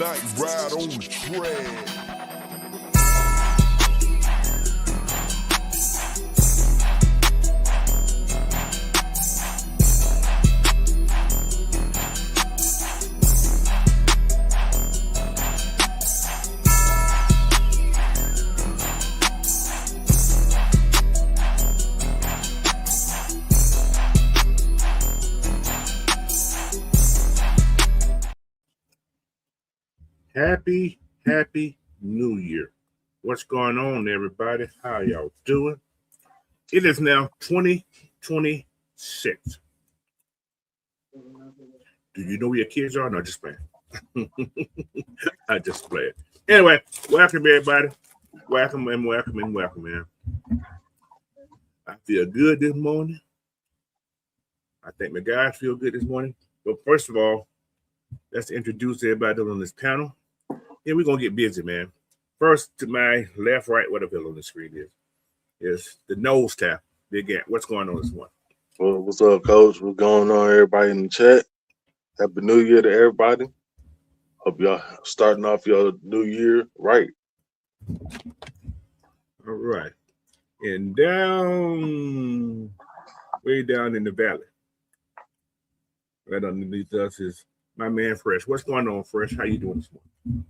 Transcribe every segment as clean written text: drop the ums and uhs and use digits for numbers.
night ride on the track. Happy New Year. What's going on, everybody? How y'all doing? It is now 2026. Do you know where your kids are? No, just playing. I just played. Anyway, welcome, everybody. Welcome, man. I feel good this morning. I think my guys feel good this morning. But first of all, let's introduce everybody on this panel. Yeah, we're going to get busy, man. First, to my left, right, whatever on the screen is the nose tap. Big Ant. What's going on this morning? Well, what's up, Coach? What's going on, everybody in the chat? Happy New Year to everybody. Hope y'all starting off your new year right. All right. And way down in the valley, right underneath us is my man, Fresh. What's going on, Fresh? How you doing this morning?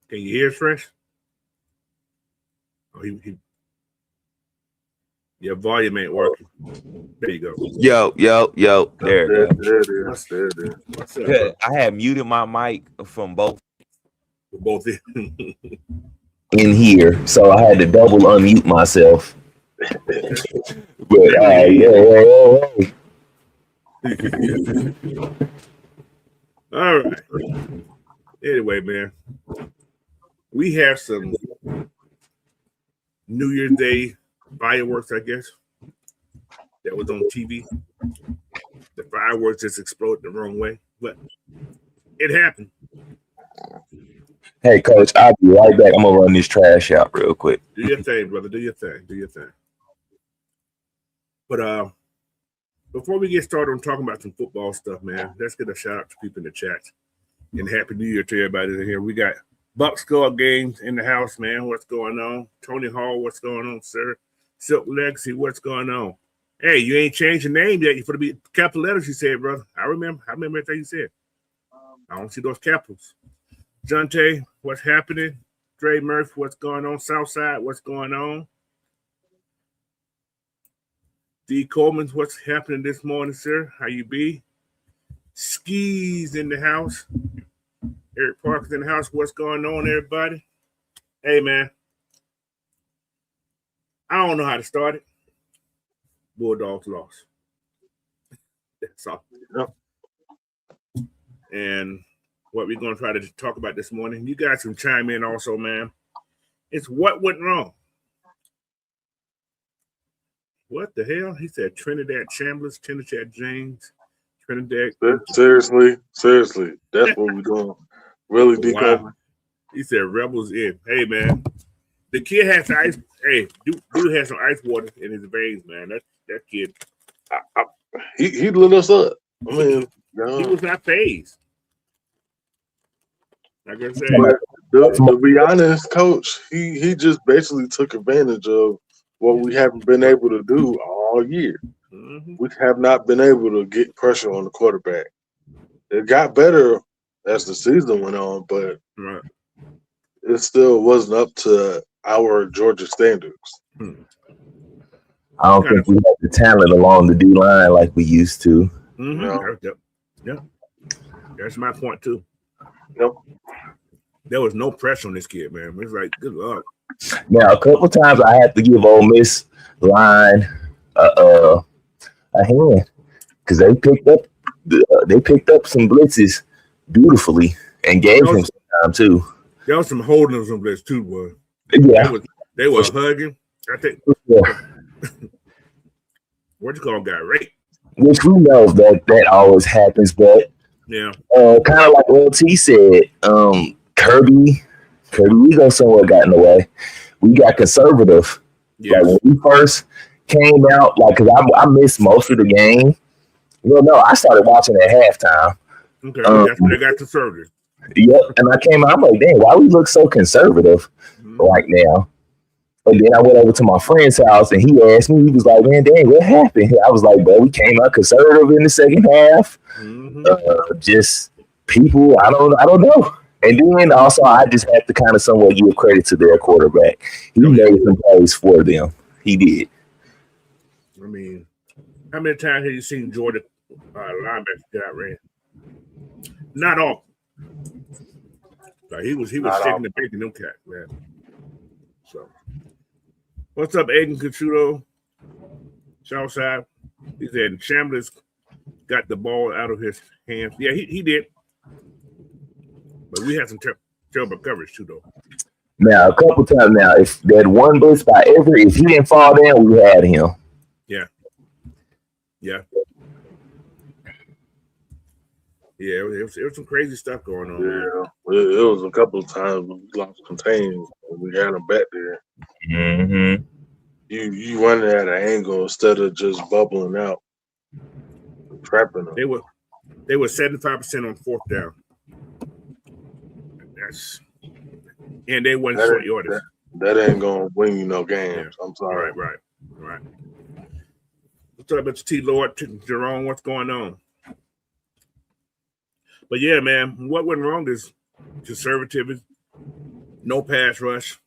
Can you hear us, Fresh? Oh, your volume ain't working. There you go. Yo. There it is. What's up, bro? I had muted my mic from both in here, so I had to double unmute myself. But All right. Anyway, man, we have some New Year's Day fireworks, I guess, that was on TV. The fireworks just exploded the wrong way, but it happened. Hey, Coach, I'll be right back. I'm gonna run this trash out real quick. Do your thing, brother. Do your thing. But before we get started on talking about some football stuff, man, let's get a shout out to people in the chat. And Happy New Year to everybody in here. We got Buck Skull Games in the house, man. What's going on? Tony Hall, what's going on, sir? Silk Legacy, what's going on? Hey, you ain't changed your name yet. You for to be capital letters, you said, brother. I remember everything you said. I don't see those capitals. Jonte, what's happening? Dre Murphy, what's going on? Southside, what's going on? D. Coleman, what's happening this morning, sir? How you be? Skis in the house. Eric Parker's in the house. What's going on, everybody? Hey, man. I don't know how to start it. Bulldogs lost. That's all. Yep. And what we're going to try to talk about this morning, you guys can chime in also, man. It's what went wrong. What the hell? He said Trinidad Chambliss, Trinidad James, Trinidad. Seriously. That's what we're doing. Really deep. Wow. He said Rebels in. Hey, man. The kid has some ice. Hey, dude has some ice water in his veins, man. That kid. He lit us up. I mean, he was not phased. Like I said, to be honest, Coach, he just basically took advantage of what we haven't been able to do all year. Mm-hmm. We have not been able to get pressure on the quarterback. It got better as the season went on, but right. It still wasn't up to our Georgia standards. I don't think we have the talent along the D line like we used to. Mm-hmm. No. Yeah. That's my point too. Yep. There was no pressure on this kid, man. It was like, good luck. Now, a couple times I had to give Ole Miss line a hand because they picked up some blitzes beautifully and gave him some time too. There was some holding on some blitz too, boy. Yeah, they were hugging. I think. Yeah. What you call guy, right? Which we know that always happens, but yeah, kind of like LT said, Kirby Ego somewhat got in the way. We got conservative. Yeah. Like when we first came out, like, because I missed most of the game Well, no, I started watching at halftime. Okay, that's when they got to surgery. Yep, and I came out, I'm like, dang, why we look so conservative right now? And then I went over to my friend's house, and he asked me, he was like, man, dang, what happened? I was like, bro, we came out conservative in the second half. Just people, I don't know. And then also, I just have to kind of somewhat give credit to their quarterback. He made some plays for them. He did. I mean, how many times have you seen Georgia linebackers get outran? Not often. Like he was shaking the bacon them cats, man. So, what's up, Aiden Cachuto? Southside. He said Chambers got the ball out of his hands. Yeah, he did. But we had some terrible coverage too, though. Now, a couple times now, if that one blitz by Everett, if he didn't fall down, we had him. Yeah. Yeah, it was some crazy stuff going on. Yeah, it was a couple of times we lost contain when we had them back there. Mm-hmm. You running at an angle instead of just bubbling out, trapping them. They were 75% on fourth down. And they went short yardage. That ain't gonna win you no games. Yeah. I'm sorry. Right. What's up, Mr. T. Lord, Jerome? What's going on? But yeah, man, what went wrong is conservatism, no pass rush.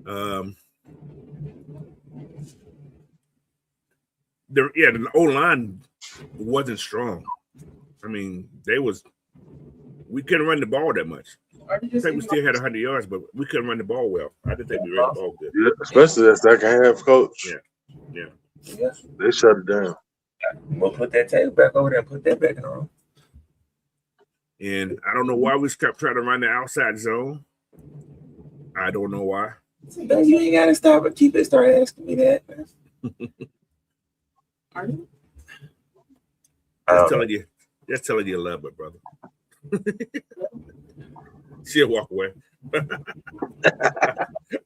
The O-line wasn't strong. I mean, we couldn't run the ball that much. I think we still had 100 yards, but we couldn't run the ball well. I didn't think we ran the ball good. Yeah, especially that second half, coach. Yeah. They shut it down. We'll put that tape back over there and put that back on. And I don't know why we kept trying to run the outside zone. I don't know why. You ain't got to stop and keep it. Start asking me that. Are you? Just telling you love it, brother. She'll walk away.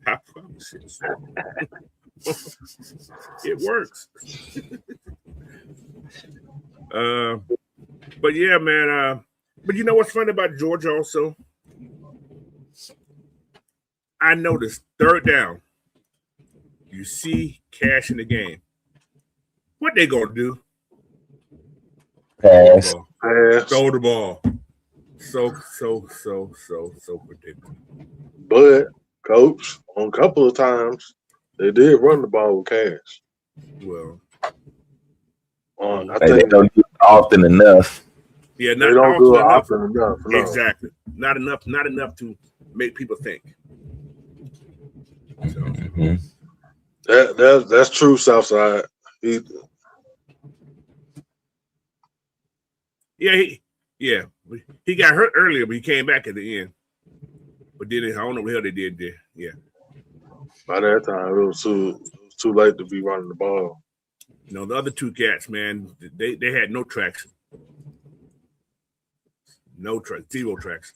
I promise you. It works. But yeah, man. But you know what's funny about Georgia also? I noticed third down. You see Cash in the game. What they gonna do? Pass. Throw the ball. So predictable. But coach, on a couple of times, they did run the ball with Cash. Well, I they think don't do it often enough. Yeah, they don't do it often enough. No. Exactly. Not enough to make people think. So. That's true, Southside. He got hurt earlier, but he came back at the end. But then I don't know what hell they did there. Yeah. By that time, it was too late to be running the ball. You know, the other two cats, man, they had no traction. Zero traction.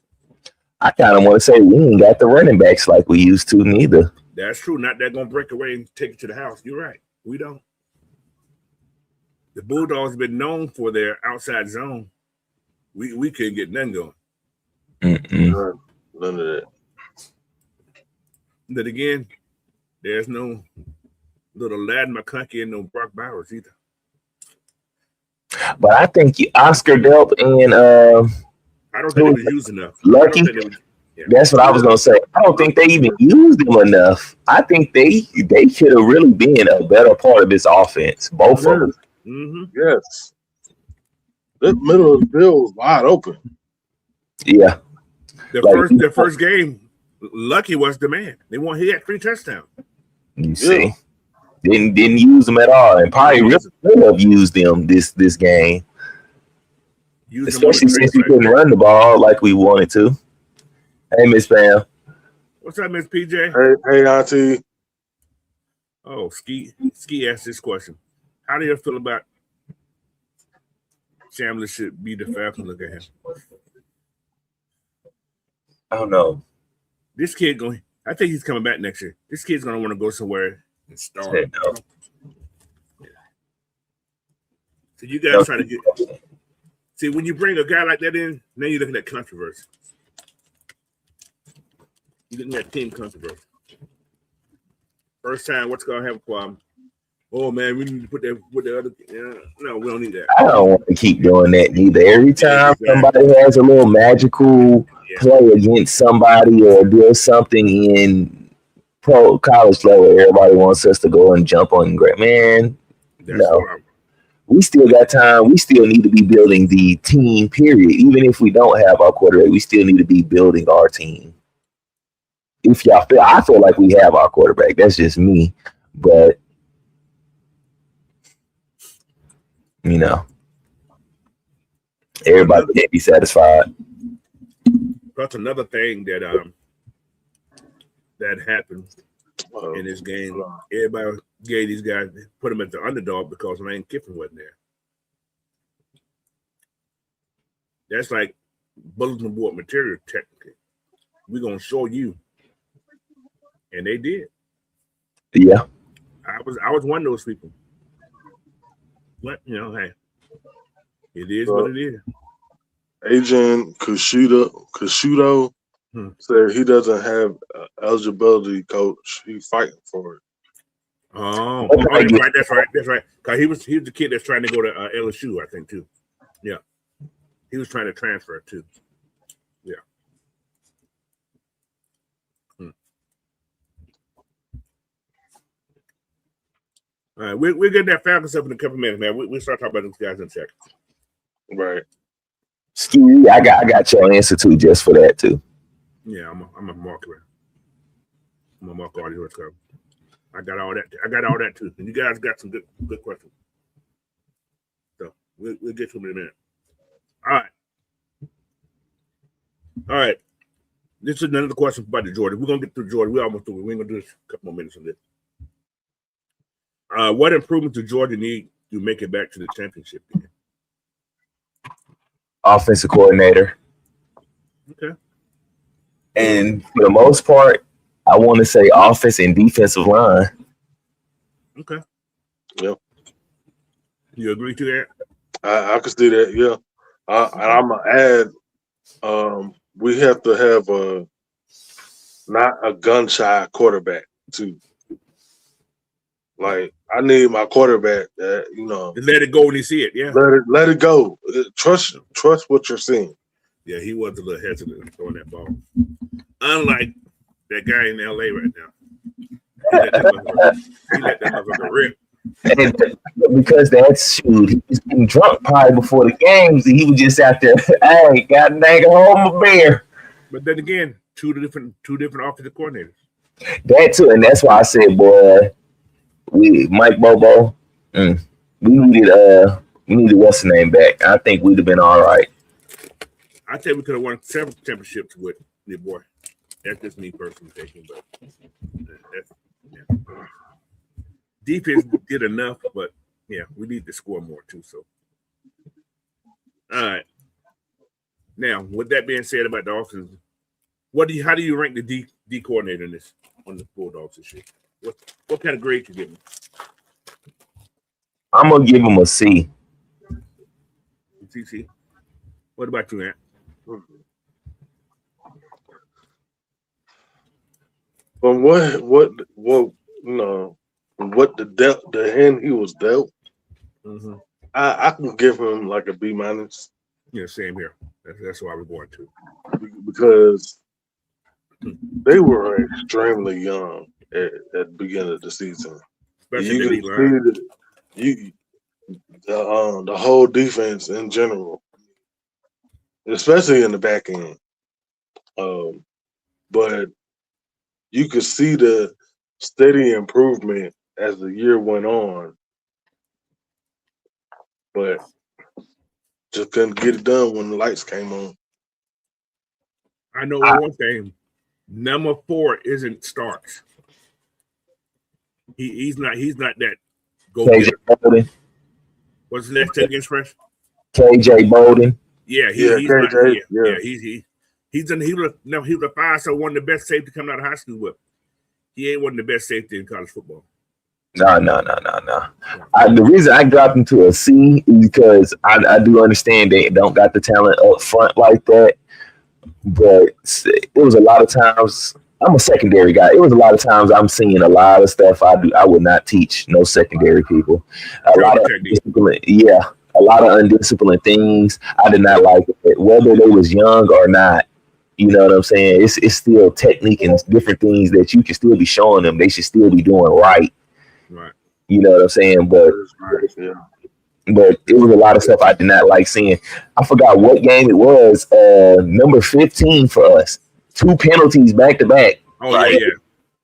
I kind of want to say we ain't got the running backs like we used to neither. That's true. Not that gonna break away and take it to the house. You're right. We don't. The Bulldogs have been known for their outside zone. We couldn't get none going. None of that. Then again, there's no little Ladd McConkey and no Brock Bowers either. But I think Oscar Delp and I don't think they was used enough. Lucky. That's what I was gonna say. I don't think they even used them enough. I think they should have really been a better part of this offense. Both of them. Mm-hmm. Yes. The middle of the field was wide open. Yeah. The first game, Lucky was the man. He had 3 touchdowns. You see. Didn't use them at all. And probably really have used them this game. Especially since we couldn't run the ball like we wanted to. Hey, Miss Pam. What's up, Miss PJ? Hey, Auntie. Oh, Ski asked this question. How do you feel about Chandler should be the Falcon? Look at him. I don't know. This kid I think he's coming back next year. This kid's gonna want to go somewhere and start. So you guys try to get. See, when you bring a guy like that in, now you're looking at controversy. You're looking at team controversy. First time, what's going to have a problem? Oh, man, we need to put that with the other. No, we don't need that. I don't want to keep doing that neither. Every time somebody has a little magical play against somebody or does something in pro college level, everybody wants us to go and jump on and grab. Man, no. We still got time. We still need to be building the team, period. Even if we don't have our quarterback, we still need to be building our team. If y'all feel, I feel like we have our quarterback. That's just me. But, you know, everybody can't be satisfied. That's another thing that that happened in this game. Everybody gave these guys, put them at the underdog because Lane Kiffin wasn't there. That's like bulletin board material, technically. We're going to show you. And they did. Yeah. I was one of those people. But, you know, hey, it is what it is. Agent Casciuto said he doesn't have eligibility, coach. He's fighting for it. Oh, that's right. Because he was the kid that's trying to go to LSU, I think, too. Yeah. He was trying to transfer, too. Yeah. All right, we'll get that Falcons stuff in a couple minutes, man. We'll start talking about these guys in a second. Right. Ski, I got your answer too, just for that too. Yeah, I'm a marker. I'm a mark all yours. I got all that. I got all that too. And you guys got some good questions. So we'll get to them in a minute. All right. This is another question about the Jordan. We're gonna get through Jordan. We're almost through. We're gonna do this a couple more minutes on this. What improvements do Georgia need to make it back to the championship game? Offensive coordinator. Okay. And for the most part, I want to say offense and defensive line. Okay. Yep. You agree to that? I can see that, yeah. And I'm going to add, we have to have not a gun-shy quarterback, too. Like, I need my quarterback that, you know. Let it go when you see it, yeah. Let it go. Trust what you're seeing. Yeah, he was a little hesitant throwing that ball. Unlike that guy in LA right now. He let that motherfucker rip. And because that's he was getting drunk probably before the games, and he was just out there, hey, god dang it, hold my beer. But then again, two different offensive coordinators. That too, and that's why I said, boy, Mike Bobo, we needed what's the name back. I think we'd have been all right. I think we could have won several championships with your boy. That's just me personally thinking, but defense did enough, but yeah, we need to score more too. So, all right. Now, with that being said about the offense, how do you rank the D coordinator in this on the Bulldogs this year? What kind of grade you give him? I'm gonna give him a C. C. What about you, Ant? But what the hand he was dealt, I can give him like a B-. Yeah, same here. That's why we're going to. Because they were extremely young at the beginning of the season. Especially the whole defense in general, especially in the back end. But you could see the steady improvement as the year went on, but just couldn't get it done when the lights came on. I know one thing. Number 4 isn't Starks. He's not that go-getter. What's the next thing against Fresh? KJ Bolden. Yeah, he's not. Yeah, he was a 5-star, one of the best safety coming out of high school with. He ain't one of the best safety in college football. No. The reason I dropped him to a C is because I do understand they don't got the talent up front like that. But it was a lot of times. I'm a secondary guy. It was a lot of times I'm seeing a lot of stuff I would not teach no secondary people. A lot of undisciplined, a lot of undisciplined things. I did not like it, whether they was young or not. You know what I'm saying? It's still technique and different things that you can still be showing them. They should still be doing right. Right. You know what I'm saying? But it was a lot of stuff I did not like seeing. I forgot what game it was. Number 15 for us. 2 penalties back to back. Oh, like, yeah.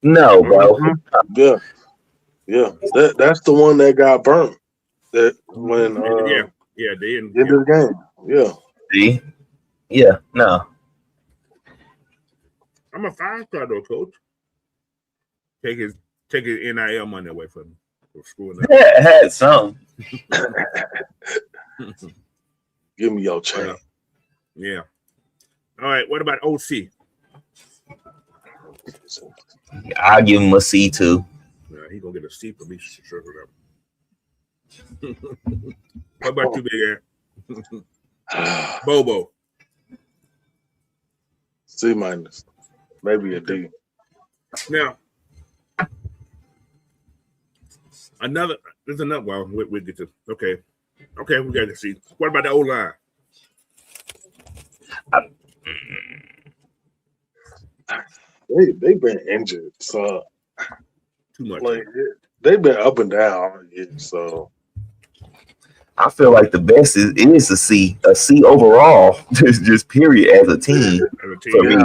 No, bro. Yeah. That's the one that got burnt. That when they in the game. Yeah. See? Yeah, no. I'm a 5-star though, coach. Take his NIL money away from him. For screwing up. Yeah, had some. Give me your chain. Yeah. All right. What about OC? I'll give him a C too. Yeah, he gonna get a C for me. Sure. What about you, Big Aaron? Bobo. C minus. Maybe a D. Now, there's another. Well, we'll get to. Okay, we got to see. What about the O line? They've been injured, so Too much. Like they've been up and down. So I feel like the best is a C overall, just period as a team. For me.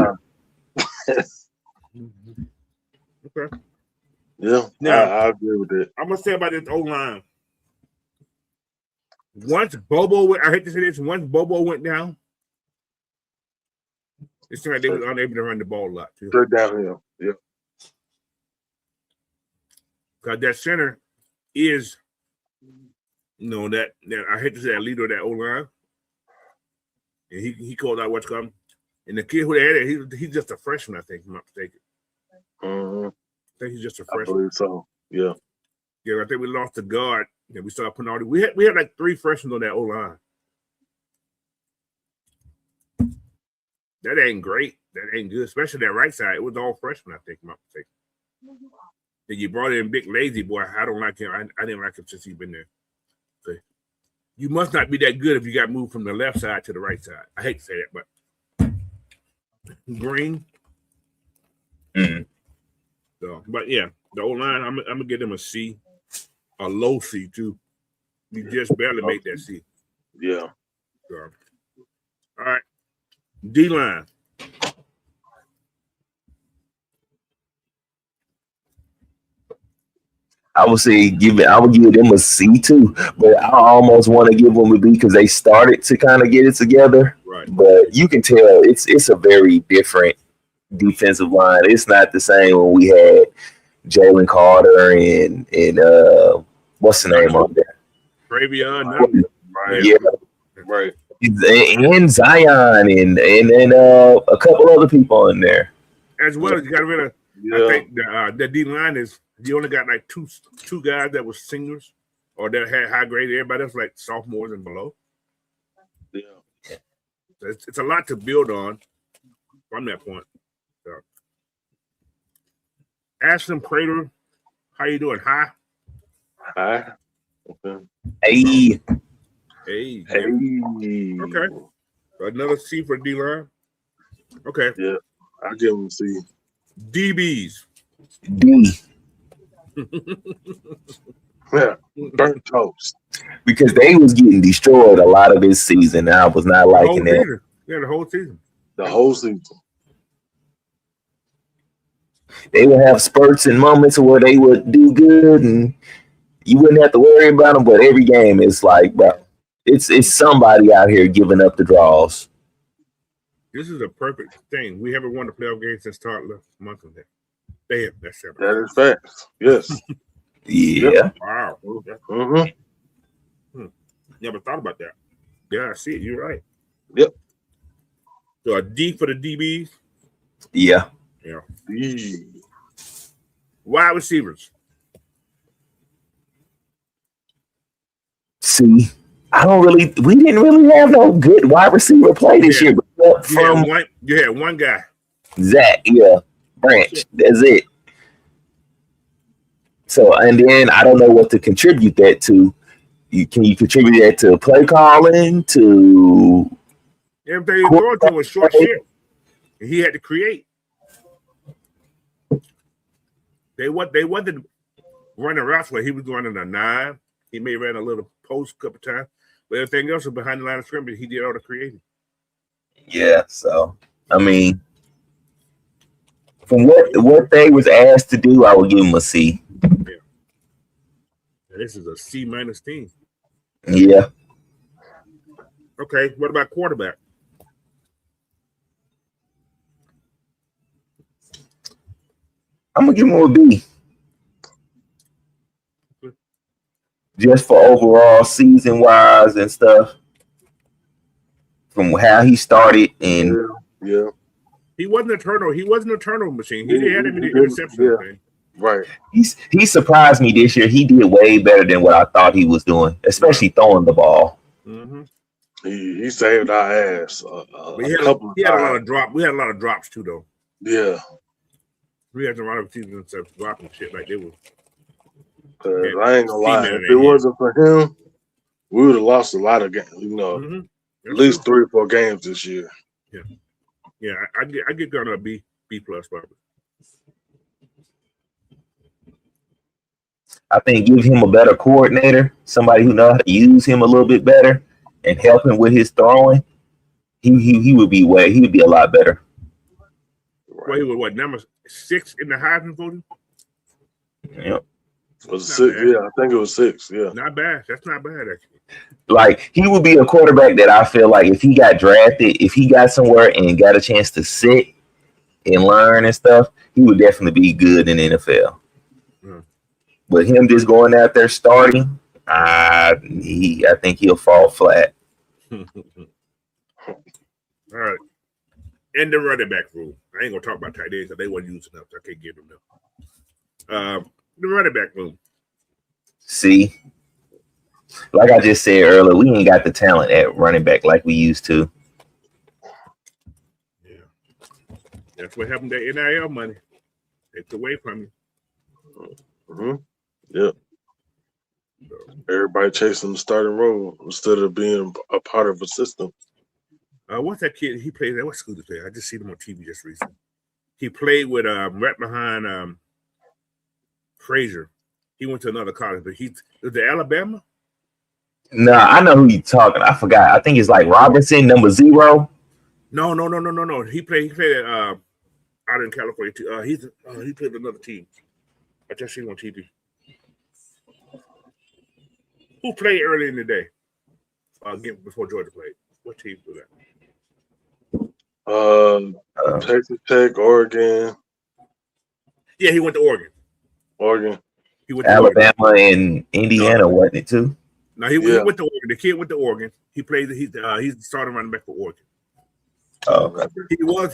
Okay. Yeah, now, I agree with it. I'm gonna say about this O line. Once Bobo I hate to say this, once Bobo went down, it seemed like they were unable to run the ball a lot too. Straight downhill, yeah. Because that center is, that I hate to say that leader of that O line, and he called out what's coming. And the kid who they had, he's just a freshman, I think, if I'm not mistaken. Mm-hmm. I think he's just a freshman. I believe so. Yeah. Yeah, I think we lost the guard. And we started putting all we had like 3 freshmen on that O line. That ain't great. That ain't good, especially that right side. It was all freshmen, I think, if I'm not mistaken. Then you brought in Big Lazy Boy. I don't like him. I didn't like him since he's been there. So you must not be that good if you got moved from the left side to the right side. I hate to say that, but Green. Mm-hmm. So, but yeah, the O line, I'm gonna give them a C, a low C too. You just barely make that C. Yeah. So, all right, D line. I would say I would give them a C too, but I almost want to give them a B because they started to kind of get it together. Right. But you can tell it's a very different defensive line. It's not the same when we had Jalen Carter and what's the name on there? Travion. Right. Yeah. Right. And Zion and a couple other people in there. As well as you got rid of. I think the D line is you only got like two guys that were seniors or that had high grade. Everybody else like sophomores and below. Yeah. So it's a lot to build on from that point. So. Ashton Prater, how you doing? Hi. Hi. Okay. Hey. Okay. So another C for D line. Okay. Yeah, I give them C. DBs. D. Yeah, burnt toast. Because they was getting destroyed a lot of this season. I was not liking that. Yeah, the whole season. The whole season. They would have spurts and moments where they would do good and you wouldn't have to worry about them. But every game, it's like, bro, it's somebody out here giving up the draws. This is a perfect thing. We haven't won the playoff game since start last month of that. Damn, that's it. That is facts. Yes. Yeah. Yep. Wow. Mm-hmm. Never thought about that. Yeah, I see it. You're right. Yep. So a D for the DBs. Yeah. Yeah. D. Wide receivers. See, we didn't really have no good wide receiver play this year. But you had one guy. Zach, Branch. That's it. So, and then I don't know what to contribute that to. Can you contribute that to play calling, to everything he throwing to was short shit. He had to create. They wasn't running routes where he was running a 9. He may have ran a little post a couple times, but everything else was behind the line of scrimmage. He did all the creating. Yeah, so I mean, from what they was asked to do, I would give him a C. Yeah. This is a C- team. Yeah. Okay, what about quarterback? I'm gonna give him a B. Just for overall season wise and stuff. From how he started and yeah. He wasn't a turnover machine. He didn't have any interception. Yeah. Right. He surprised me this year. He did way better than what I thought he was doing, especially throwing the ball. Mm-hmm. He saved our ass. He had a lot of drops. We had a lot of drops too, though. Yeah. We had a lot of teams and stuff dropping shit like they were. I ain't gonna lie. If it wasn't for him, we would have lost a lot of games. At least 3 or 4 games this year. Yeah. Yeah, I get going to a B plus probably. I think give him a better coordinator, somebody who knows how to use him a little bit better and help him with his throwing. He would be a lot better. Well, he was number 6 in the Heisman voting? Yep. Was 6? Yeah, I think it was 6. Yeah. Not bad. That's not bad actually. Like he would be a quarterback that I feel like if he got drafted, if he got somewhere and got a chance to sit and learn and stuff, he would definitely be good in the NFL. But him just going out there starting, I think he'll fall flat. All right. And the running back room. I ain't gonna talk about tight ends because they weren't using enough. So I can't give them enough. The running back room. See, like I just said earlier, we ain't got the talent at running back like we used to. Yeah, that's what happened to NIL money. It's away from you. Mm-hmm. Yep. Everybody chasing the starting role instead of being a part of a system. What's that kid? He played at what school did he play? I just seen him on TV just recently. He played with right behind Frazier. He went to another college, but was it Alabama? No, I know who you're talking. I forgot. I think it's like Robinson, number 0. No. He played out in California too. He played with another team. I just seen him on TV. Who played early in the day? Before Georgia played. What team was that? Texas Tech, Oregon. Yeah, he went to Oregon. He went to Alabama and Indiana, wasn't it too? No, he went to Oregon. The kid went to Oregon. He played. He's the starting running back for Oregon. Oh, okay.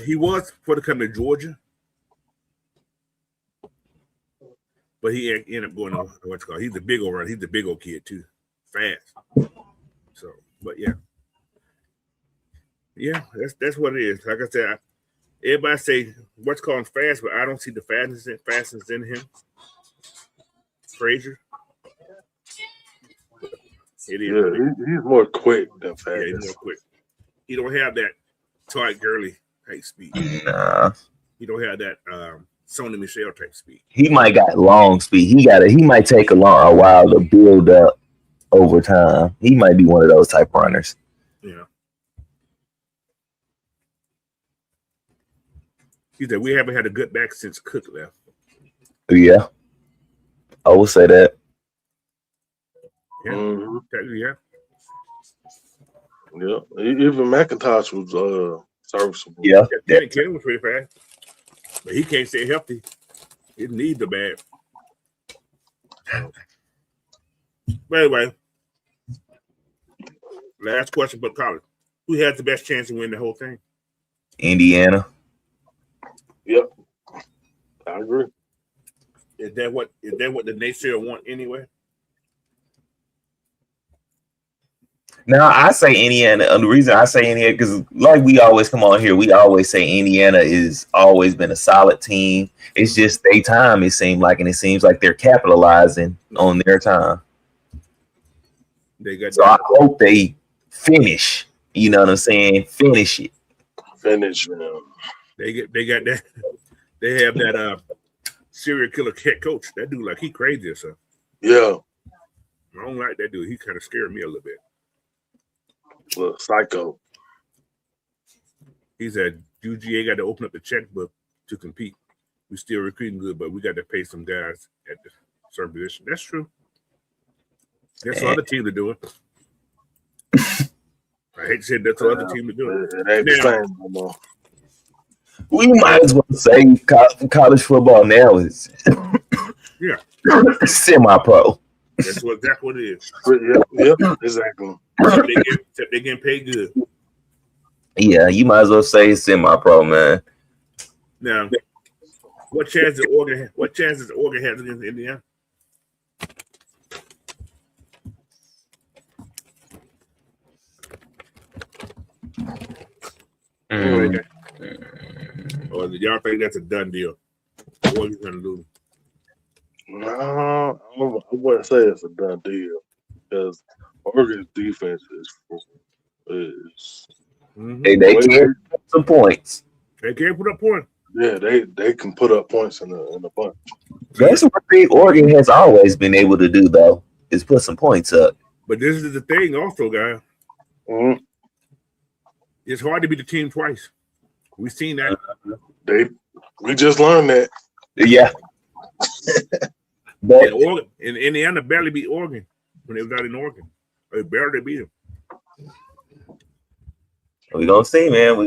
He was for the coming to Georgia, but he ended up going to what's called. He's the big old runner. He's the big old kid too, fast. So, but yeah, that's what it is. Like I said, everybody say what's called fast, but I don't see the fastness in him. Frazier. It is. Yeah, he's more quick than fast. Yeah, he's more quick. He don't have that Todd Gurley type speed. Nah. He don't have that Sony Michel type speed. He might got long speed. He might take a while to build up over time. He might be one of those type runners. Yeah. He said we haven't had a good back since Cook left. Yeah. I will say that. Yeah. Mm-hmm. Yeah. Yeah. Even McIntosh was serviceable. Yeah. Danny Kelly was pretty fast. But he can't stay healthy. His knees are bad. But anyway, last question for college. Who has the best chance to win the whole thing? Indiana. Yep. I agree. Is that what the naysayer want anyway? Now I say Indiana. And the reason I say Indiana because, like we always come on here, we always say Indiana is always been a solid team. It's just their time. It seemed like, and it seems like they're capitalizing on their time. They got So I hope they finish. You know what I'm saying? Finish it. Finish them. they got that. They have that serial killer head coach. That dude, like, he crazy or something. Yeah. I don't like that dude. He kind of scared me a little bit. Well, psycho. He said UGA got to open up the checkbook to compete. We still recruiting good, but we got to pay some guys at the certain position. That's true. That's what other teams are doing. I hate to say that's what other teams are doing. It ain't the same no more. We might as well say college football now is Yeah. semi-pro. That's what it is. Yep, exactly. Except they getting paid good. Yeah, you might as well say it's semi-pro, man. Now, what chance does Oregon have against Indiana? Or do y'all think that's a done deal? Oregon's gonna lose. No, I wouldn't say it's a done deal because Oregon's defense is They can put some points. They can't put up points. yeah, they can put up points in a bunch. That's one thing Oregon has always been able to do, though, is put some points up. But this is the thing also, guys. Mm-hmm. It's hard to beat the team twice. We've seen that. We just learned that. Yeah. But And Oregon and Indiana barely beat Oregon when they was out in Oregon. They barely beat them. we're going to see, man.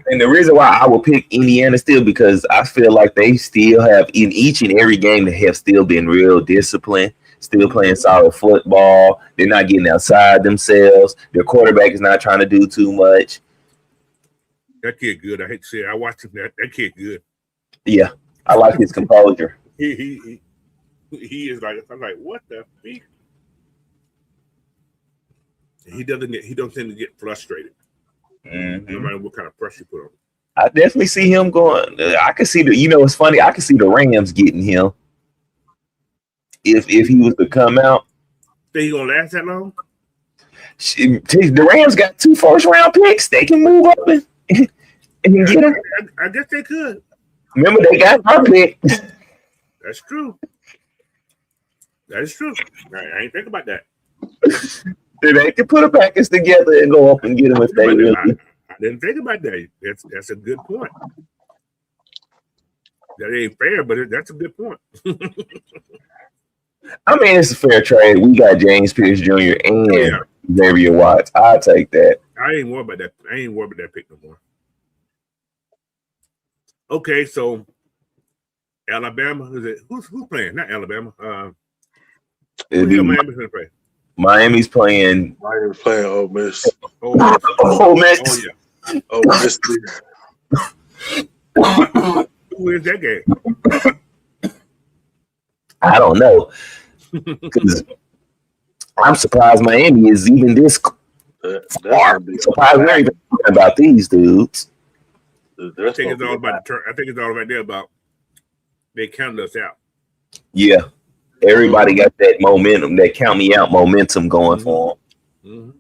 And the reason why I will pick Indiana still because I feel like they still have, in each and every game, they have still been real disciplined, still playing solid football. They're not getting outside themselves. Their quarterback is not trying to do too much. That kid good. I hate to say it. I watched him. That kid good. Yeah, I like his composure. He is like, I'm like, what the freak? He don't tend to get frustrated. Mm-hmm. No matter what kind of pressure you put on him. I definitely see him going. I can see it's funny. I can see the Rams getting him if he was to come out. Think he gonna last that long? The Rams got 2 first-round picks. They can move up and get him. I guess they could. Remember, they got our pick. That's true. That is true. I ain't think about that. They can put a package together and go up and get him if they really. I didn't think about that. That's a good point. That ain't fair, but that's a good point. I mean, it's a fair trade. We got James Pierce Jr. and Xavier Watts. I'll take that. I ain't worried about that. I ain't worried about that pick no more. Okay, so Alabama is it? Who's playing? Not Alabama. Who's Miami's gonna play? Miami's playing. Miami's playing Ole Miss. Oh, Miss. Oh, Oh yeah. Ole Miss. Who is that game? I don't know. Because I'm surprised Miami is even this far. I'm surprised we're even talking about these dudes. I think it's all about that about they counted us out. Yeah. Everybody got that momentum, that count me out momentum going for them. Mm-hmm.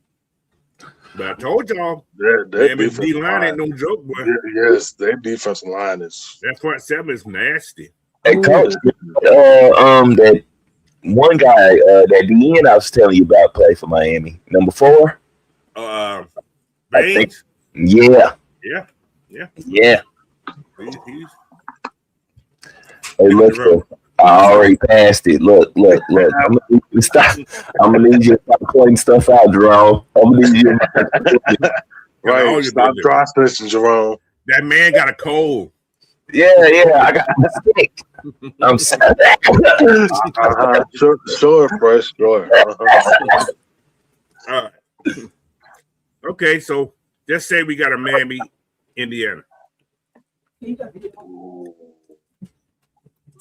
But I told y'all, that D-line ain't no joke, boy. Yes, their defensive line is. That front seven is nasty. Hey, coach, that one guy, that DN I was telling you about, play for Miami. Number 4. Baines? Yeah. He's Hey, look, I already passed it. Look. I'm gonna need you to stop. I'm gonna need you to stop pointing stuff out, Jerome. I'm gonna need you. Right, stop dry stretching, Jerome. That man got a cold. Yeah, I got a stick. I'm sorry. Sure, fresh, sure. All right. Okay, so just say we got a Miami, Indiana.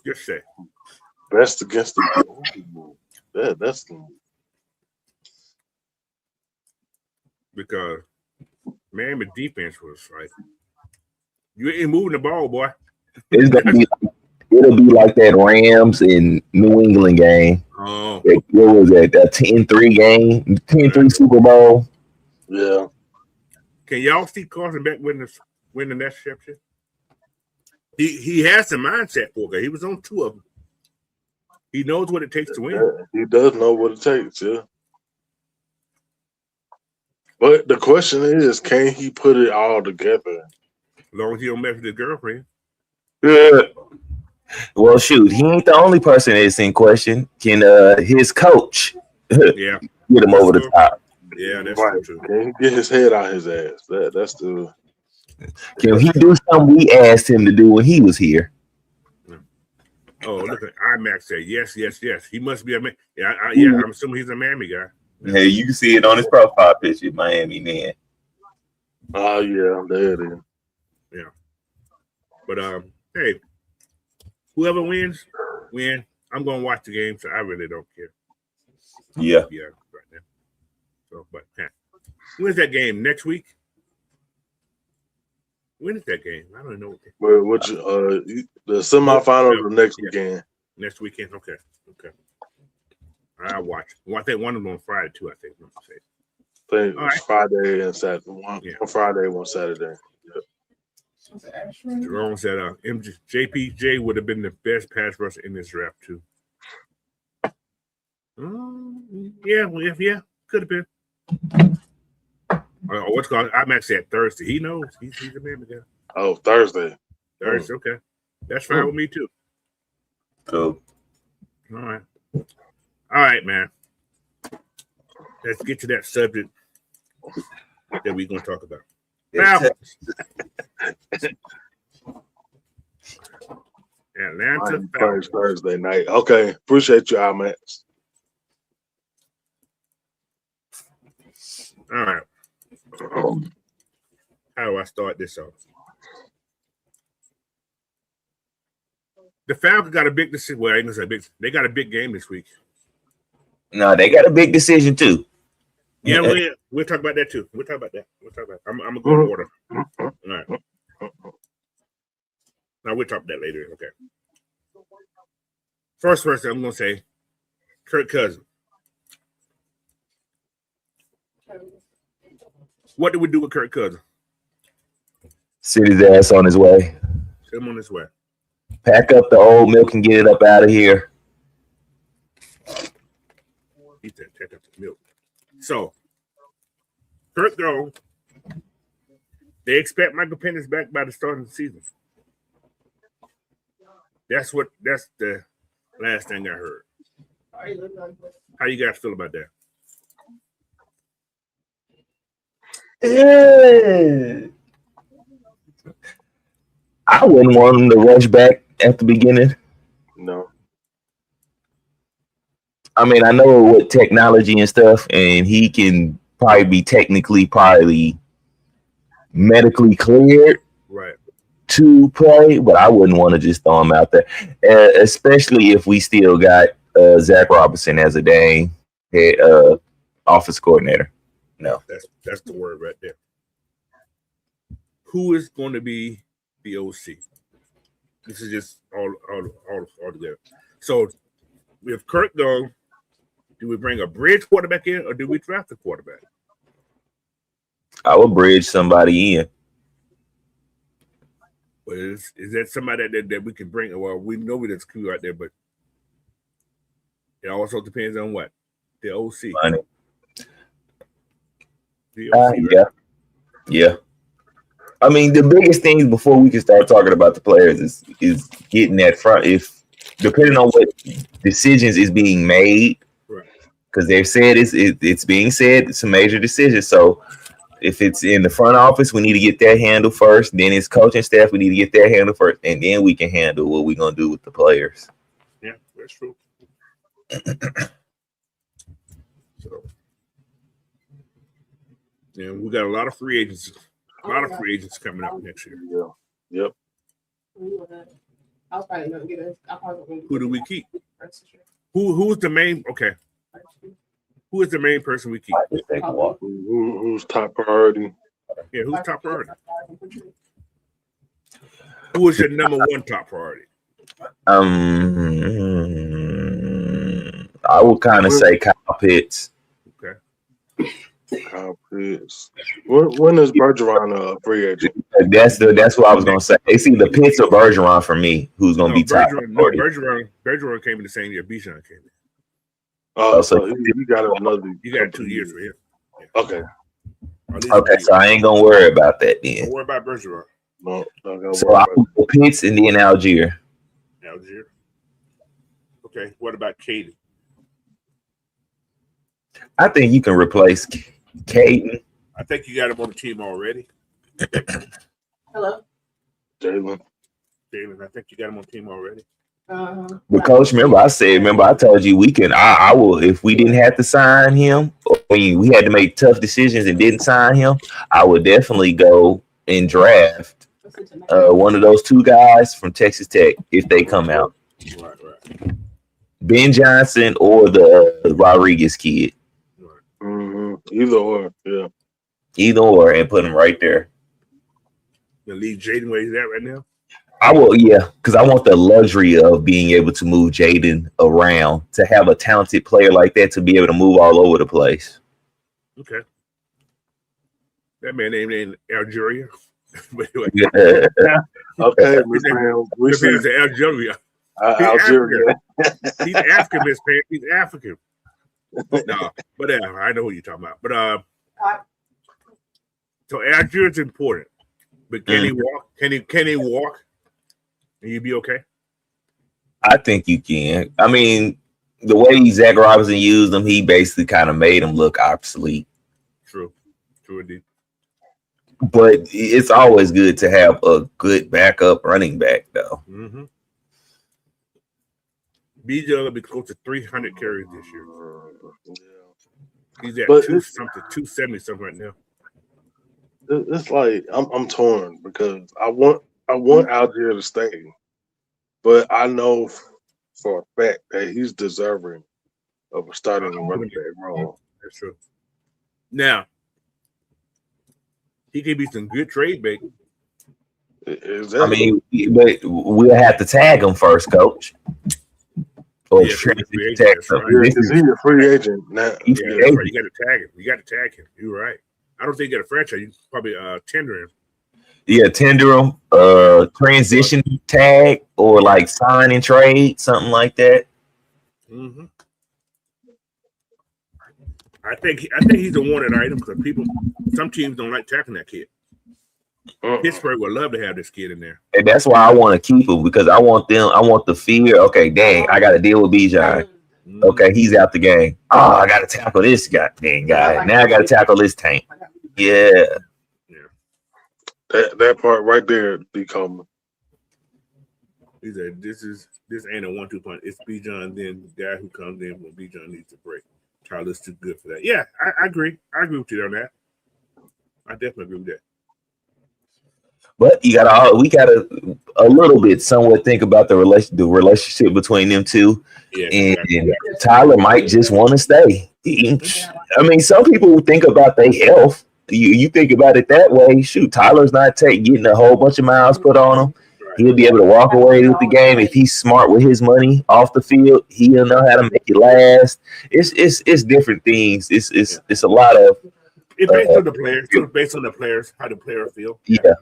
Just say. Best against the that's because Miami defense was like, you ain't moving the ball, boy. It'll be like that Rams and New England game. Oh, What was that? That 10-3 game, 10-3 Super Bowl. Yeah. can y'all see Carson back win the next championship? He has the mindset for it. He was on 2 of them. He knows what it takes to win. Yeah, he does know what it takes, yeah. But the question is, can he put it all together? As long as he don't mess with his girlfriend. Yeah. Well, shoot, he ain't the only person that's in question. Can his coach Yeah. get him over the top? Yeah, that's Right. true. Can he get his head out his ass? That's the. Can he do something we asked him to do when he was here? Oh, look at IMAX say yes. He must be a man. Yeah, I'm assuming he's a Miami guy. Hey, you can see it on his profile picture, Miami man. Oh yeah, there it is. Yeah. But hey, whoever wins, win. I'm gonna watch the game, so I really don't care. Yeah. Yeah, right now. So, but when's that game? Next week? When is that game? I don't know. Well, the semifinals the next weekend. Next weekend. Okay. I'll watch. Well, I think one of them on Friday too. I think. I think it's Friday and Saturday. One Friday, one Saturday. Yep. Jerome said JPJ would have been the best pass rusher in this draft too. Yeah, could have been. What's called? I'm actually at Thursday. He knows. He's a man again. Oh, Thursday. Okay. That's fine with me too. So, all right, man. Let's get to that subject that we're gonna talk about. Falcons. Atlanta Falcons. Thursday night. Okay. Appreciate you, IMAX. All right. How do I start this off? The Falcons got a big decision. Well, I ain't gonna say big. They got a big game this week. no, they got a big decision too. Yeah, we'll talk about that too. We'll talk about that. I'm gonna go in order. All right. Now we'll talk about that later. Okay. First person I'm gonna say, Kirk Cousins. What do we do with Kirk Cousins? Sit his ass on his way. Send him on his way. Pack up the old milk and get it up out of here. He said, "Pack up the milk." So, Kirk goes. They expect Michael Penix back by the start of the season. That's the last thing I heard. How you guys feel about that? Yeah. I wouldn't want him to rush back at the beginning. No. I mean, I know with technology and stuff, and he can probably be medically cleared Right. to play, but I wouldn't want to just throw him out there, especially if we still got Zach Robinson as a dang head office coordinator. No, that's the word right there. Who is going to be the OC? This is just all together. So, with Kirk gone, do we bring a bridge quarterback in, or do we draft a quarterback? I would bridge somebody in. But is that somebody that we can bring? Well, we know there's Q out there, but it also depends on what the OC. Money. The OC, right? Yeah. I mean, the biggest things before we can start talking about the players is getting that front. If depending on what decisions is being made, because they've said it's being said it's a major decision. So if it's in the front office, we need to get that handled first. Then it's coaching staff, we need to get that handled first, and then we can handle what we're gonna do with the players. Yeah, that's true. So, yeah, we got a lot of free agents. A lot of free agents coming up next year. Yeah. Yep. Who do we keep? Who's the main? Okay. Who is the main person we keep? Who's top priority? Yeah, who's top priority? Who is your number one top priority? I would kind of say Kyle Pitts. Okay. Kyle Pitts. When is Bergeron free agent? That's what I was gonna say. It's either Pitts or Bergeron for me. Who's gonna be top? Bergeron came in the same year Bijan came in. Oh, so you got another. You got 2 years for him. Yeah. Okay. Okay, so I ain't gonna worry about that then. Don't worry about Bergeron. No, so I will go Pitts and then Algier. Algier. Okay. What about Caden? I think you can replace Caden. I think you got him on the team already. Hello. Jalen, I think you got him on the team already. But coach, remember I told you we can. I will if we didn't have to sign him. We had to make tough decisions and didn't sign him. I would definitely go and draft one of those 2 guys from Texas Tech if they come out. Right. Ben Johnson or the Rodriguez kid. Either or, yeah. Either or, and put him right there. You leave Jaden where he's at right now? I will, yeah, because I want the luxury of being able to move Jaden around, to have a talented player like that to be able to move all over the place. Okay. That man named in Algeria. Okay, we see Algeria. Algeria. He's African, Miss Pam. He's African. No, but I know who you're talking about. But so Algeria's important. But can he walk? Can he walk? And you be okay? I think you can. I mean, the way Zach Robinson used him, he basically kind of made him look obsolete. True indeed. But it's always good to have a good backup running back, though. Mm-hmm. BJ will be close to 300 carries this year. He's at 270 something right now. It's like I'm torn because I want Algier to stay, but I know for a fact that he's deserving of a starting running back role. That's true. Now, he could be some good trade bait. Exactly. I mean, but we'll have to tag him first, coach. Or he's a free agent now. You got to tag him. You got to tag him. You're right. I don't think you got a franchise. You probably tender him. Yeah, tender him. Transition tag or like sign and trade, something like that. Mm-hmm. I think he's a wanted item because some teams don't like tackling that kid. Pittsburgh would love to have this kid in there. And that's why I want to keep him, because I want the fear. Okay, dang, I got to deal with Bijan. Okay, he's out the game. Oh, I got to tackle this guy. Now I got to tackle this tank. Yeah. That part right there become. He said, "This ain't a 1-2 punch. It's Bijan, then the guy who comes in when Bijan needs a break. Tyler's too good for that." Yeah, I agree. I agree with you on that. I definitely agree with that. But we gotta a little bit somewhat think about the relationship between them two. Yeah, and Tyler might just want to stay. I mean, some people think about their health. You think about it that way. Shoot, Tyler's not getting a whole bunch of miles put on him. He'll be able to walk away with the game if he's smart with his money off the field. He'll know how to make it last. It's different things. It's a lot of. It's based on the players. It's based on the players, how the player feel. Yeah.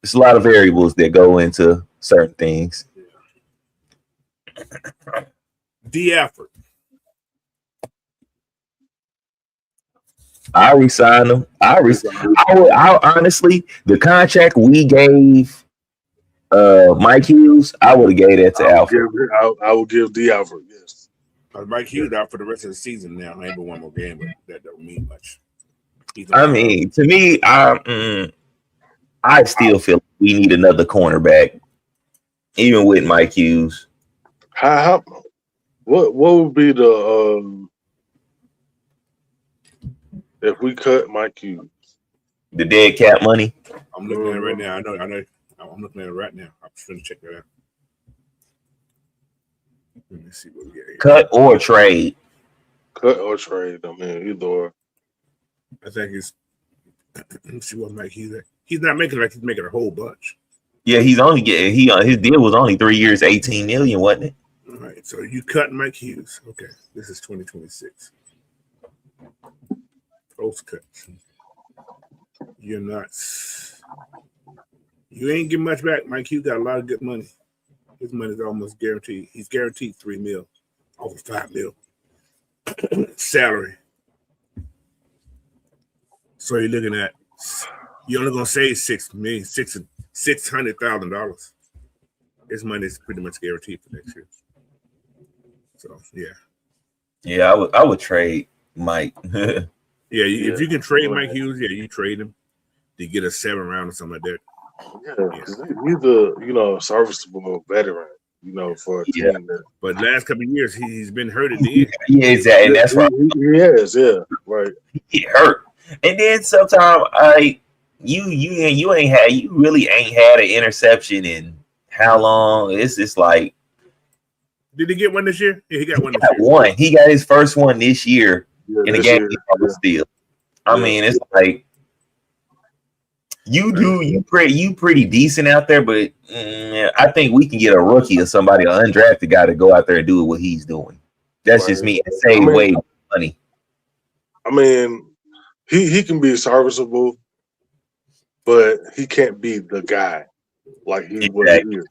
It's a lot of variables that go into certain things. D effort. I resigned him. I honestly, the contract we gave Mike Hughes, I would have gave that to Alfred. I would give D Alfred, yes. Mike Hughes out for the rest of the season now. Maybe one more game, but that don't mean much. I mean, to me, I still feel we need another cornerback, even with Mike Hughes. What would be the if we cut Mike Hughes? The dead cap money? I'm looking at it right now. I know. I'm looking at it right now. I'm just going to check that out. Let me see what we get here. Cut or trade? cut or trade. I mean, either or. I think it's. Let's see what Mike Hughes. He's not making like he's making a whole bunch. Yeah, he's only getting his deal was only 3 years, 18 million, wasn't it? All right, so you cut Mike Hughes. Okay, this is 2026. Post cut. You're nuts. You ain't getting much back. Mike Hughes got a lot of good money. His money's almost guaranteed. He's guaranteed $3 million over $5 million salary. So you're looking at you're only gonna save $600,000. His money is pretty much guaranteed for next year. So Yeah, I would trade Mike. If you can trade Mike Hughes, you trade him to get a 7th round or something like that. Yeah, because he's a serviceable veteran, for a team. But last couple of years, he's been hurt at the end. Yeah, exactly. And that's right. He has, right. He hurt, and then sometimes you really ain't had an interception in how long? It's like. Did he get one this year? Yeah, he got one this year. One. He got his first one this year in the game. Still, I mean, it's like. You pretty decent out there, but I think we can get a rookie or somebody, an undrafted guy, to go out there and do what he's doing. That's just me. And save way more money. I mean, he can be serviceable, but he can't be the guy like he was here.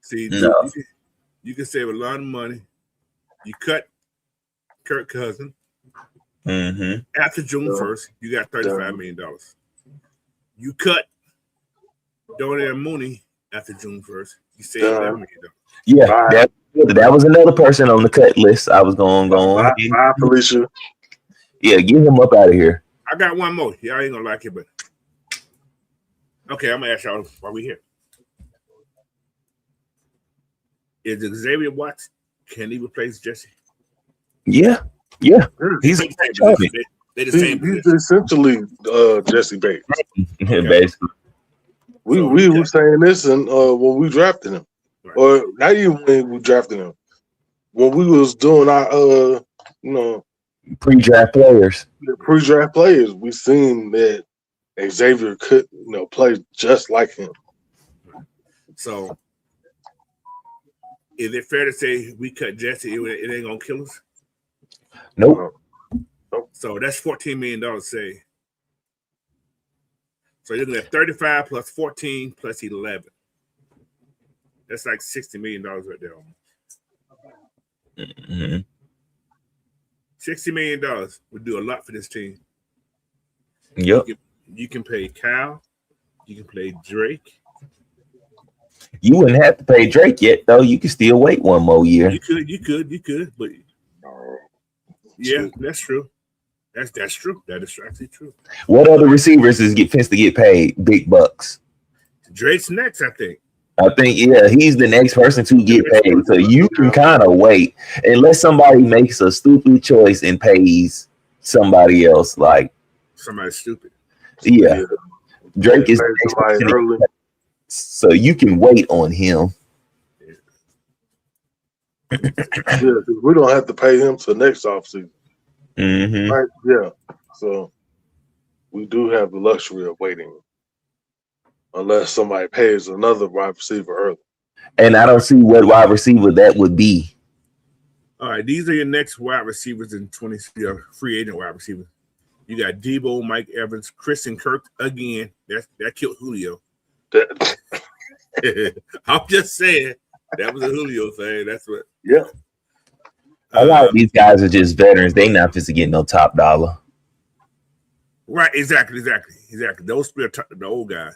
See, you can save a lot of money. You cut Kirk Cousins after June 1st. You got $35 million. You cut Darnell Mooney after June 1st. You saved $11 million. Yeah, that was another person on the cut list. I was going. Bye, Felicia. Yeah, get him up out of here. I got one more. Y'all ain't gonna like it, but okay, I'm gonna ask y'all while we here. Is Xavier Watts, can he replace Jesse? Yeah. He's They the same. He's essentially Jesse Bates. Basically. We were saying this and when we drafted him, right. Or not even when we drafted him, when we was doing our pre-draft players. Pre-draft players, we seen that Xavier could play just like him. So, is it fair to say we cut Jesse? It ain't gonna kill us? Nope. So that's $14 million saved. So you're looking at 35 plus 14 plus 11. That's like $60 million right there. Mm-hmm. $60 million would do a lot for this team. Yep. You can pay Kyle. You can pay Drake. You wouldn't have to pay Drake yet, though. You can still wait one more year. You could, but yeah, that's true. That's true. That is actually true. What other receivers tends to get paid big bucks? Drake's next, I think. He's the next person to get paid. So you can kind of wait unless somebody makes a stupid choice and pays somebody else. Like somebody stupid. Yeah. Drake is the next person early. So you can wait on him. Yeah, we don't have to pay him till next offseason. Mm-hmm. Right? Yeah. So we do have the luxury of waiting unless somebody pays another wide receiver early. And I don't see what wide receiver that would be. All right, these are your next wide receivers in 20 free agent wide receivers. You got Debo, Mike Evans, Christian Kirk again. That killed Julio. I'm just saying that was a Julio thing. That's what. Yeah. A lot of these guys are just veterans. They not just getting no top dollar. Right. Exactly. Those three are the old guys.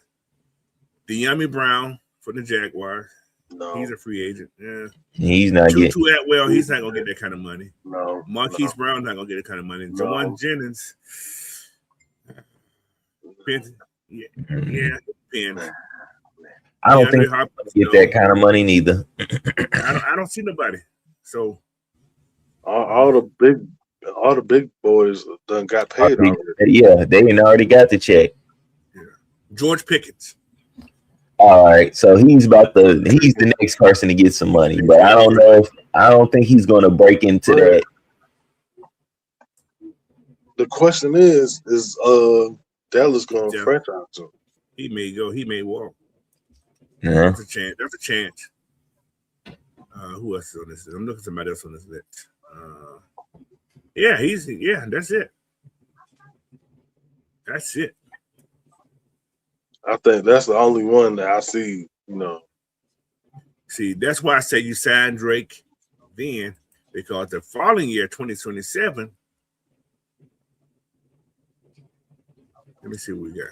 De'Ami Brown for the Jaguars. No. He's a free agent. Yeah. He's not getting. Tutu Atwell, he's not gonna get that kind of money. No. Marquise Brown's not gonna get that kind of money. No. Jawan Jennings. Yeah. I don't think get that kind of money neither. I don't see nobody. So all the big boys done got paid already. Yeah, they already got the check. Yeah. George Pickens. All right, so he's the next person to get some money, but I don't think he's going to break into that the question is Dallas going to Yeah. franchise him? He may go. He may walk. Yeah. That's a chance. That's a chance. Who else is on this list? I'm looking at somebody else on this list. Yeah, that's it. That's it. I think that's the only one that I see. See, that's why I say you sign Drake then, because the following year, 2027. Let me see what we got.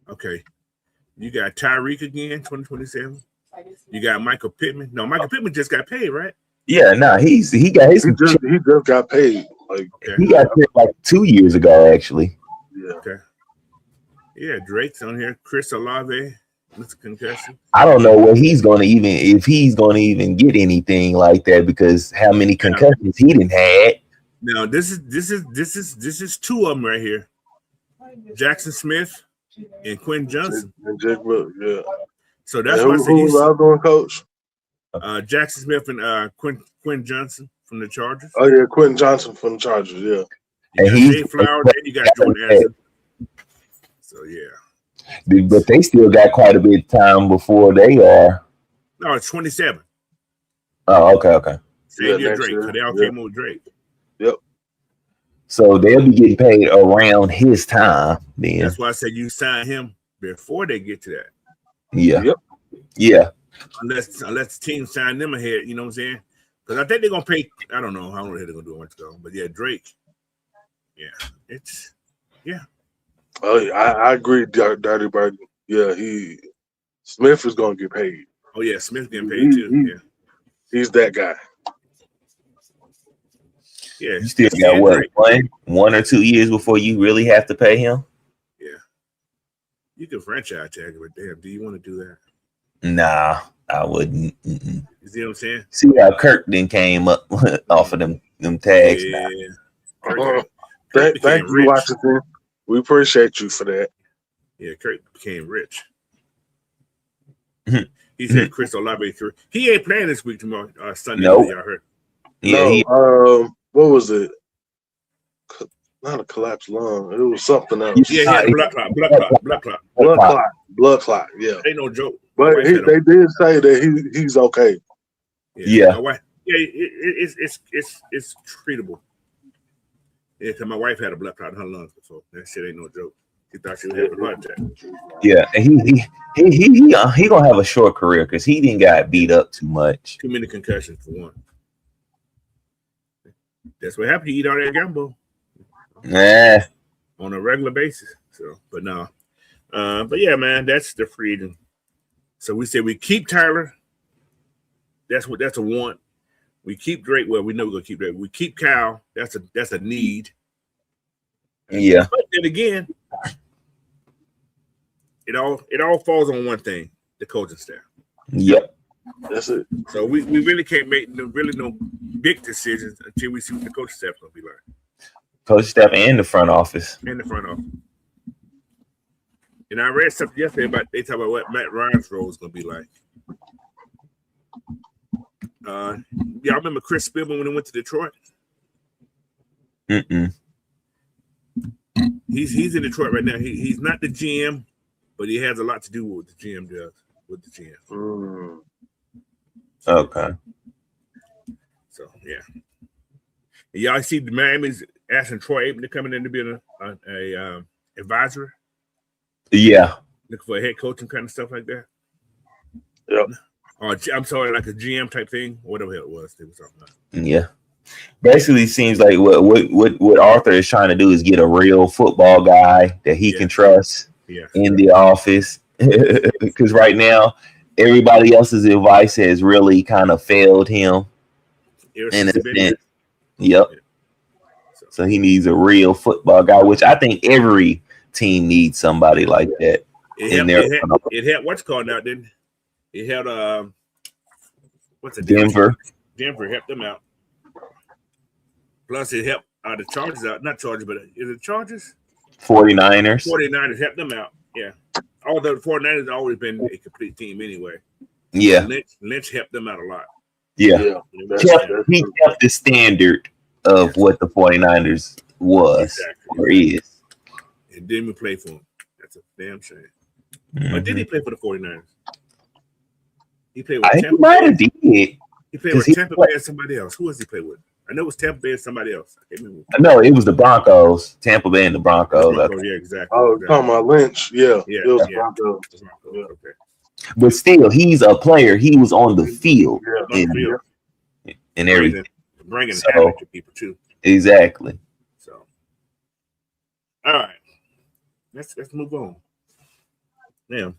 Okay. You got Tyreek again, 2027. You got Michael Pittman. No, Michael Pittman just got paid, right? Yeah, nah, he got his. He just got paid. Like Okay. He got paid like 2 years ago, actually. yeah. Okay. Yeah, Drake's on here. Chris Olave with a concussion. I don't know what he's going to if he's going to even get anything like that, because how many concussions he didn't had. Now this is two of them right here. Jackson Smith and Quinn Johnson. And Jake Will, yeah. So that's And why I who said was the other one, coach? Jackson Smith and Quinn Johnson from the Chargers. Oh yeah, Quentin Johnson from the Chargers, yeah. You And got he's- Jay Flowers and you got Jordan Anderson. So yeah. But they still got quite a bit of time before they are. No, it's 27. Oh, okay. Same Yeah, year next Drake. year. So they all Yeah. came with Drake. So they'll be getting paid around his time then. That's why I said you sign him before they get to that. Yeah. Yep. Yeah. Unless the team sign them ahead, you know what I'm saying? Because I think they're gonna pay. I don't know how they're gonna do it. But yeah, Drake. Yeah, Oh yeah, I agree, Dirty Bird. Yeah, Smith is gonna get paid. Oh yeah, Smith getting paid too. Yeah, He's that guy. yeah. You still got what, 1 or 2 years before you really have to pay him? Yeah, you can franchise tag it, but damn, do you want to do that? Nah, I wouldn't. You see what I'm saying? See how Kirk then came up off of them tags. Yeah. Uh-huh. Kirk Thank became you, rich. Washington. We appreciate you for that. Yeah, Kirk became rich. Mhm. He said Chris Olave. He ain't playing this week tomorrow. Sunday. Nope. Y'all heard? Yeah, No, what was it? Not a collapsed lung. It was something else. Yeah, he had a blood clot. Blood clot. Yeah, Ain't no joke. but they did say that he's okay. Yeah. My wife, it's treatable. Yeah, because my wife had a blood clot in her lungs before. That shit ain't no joke. She thought she was having a heart attack. Yeah, and he gonna have a short career because he didn't got beat up too much. Too many concussions for one. That's what happened. You eat all that gumbo Nah. on a regular basis. So, but no. But yeah, man, that's the freedom. So we said we keep Tyler. That's a want. We keep Drake. Well, we know we're gonna keep Drake. We keep Kyle. That's a need. Yeah. But then again, it all falls on one thing: the coaching staff. Yep. That's it. So we really can't make no big decisions until we see what the coaching staff gonna be like. Coach staff and the front office. In the front office. And I read something yesterday about they talk about what Matt Ryan's role is gonna be like. Y'all remember Chris Spielman when he went to Detroit? Mm-mm. He's in Detroit right now. He's not the GM, but he has a lot to do with what the GM does with the GM. Okay. So yeah. And y'all see the Miami's asking Troy Aikman to come in to be an advisor, Yeah. looking for a head coach and kind of stuff like that. Yep. Or I'm sorry, like a GM type thing, whatever it was they were talking about. Yeah. Basically, seems like what Arthur is trying to do is get a real football guy that he can trust in the office. Because right now, everybody else's advice has really kind of failed him. In a sense. Yep. So he needs a real football guy, which I think every team needs somebody like that. It had what's called now, didn't it? Had what's it? Denver. Denver helped them out. Plus, it helped the Chargers out. Not Chargers, but is it Chargers? 49ers. 49ers helped them out. Yeah. Although the 49ers have always been a complete team anyway. Yeah. Lynch helped them out a lot. Yeah. Yeah, that's He kept the standard of what the 49ers was or is. And didn't even play for him. That's a damn shame. Mm-hmm. Or did he play for the 49ers? He played I with think he Tampa might Bay. have did. He played with Tampa Bay and somebody else. Who was he play with? I know it was Tampa Bay and somebody else. I can't remember. No, it was the Broncos. Tampa Bay and the Broncos. Yeah, exactly. Oh, exactly. talking about Lynch. Yeah. Yeah, It was yeah. Broncos. Yeah. Okay. But still, he's a player. He was on the field and everything. Bringing havoc to people too. Exactly. So, all right, let's move on. Now,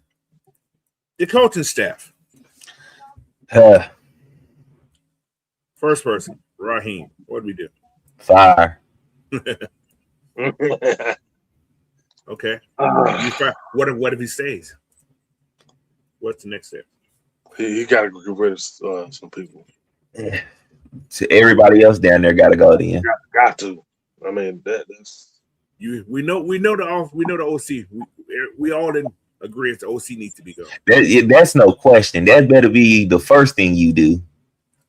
the coaching staff. First person, Raheem. What do we do? Fire. Okay. What if he stays? What's the next step? He got to get rid of some people. So everybody else down there got to go then. Got to. I mean, that's you. We know the OC. We all in agreement the OC needs to be gone. That's no question. That better be the first thing you do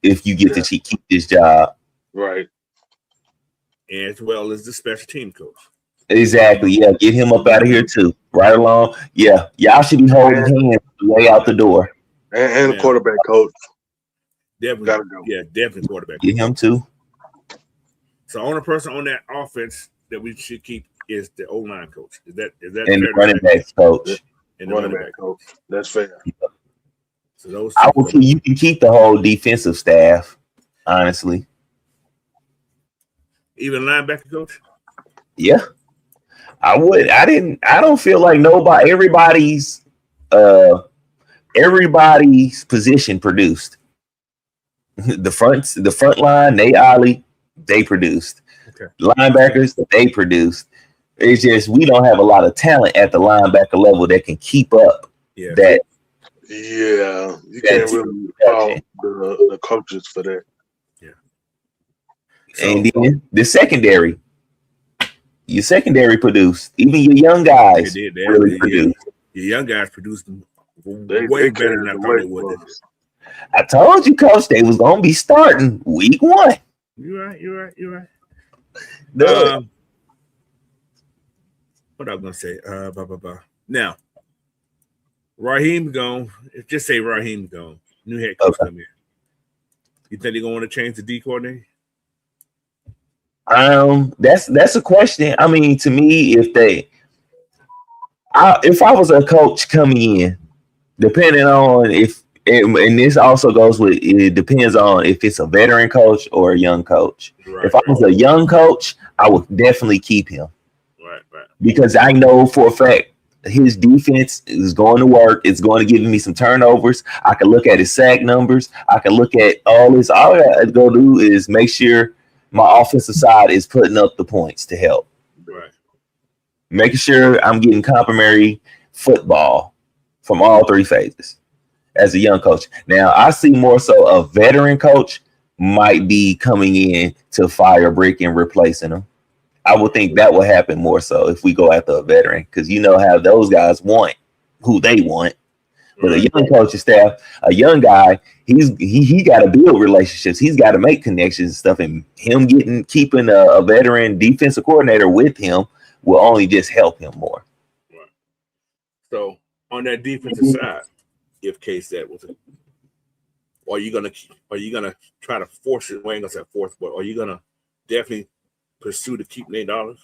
if you get to keep this job. right. As well as the special team coach. Exactly. Yeah, get him up out of here too. Right along. Yeah, y'all should be holding hands way out the door. And the quarterback coach. Definitely Gotta go. Yeah, definitely quarterback. Get him too. So only person on that offense that we should keep is the O-line coach. Is that And the running backs coach. And the running back coach. That's fair. So those You can keep the whole defensive staff, honestly. Even linebacker coach? Yeah. I would. I don't feel like everybody's position produced. The front line, Nate Ollie, they produced. Okay. Linebackers, they produced. It's just we don't have a lot of talent at the linebacker level that can keep up. Yeah. That. Yeah, you can't really call the coaches for that. Yeah. And then the secondary. Your secondary produced. Even your young guys really produced. Your young guys produced way better than I thought they would. I told you, Coach, they was gonna be starting week 1. You're right. No. What I was gonna say? Now, Raheem gone. Just say Raheem gone. New head coach come in. You think they're gonna want to change the D coordinator? That's a question. I mean, to me, if I was a coach coming in, depending on and this also goes with it depends on if it's a veteran coach or a young coach. Right, if I was a young coach, I would definitely keep him. Right. Because I know for a fact his defense is going to work. It's going to give me some turnovers. I can look at his sack numbers. I can look at all this. All I got to go do is make sure my offensive side is putting up the points to help. Right. Making sure I'm getting complimentary football from all 3 phases as a young coach. Now, I see more so a veteran coach might be coming in to fire Brick and replacing him. I would think that would happen more so if we go after a veteran, because you know how those guys want who they want. But a young coaching staff, a young guy, he got to build relationships. He's got to make connections and stuff. And him keeping a veteran defensive coordinator with him will only just help him more. Right. So on that defensive side, if case that was it, are you gonna try to force it? I ain't gonna say force, but are you gonna definitely pursue to keep Nate Dollars?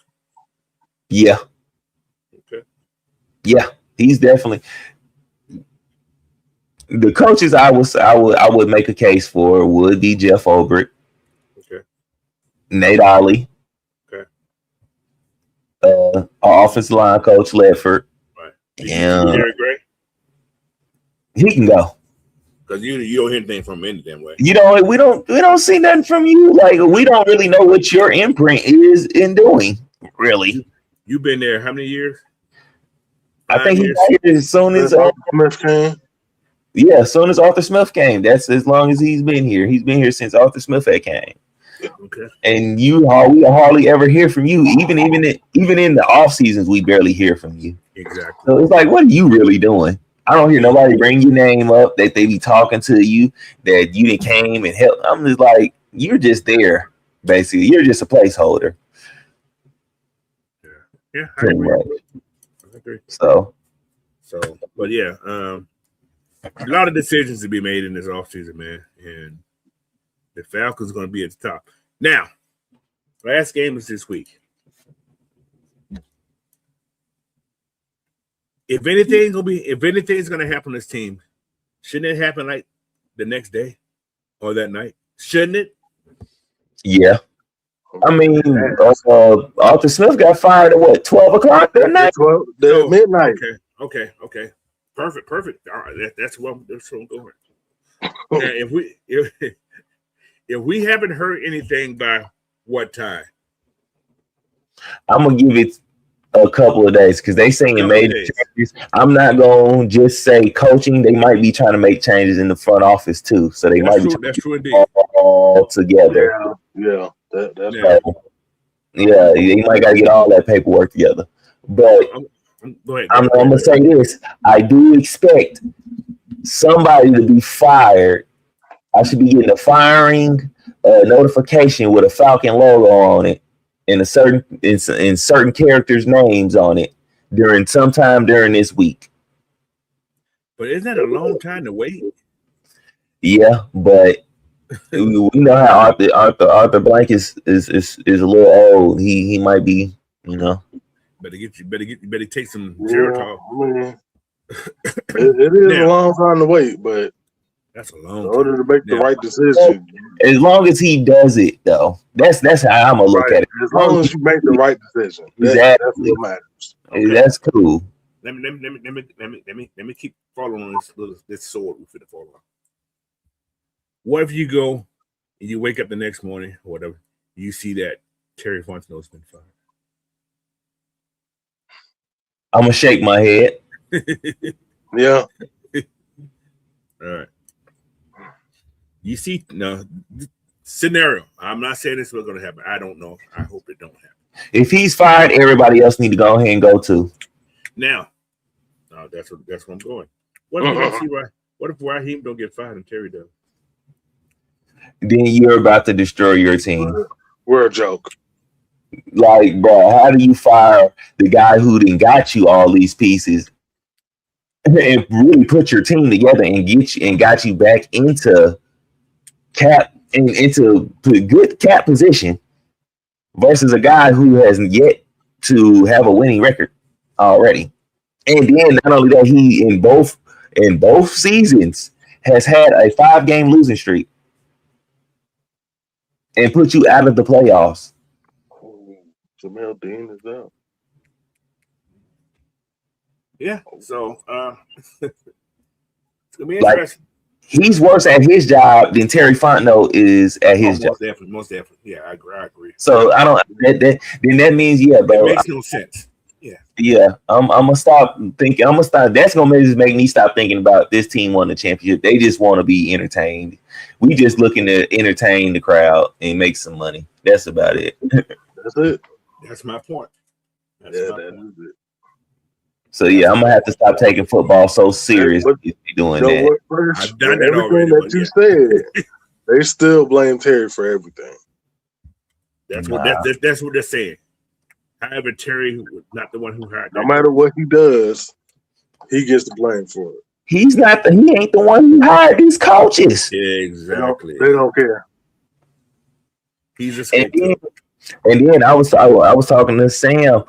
Yeah. Okay. Yeah, he's definitely. The coaches I would make a case for would be Jeff Ulbrich, okay, Nate Ollie, okay, our offensive line coach Ledford, right. And Jerry Gray, he can go because you don't hear anything from him any damn way. You know, we don't see nothing from you. Like we don't really know what your imprint is in doing. Really, You've been there how many years? I think he got here as soon as Smith came. Yeah, as soon as Arthur Smith came. That's as long as he's been here. He's been here since Arthur Smith had came. Okay. And we hardly ever hear from you. Even in the off seasons, we barely hear from you. Exactly. So it's like, what are you really doing I don't hear nobody bring your name up that they be talking to you that you didn't came and help. I'm just like, you're just there, basically. You're just a placeholder. Yeah, I Pretty agree. much. I agree. So, But yeah, a lot of decisions to be made in this offseason, man. And the Falcons are going to be at the top. Now, last game is this week. If anything's gonna happen to this team, shouldn't it happen like the next day or that night? Shouldn't it? yeah. I mean, Arthur Smith got fired at what, 12 o'clock that night? Midnight. Okay. Perfect. All right, that's where I'm going. Now, if we haven't heard anything by what time? I'm gonna give it a couple of days because they saying major changes. I'm not gonna just say coaching. They might be trying to make changes in the front office too. So they might be that's true indeed. all together. Yeah. That's right. Yeah, you might gotta get all that paperwork together. But I'm gonna say this: I do expect somebody to be fired. I should be getting a firing notification with a Falcon logo on it and in certain characters' names on it sometime during this week. But isn't that a long time to wait? Yeah, but we know how Arthur Blank is a little old. He might be, Better take some Geritol. It is a long time to wait, but that's a long time. In order to make the right decision. As long as he does it, though, that's how I'm gonna look at it. As long as you make the right decision, exactly. That's what matters. Okay. That's cool. Let me keep following on this sword we're finna follow on. What if you go and you wake up the next morning or whatever, you see that Terry Fontenot's been fired? I'm gonna shake my head. Yeah. All right. You see, no scenario. I'm not saying this is what's going to happen. I don't know. I hope it don't happen. If he's fired, everybody else need to go ahead and go too. Now, that's what I'm going. What if Raheem don't get fired and Terry does? Then you're about to destroy your team. We're a joke. Like, bro, how do you fire the guy who done got you all these pieces and really put your team together and got you back into cap and into good cap position versus a guy who has yet to have a winning record already? And then not only that, he in both seasons has had a 5-game losing streak and put you out of the playoffs. Jamel Dean is out. Yeah, so it's gonna be interesting. He's worse at his job than Terry Fontenot is at his job. Most definitely. Yeah, I agree. So I don't. Then that means bro. It makes no sense. Yeah. I'm gonna stop thinking. I'm gonna stop. That's gonna make me stop thinking about this team won the championship. They just want to be entertained. We just looking to entertain the crowd and make some money. That's about it. That's it. That's my point. That is it. So I'm gonna have to stop taking football so serious if you're doing that. I've done that already. That you said, they still blame Terry for everything. That's what they're saying. However, Terry was not the one who hired. No matter what he does, he gets the blame for it. He ain't the one who hired these coaches. Exactly. They don't care. He's a scapegoat. And then I was talking to Sam.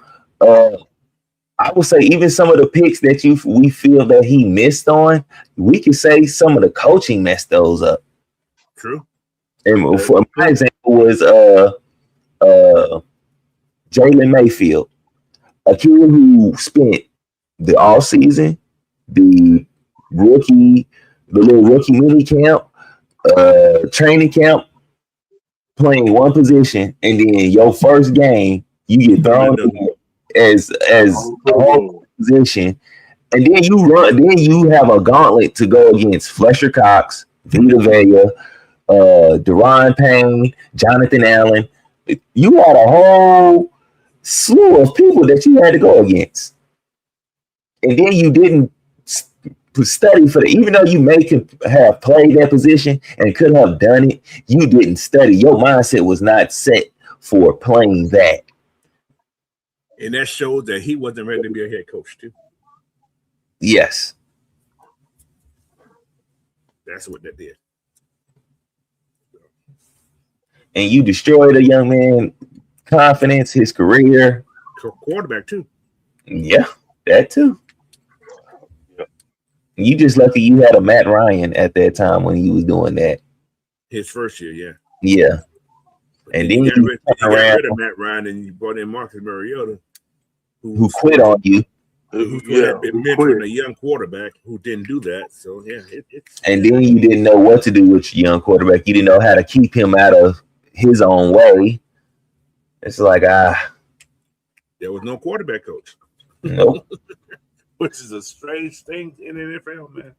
I would say even some of the picks that we feel that he missed on, we could say some of the coaching messed those up. True. And for my example was Jalen Mayfield, a kid who spent the all season, the little rookie mini camp, training camp, playing one position, and then your first game you get thrown in as whole position, and then you have a gauntlet to go against Fletcher Cox, Vita Vea, Deron Payne, Jonathan Allen. You had a whole slew of people that you had to go against, and then you didn't study for even though you may have played that position and could have done it, you didn't study. Your mindset was not set for playing that. And that showed that he wasn't ready to be a head coach too. Yes. That's what that did. And you destroyed a young man's confidence, his career. Quarterback too. Yeah, that too. You just lucky you had a Matt Ryan at that time when he was doing that. His first year, yeah. Yeah. But And then you you got rid of Matt Ryan and you brought in Marcus Mariota, who quit on you. Who's been mentoring a young quarterback who didn't do that. So yeah, and then you didn't know what to do with your young quarterback. You didn't know how to keep him out of his own way. It's like there was no quarterback coach. Nope. Which is a strange thing in the NFL, man.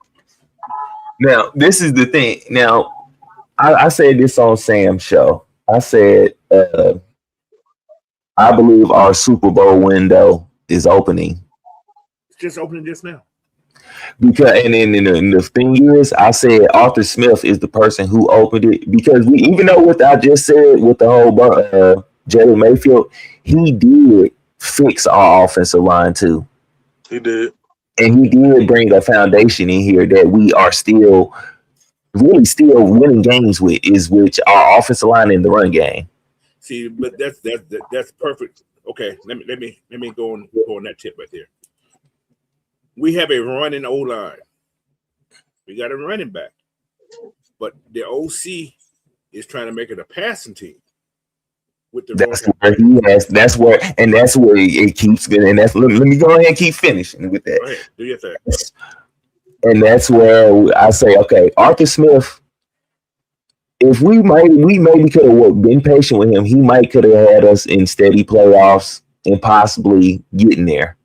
Now, this is the thing. Now, I said this on Sam's show. I said, I believe our Super Bowl window is opening. It's just opening just now. Because and the thing is, I said Arthur Smith is the person who opened it because even though what I just said with the whole Jalen Mayfield, he did fix our offensive line too. He did. And he did bring a foundation in here that we are still winning games with, is which our offensive line in the run game. See, but that's perfect. Okay, let me go on that tip right there. We have a running O line. We got a running back, but the OC is trying to make it a passing team. With the that's where it keeps getting. And that's let me go ahead and keep finishing with that. Go ahead, do your thing. And that's where I say, okay, Arthur Smith. If we maybe could have been patient with him, he might could have had us in steady playoffs and possibly getting there.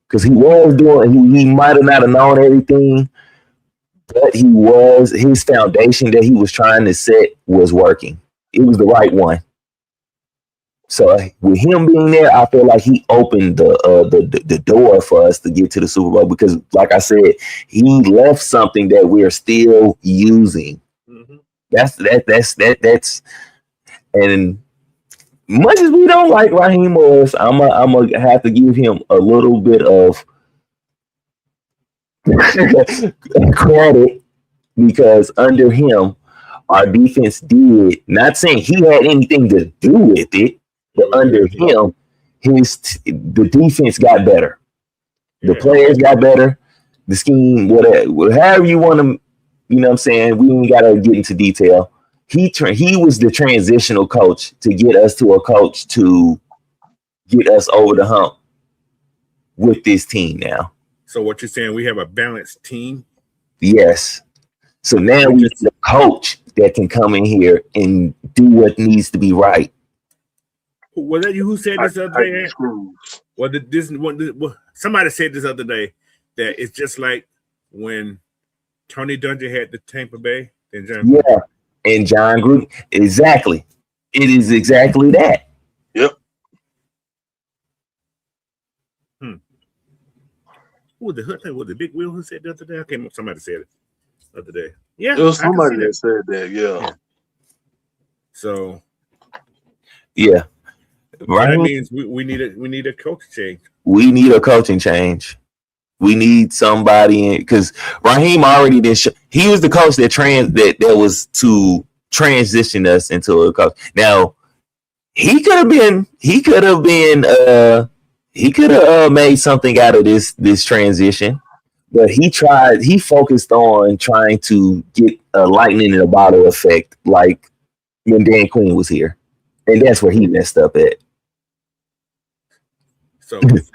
Because he was doing, he might have not have known everything, but his foundation that he was trying to set was working. It was the right one. So with him being there, I feel like he opened the door for us to get to the Super Bowl because, like I said, he left something that we're still using. Mm-hmm. That's and much as we don't like Raheem Morris, I'm gonna have to give him a little bit of credit because under him, our defense did. Not saying he had anything to do with it. But under him, the defense got better. The players got better. The scheme, however you want to, you know what I'm saying? We ain't got to get into detail. He was the transitional coach to get us to a coach to get us over the hump with this team now. So what you're saying, we have a balanced team? Yes. So now we need a coach that can come in here and do what needs to be right. Was that you who said this other day? Somebody said this other day that it's just like when Tony Dungy had the Tampa Bay and John Gruden. Yeah, and John Gruden. Exactly. It is exactly that. Yep. Who was the Big Wheel who said the other day? I can't remember. Somebody said it the other day. Yeah, it was somebody that said that. Yeah. So. Yeah. Right. That means we need a coach change. We need a coaching change. We need somebody in because Raheem already did. He was the coach that was to transition us into a coach. Now he could have made something out of this transition, but he focused on trying to get a lightning in a bottle effect, like when Dan Quinn was here, and that's where he messed up at. So, of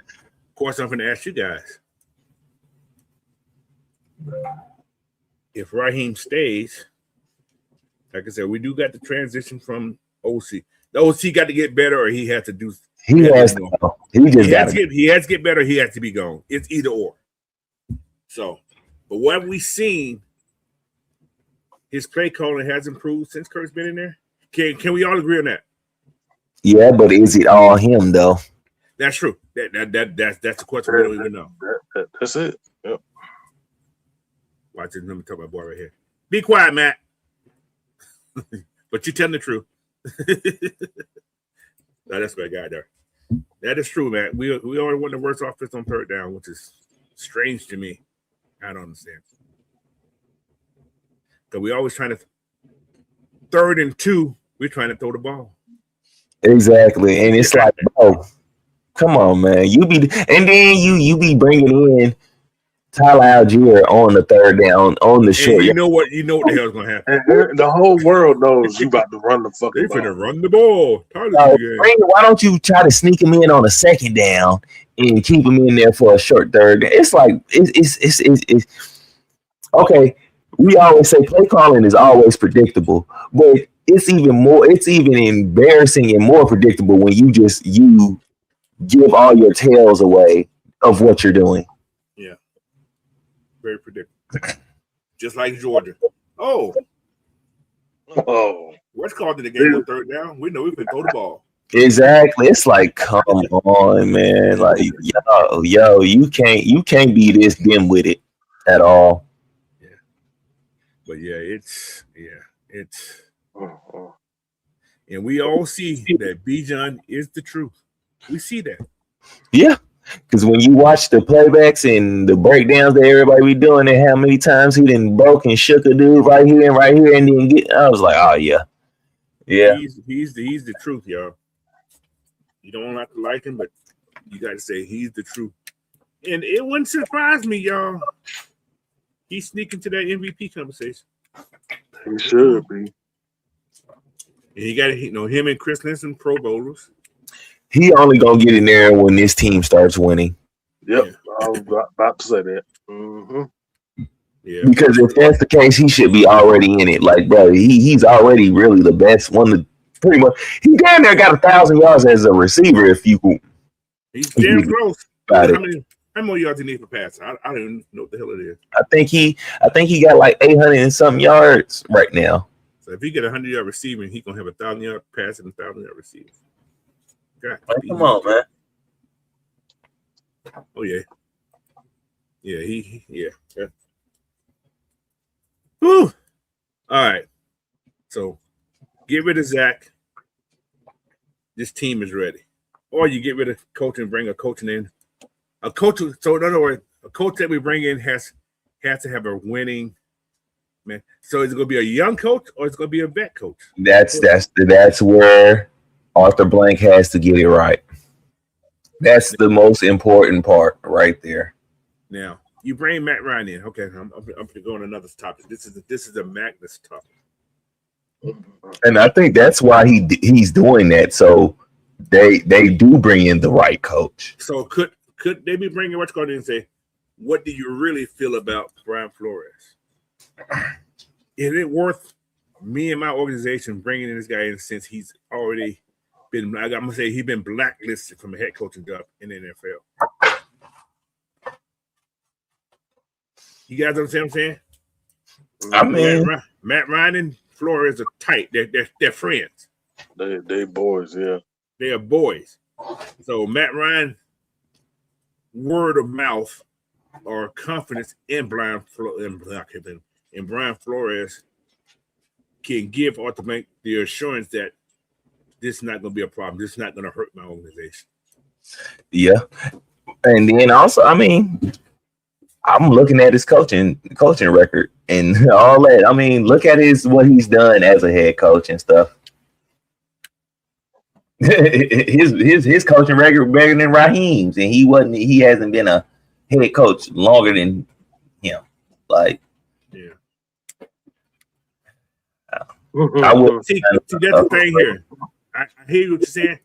course, I'm going to ask you guys. If Raheem stays, like I said, we do got the transition from OC. The OC got to get better or he has to do. He has to get better. He has to be gone. It's either or. So, but what have we seen? His play calling has improved since Kurt's been in there. Can we all agree on that? Yeah, but is it all him though? That's true. That's the question we don't even know. That's it. Yep. Watch this. Let me talk about boy right here. Be quiet, Matt. But you telling the truth. No, that's my guy there. That is true, man. We already won the worst offense on third down, which is strange to me. I don't understand. Because we always trying to 3rd and 2, we're trying to throw the ball. Exactly. And it's like, bro, come on, man. You be be bringing in Tyler Algier on the 3rd down on the short. And you know what the hell's gonna happen. And the whole world knows you about to run the fucking They're ball. finna run the ball. Why don't you try to sneak him in on a 2nd down and keep him in there for a short 3rd? It's like it's okay. We always say play calling is always predictable, but it's even embarrassing and more predictable when you give all your tails away of what you're doing. Yeah. Very predictable. Just like Georgia. Oh. What's called in the game on 3rd down? We know we can throw the ball. Exactly. It's like, come on, man. Like, yo, you can't be this dim with it at all. Yeah. But it's and we all see that Bijan is the truth. We see that. Yeah. Because when you watch the playbacks and the breakdowns that everybody be doing and how many times he done broke and shook a dude right here and then I was like, oh yeah. Yeah. He's the truth, y'all. You don't have to like him, but you gotta say he's the truth. And it wouldn't surprise me, y'all. He's sneaking to that MVP conversation. He should be. And you got him and Chris Linson, Pro Bowlers. He only gonna get in there when this team starts winning. Yep, yeah. I was about to say that. Mm-hmm. Yeah, because if that's the case, he should be already in it. Like, bro, he's already really the best one. Pretty much, he damn near got 1,000 yards as a receiver. If you could, he's damn close. How many yards he need for passing? I don't even know what the hell it is. I think he got like 800 and something yards right now. So if he get 100-yard receiving, he gonna have 1,000-yard passing and 1,000-yard receiving. God, come on, man. Oh yeah. Yeah. Whew. All right. So get rid of Zach. This team is ready. Or you get rid of coach and bring a coach in. A coach. So in other words, a coach that we bring in has to have a winning man. So is it going to be a young coach or is it going to be a vet coach? That's where Arthur Blank has to get it right. That's the most important part right there. Now you bring Matt Ryan in. Okay, I'm going to go on another topic. This is a Magnus topic, and I think that's why he's doing that. So they do bring in the right coach. So could they be bringing what's going and say, what do you really feel about Brian Flores? Is it worth me and my organization bringing in this guy in since he's already been, I'm going to say he's been blacklisted from a head coaching job in the NFL? You guys understand what I'm saying? I mean, Matt Ryan and Flores are tight. They're friends. They boys, yeah. They are boys. So Matt Ryan, word of mouth or confidence in Brian Flores can give Arthur Blank the assurance that this is not going to be a problem. This is not going to hurt my organization. Yeah. And then also, I mean, I'm looking at his coaching record and all that. I mean, look at what he's done as a head coach and stuff. his coaching record better than Raheem's, and he hasn't been a head coach longer than him. Like, yeah. I would see that's the thing here. I hear what you're saying.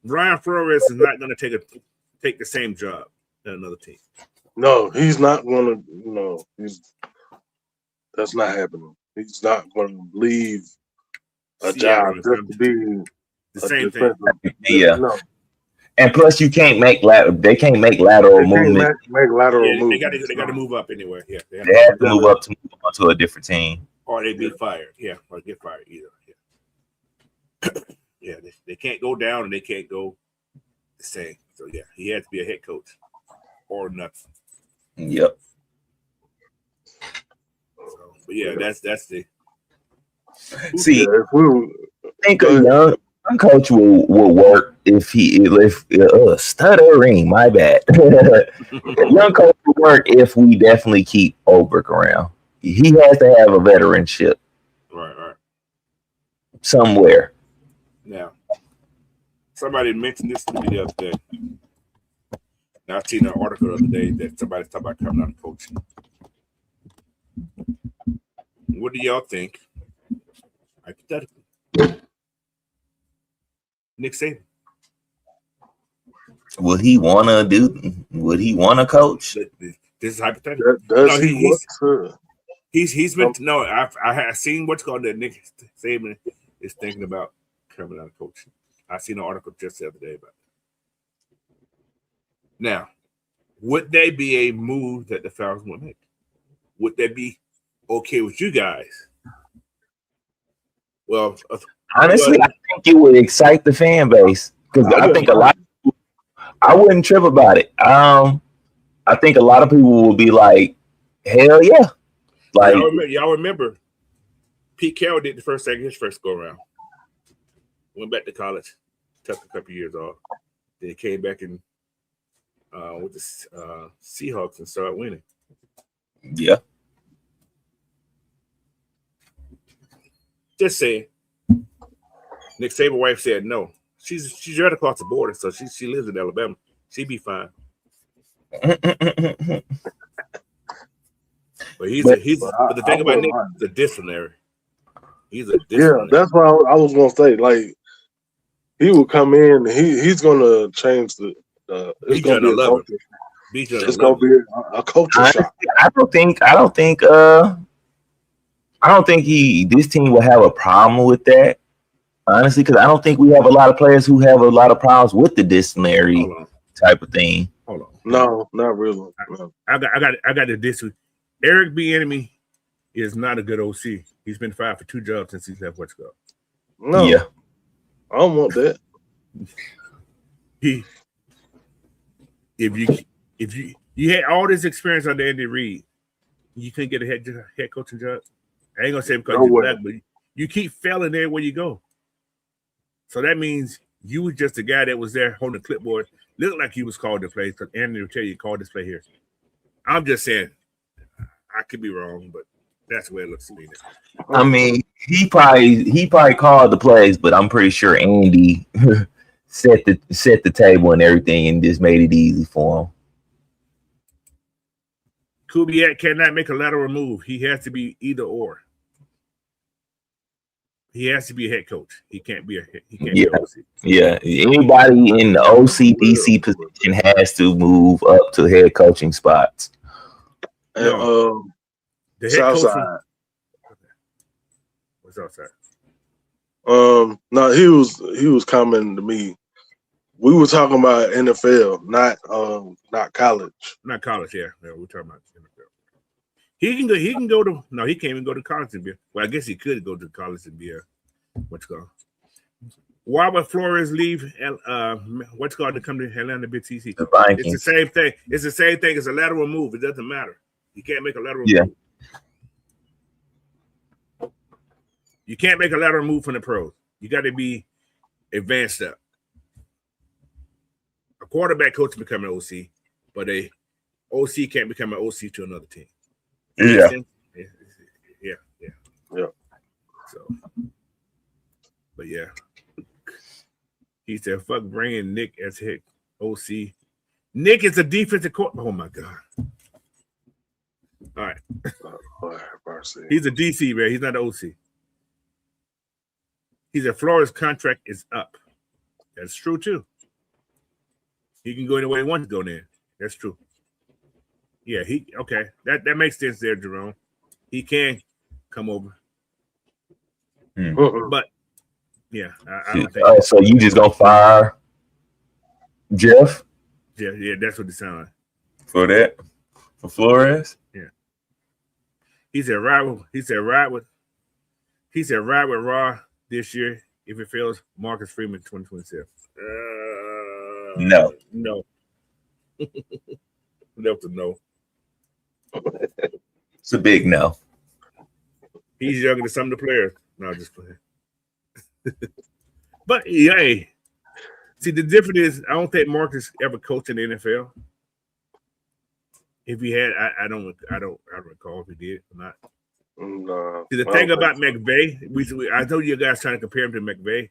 Brian Flores is not going to take the same job at another team. No, he's not going to. No, that's not happening. He's not going to leave a job just to be the same thing. Yeah. No. And plus, you can't make they can't make lateral movement. Make lateral movement. They got to move up anywhere. Yeah, they have to move up to move on to a different team, or they be fired. Yeah, or get fired either. Yeah, yeah. They can't go down and they can't go the same. So yeah, he has to be a head coach or nothing. Yep. But yeah, that's the. See, Yeah, if we were, think go a ahead. young coach will work if stuttering. My bad. A young coach will work if we definitely keep Ulbrich around. He has to have a veteranship Right. somewhere. Now, somebody mentioned this to me the other day. Now, I seen an article the other day that somebody's talking about coming out of coaching. What do y'all think? Hypothetically, Nick Saban. Would he wanna coach? This is hypothetical. Does No, he want to? he's been no. I have seen what's called that Nick Saban is thinking about coming out of coaching. I seen an article just the other day about it. Now, would they be a move that the Falcons would make? Would that be okay with you guys? Well, Honestly, I think it would excite the fan base because I think a lot. I wouldn't trip about it. I think a lot of people will be like, "Hell yeah!" Like y'all remember Pete Carroll did the first thing his first go around. Went back to college, took a couple years off. Then he came back and with the Seahawks and started winning. Yeah. Just saying. Nick Saban's wife said no. She's right across the border, so she lives in Alabama. She'd be fine. But the thing about Nick, he's a disciplinary. He's a disciplinary. Yeah, that's what I was gonna say. Like he will come in. He's gonna change the. It's gonna be a culture. It's gonna be a culture shock. I don't think this team will have a problem with that. Honestly, because I don't think we have a lot of players who have a lot of problems with the disciplinary type of thing. Hold on. No, not really. No. I got the district. Eric Bieniemy is not a good OC. He's been fired for 2 jobs since he's left West Coast. No, yeah, I don't want that. If you had all this experience under Andy Reid, you couldn't get a head coaching job. I ain't gonna say because you're black, but you keep failing everywhere you go. So that means you was just the guy that was there holding the clipboard. Looked like he was called to play because Andy will tell you called this play here. I'm just saying, I could be wrong, but that's the way it looks to me now. I mean, he probably called the plays, but I'm pretty sure Andy set the table and everything and just made it easy for him. Kubiak cannot make a lateral move. He has to be either or. He has to be a head coach. He can't be an OC. Yeah. Anybody in the OC/DC position has to move up to head coaching spots. And the head Southside. What's outside? No, he was coming to me. We were talking about NFL, not college. Not college, yeah. We're talking about NFL. He can go to he can't even go to college and be. Well, I guess he could go to college and be what's called. Why would Flores leave? What's called to come to Atlanta BTC? The Vikings. It's the same thing. It's the same thing as a lateral move. It doesn't matter. You can't make a lateral move. You can't make a lateral move from the pros. You got to be advanced up. A quarterback coach can become an OC, but a OC can't become an OC to another team. Yeah. So, but yeah, he said, "Fuck bringing Nick as head OC." Nick is a defensive coach. Oh my god! All right, he's a DC man. He's not an OC. He's a Flores contract is up. That's true too. He can go anywhere he wants to go there. That's true. Yeah, that makes sense there, Jerome. He can come over. But yeah, I don't think so you just gonna fire Jeff? Yeah, that's what it sounds like. For Flores? Yeah. He said ride with Raw this year. If it fails, Marcus Freeman 2027. No. That's a no. It's a big no. He's younger than some of the players. No, just playing. But yeah, see the difference is I don't think Marcus ever coached in the NFL. If he had, I don't recall if he did or not. No, See, the thing about McVay, I told you guys trying to compare him to McVay.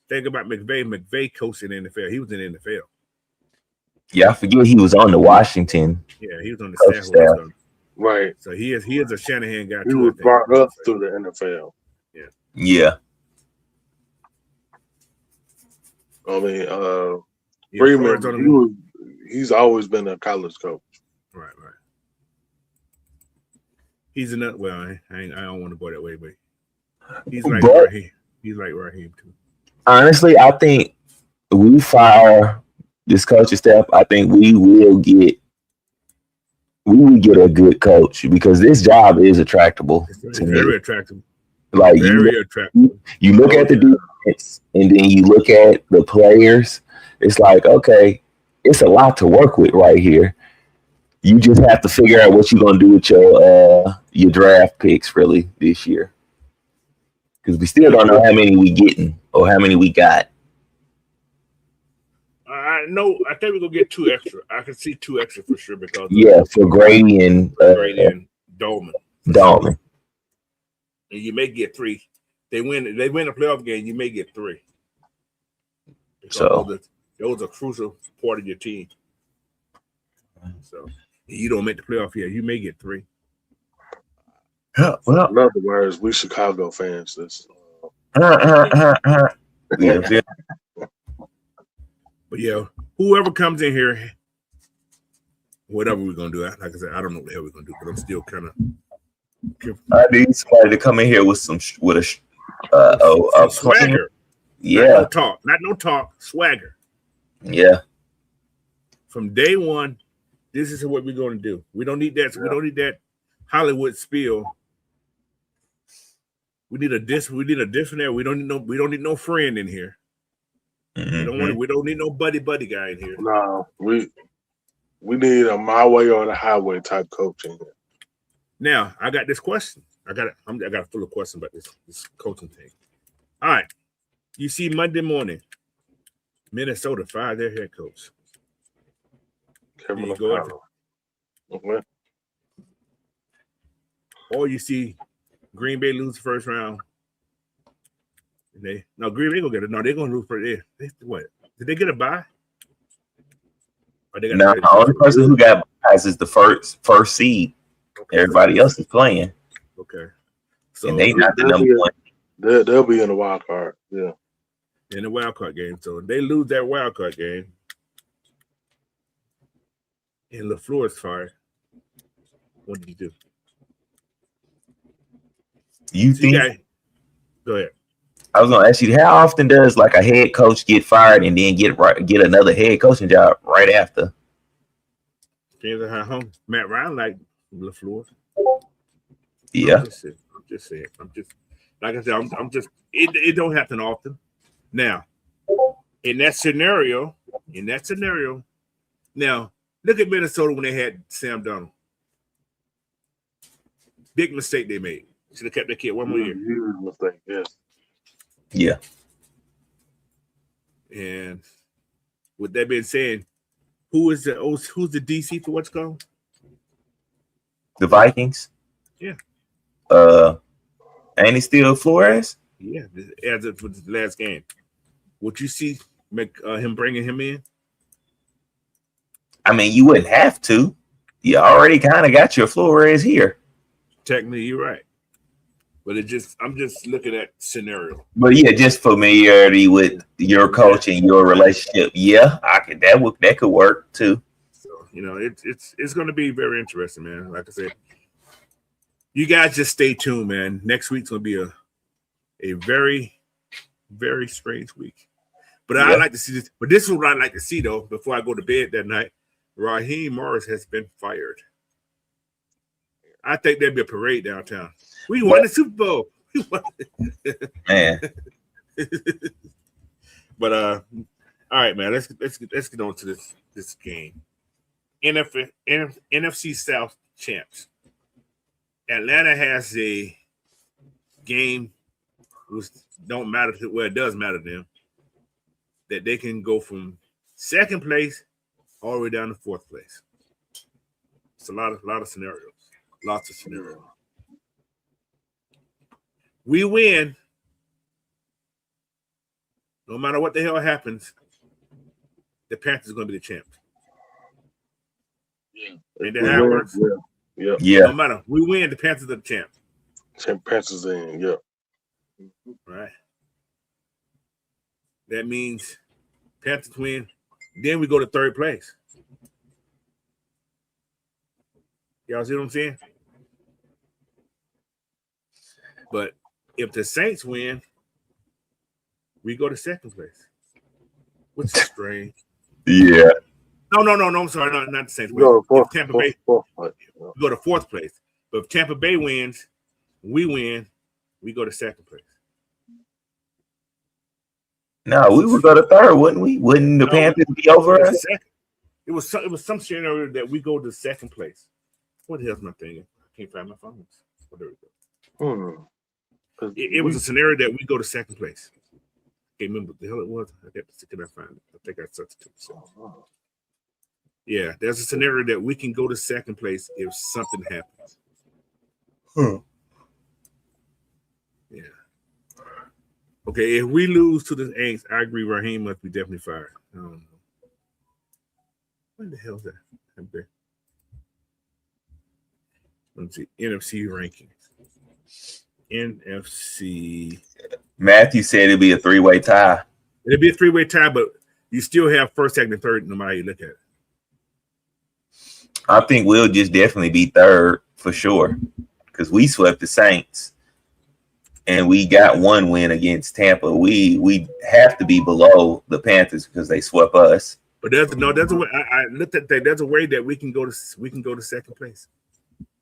Thing about McVay coached in the NFL. He was in the NFL. Yeah, I forget he was on the Washington. Yeah, he was on the Coach staff. right. So he is a Shanahan guy He too. was brought up through the NFL. Yeah. I mean, Freeman, he's always been a college coach. Right. He's another. Well, I don't want to go that way, but he's like Raheem. He's like Raheem too. Honestly, I think we fire this coaching staff. I think we will get a good coach because this job is attractable. It's very attractive. Like very attractive. You look at the defense and then you look at the players. It's like, okay, it's a lot to work with right here. You just have to figure out what you're gonna do with your draft picks really this year. Because we still don't know how many we getting or how many we got. I think we're gonna get 2 extra. I can see 2 extra for sure because for Grady and Dolman. Dolman. And you may get 3. They win a playoff game, you may get 3. Because So those are crucial part of your team. So you don't make the playoff here, you may get 3. well, In other words, we Chicago fans. yeah. But yeah, whoever comes in here, whatever we're gonna do, like I said, I don't know what the hell we're gonna do, but I'm still kind of. I need somebody to come in here with a swagger. Yeah, not no talk, swagger. Yeah. From day one, this is what we're gonna do. We don't need that. Yeah. We don't need that Hollywood spiel. We need a different there. We don't need no friend in here. Mm-hmm. We don't need no buddy guy in here. No, we need a my way or the highway type coach in here. Now I got this question. I got a full of questions about this coaching thing. All right, you see Monday morning, Minnesota fired their head coach. Kevin O'Connell. Okay. Or you see Green Bay lose the first round. Green Bay gonna get it. No, they're gonna lose for it. What? Did they get a bye? No, the only person who got buys is the first seed. Okay. Everybody else is playing. Okay. So and they not the number 1. They'll be in the wild card. Yeah. In the wild card game. So they lose that wild card game. And LaFleur's fired. What did you do? You think? Go ahead. I was gonna ask you, how often does like a head coach get fired and then get another head coaching job right after? Depends on how home Matt Ryan like LaFleur. Yeah. I'm just saying. Like I said, it don't happen often. Now, in that scenario, now look at Minnesota when they had Sam Darnold. Big mistake they made. Should have kept that kid one more year. Huge mistake, yes. Yeah. And with that being said, who's the DC for what's called? The Vikings. Yeah. And it's still Flores. Yeah, as of the last game. Would you see him bringing him in? I mean, you wouldn't have to. You already kind of got your Flores here. Technically, you're right. But I'm just looking at scenario. But yeah, just familiarity with your coach and your relationship. Yeah, that could work too. So it's going to be very interesting, man. Like I said, you guys just stay tuned, man. Next week's going to be a very, very strange week. But I like to see this. But this is what I like to see though. Before I go to bed that night, Raheem Morris has been fired. I think there'd be a parade downtown. We won the Super Bowl. Man. But all right, man. Let's get on to this game. NFC South champs. Atlanta has a game don't matter to, well, it does matter to them, that they can go from second place all the way down to fourth place. It's a lot of scenarios. Lots of scenarios. We win. No matter what the hell happens, the Panthers are going to be the champs. Yeah. Ain't that how it works? Yeah. No matter. We win, the Panthers are the champs. Panthers in, yeah. Right. That means Panthers win. Then we go to third place. Y'all see what I'm saying? But if the Saints win, we go to second place, which is strange. Yeah. No. I'm sorry, not the Saints. We go to Tampa Bay, we go to fourth place. But if Tampa Bay wins, we win, we go to second place. No, we would go to third, wouldn't we? Wouldn't the Panthers be over us? It was some scenario that we go to second place. What the hell's my thing? I can't find my phone. Oh, there we go. It was a scenario that we go to second place. I can't remember what the hell it was. I got to find it. I think I substituted. So. Yeah, there's a scenario that we can go to second place if something happens. Yeah. Okay, if we lose to the Aints, I agree. Raheem must be definitely fired. I don't know. What the hell is that? Okay. Let's see. NFC rankings. NFC. Matthew said it'd be a three-way tie. It'd be a three-way tie, but you still have first, second, and third, no matter how you look at it. I think we'll just definitely be third for sure because we swept the Saints and we got one win against Tampa. We have to be below the Panthers because they swept us. But there's a way. I looked at that. There's a way that we can go to second place.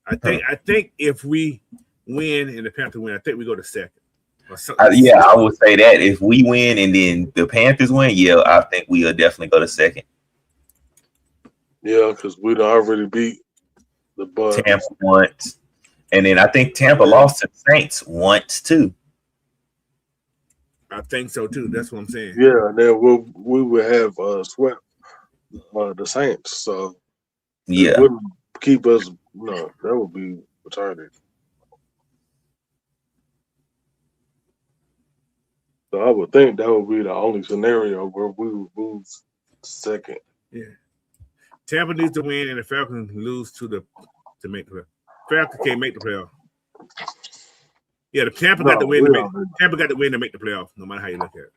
I think if we win and the Panthers win, I think we go to second. I would say that if we win and then the Panthers win, I think we'll definitely go to second. Yeah, because we'd already beat the Bucks. Tampa once. And then I think Tampa lost to the Saints once too. I think so too. That's what I'm saying. Yeah, and then we would have swept the Saints. So it wouldn't keep us. No, that would be retarded. So I would think that would be the only scenario where we would move second. Yeah. Tampa needs to win, and the Falcons lose to make the playoff. Falcons can't make the playoff. Yeah, the Tampa got to win. Tampa got to win to make the playoff, no matter how you look at it.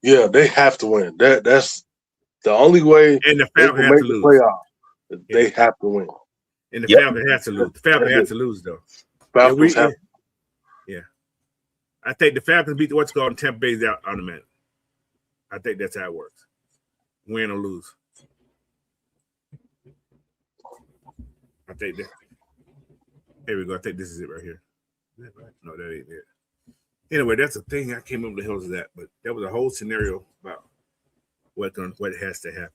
Yeah, they have to win. That's the only way. And the Falcons have to lose. Playoff. They have to win. And the Falcons have to lose. The Falcons have to lose though. Falcons have. Yeah, I think the Falcons beat what's called Tampa Bay's out automatic. I think that's how it works. Win or lose. I think that. Here we go. I think this is it right here. Is that right? No, that ain't it. Anyway, that's a thing. I can't remember the hell was that, but that was a whole scenario about what has to happen.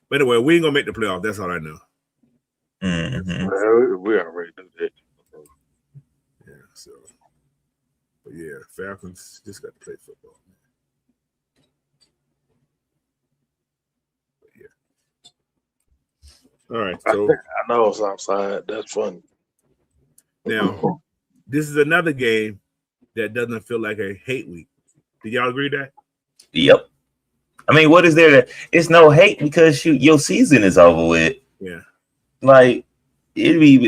But anyway, we ain't gonna make the playoff. That's all I know. Mm-hmm. We already knew that. Yeah. So, but yeah, Falcons just got to play football. All right, so I know it's outside. That's funny. Now, this is another game that doesn't feel like a hate week. Do y'all agree with that? Yep. I mean, what is there to? It's no hate because your season is over with. Yeah. Like we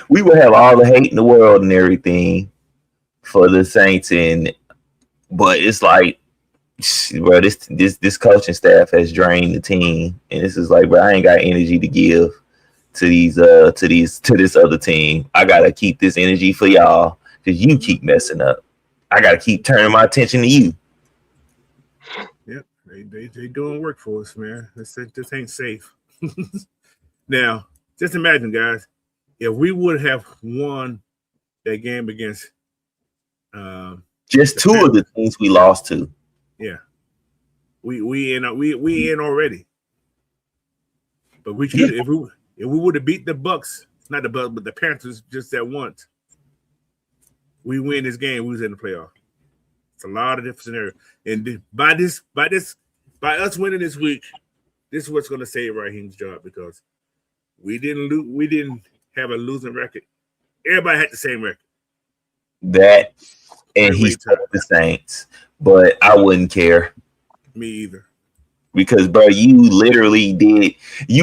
would have all the hate in the world and everything for the Saints, but it's like, bro, this coaching staff has drained the team, and this is like, bro, I ain't got energy to give to this other team. I gotta keep this energy for y'all because you keep messing up. I gotta keep turning my attention to you. Yep, they doing work for us, man. This ain't safe. Now, just imagine, guys, if we would have won that game against just two of the teams we lost to. Yeah, we in already. But we could if we would have beat the Bucks, not the Bucks, but the Panthers just at once. we win this game, we was in the playoff. It's a lot of different scenarios. And by us winning this week, this is what's going to save Raheem's job because we didn't have a losing record. Everybody had the same record. That and he's the Saints, but I wouldn't care. Me either. Because, bro, you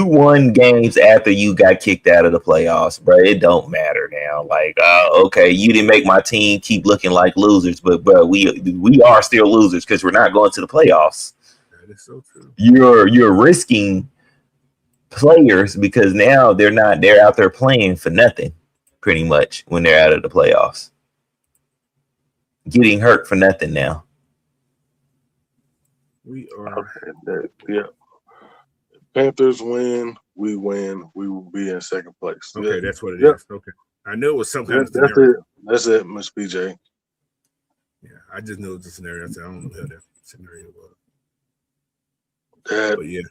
won games after you got kicked out of the playoffs, bro. It don't matter now. Like, okay, you didn't make my team keep looking like losers, but bro, we are still losers because we're not going to the playoffs. That is so true. You're risking players because now they're out there playing for nothing, pretty much, when they're out of the playoffs. Getting hurt for nothing now. We are. Yeah. Panthers win. We win. We will be in second place. Okay, that's what it is. Okay. I knew it was some kind of That's scenario. it. That's it, Miss PJ. Yeah, I just knew it was a scenario. I said, I don't know how that scenario was. That, But yeah.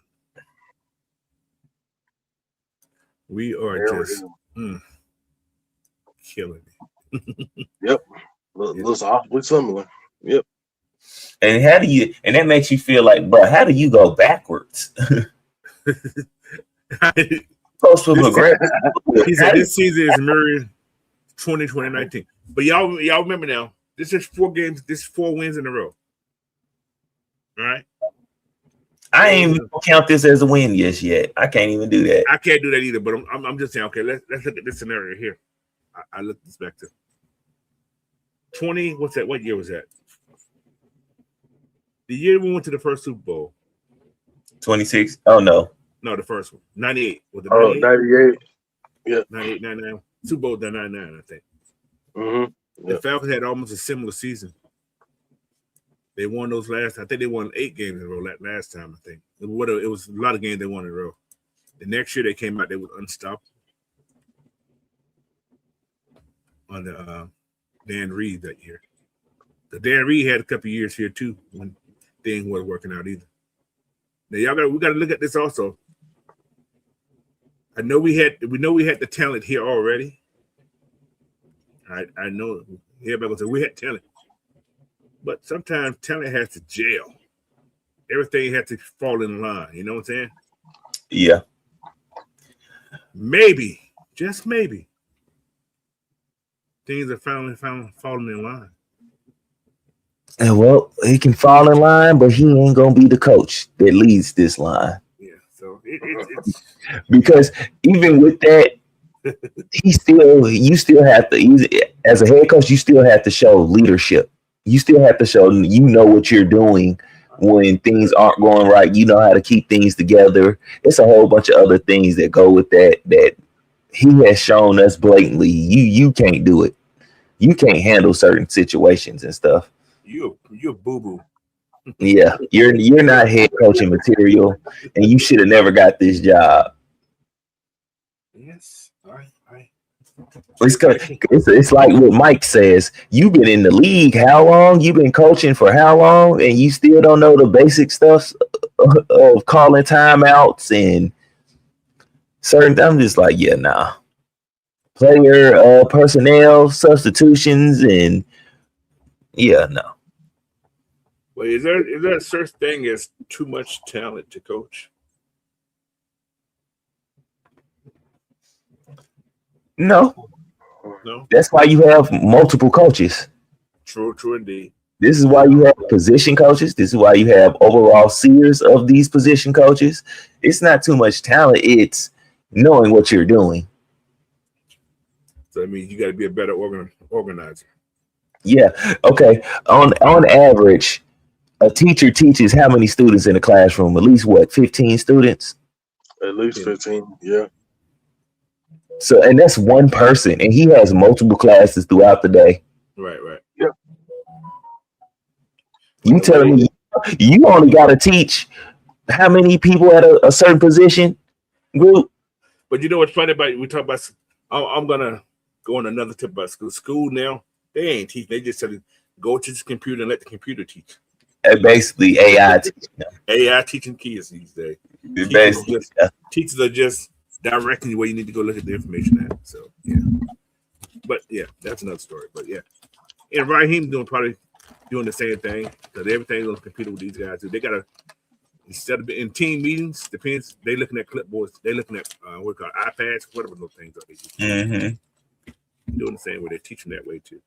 We are just killing it. Yep. Looks awfully similar. Yep. And that makes you feel like, bro, how do you go backwards? Post from He said this season is mirroring 2019. But y'all remember now, this is 4 games, this is 4 wins in a row. All right. I ain't even count this as a win yet. I can't even do that. I can't do that either, but I'm just saying, okay, let's look at this scenario here. I looked this back to 20, what's that? What year was that? The year we went to the first Super Bowl. 26. Oh no. No, the first one. 98. Was it 98? 98. Yeah. 98, 99. Super Bowl 99, I think. Mm-hmm. The Falcons had almost a similar season. They won those I think they won 8 games in a row last time, I think. It was a lot of games they won in a row. The next year they came out, they were unstoppable. Under Dan Reed that year. The Dan Reed had a couple of years here too when things weren't working out either. Now we gotta look at this also. We know we had the talent here already. I know everybody will say we had talent. But sometimes talent has to jail. Everything has to fall in line. You know what I'm saying? Yeah. Maybe, just maybe, things are finally falling in line. And well, he can fall in line, but he ain't gonna be the coach that leads this line. Yeah. So it's because even with that, you still have to, as a head coach, you still have to show leadership. You still have to show you know what you're doing when things aren't going right. You know how to keep things together. It's a whole bunch of other things that go with that he has shown us blatantly. You can't do it. You can't handle certain situations and stuff. You're boo-boo. Yeah, you're not head coaching material, and you should have never got this job. Yes, It's like what Mike says. You've been in the league how long? You've been coaching for how long? And you still don't know the basic stuff of calling timeouts and certain. I'm just like, yeah, nah. Player personnel substitutions and yeah, no. Well, is there a such thing as too much talent to coach? No. That's why you have multiple coaches. True indeed. This is why you have position coaches. This is why you have overall seers of these position coaches. It's not too much talent. It's knowing what you're doing. So that means you got to be a better organizer. Yeah. Okay. On average, a teacher teaches how many students in a classroom? At least what? 15 students? At least 15. Yeah. So, and that's one person, and he has multiple classes throughout the day. Right. Yeah. You telling me you only got to teach how many people at a certain position group? But you know what's funny about we talk about? I'm gonna go on another tip about school. School now they ain't teach. They just tell you go to the computer and let the computer teach. And basically, AI teaching them. AI teaching kids these days. Teachers are just directing you where you need to go look at the information at. So yeah, but yeah, that's another story. But yeah, And Raheem probably doing the same thing because everything's gonna compete with these guys. They gotta instead of in team meetings, depends. They looking at clipboards. They looking at what call iPads, whatever those things are. Doing the same way. They're teaching that way too.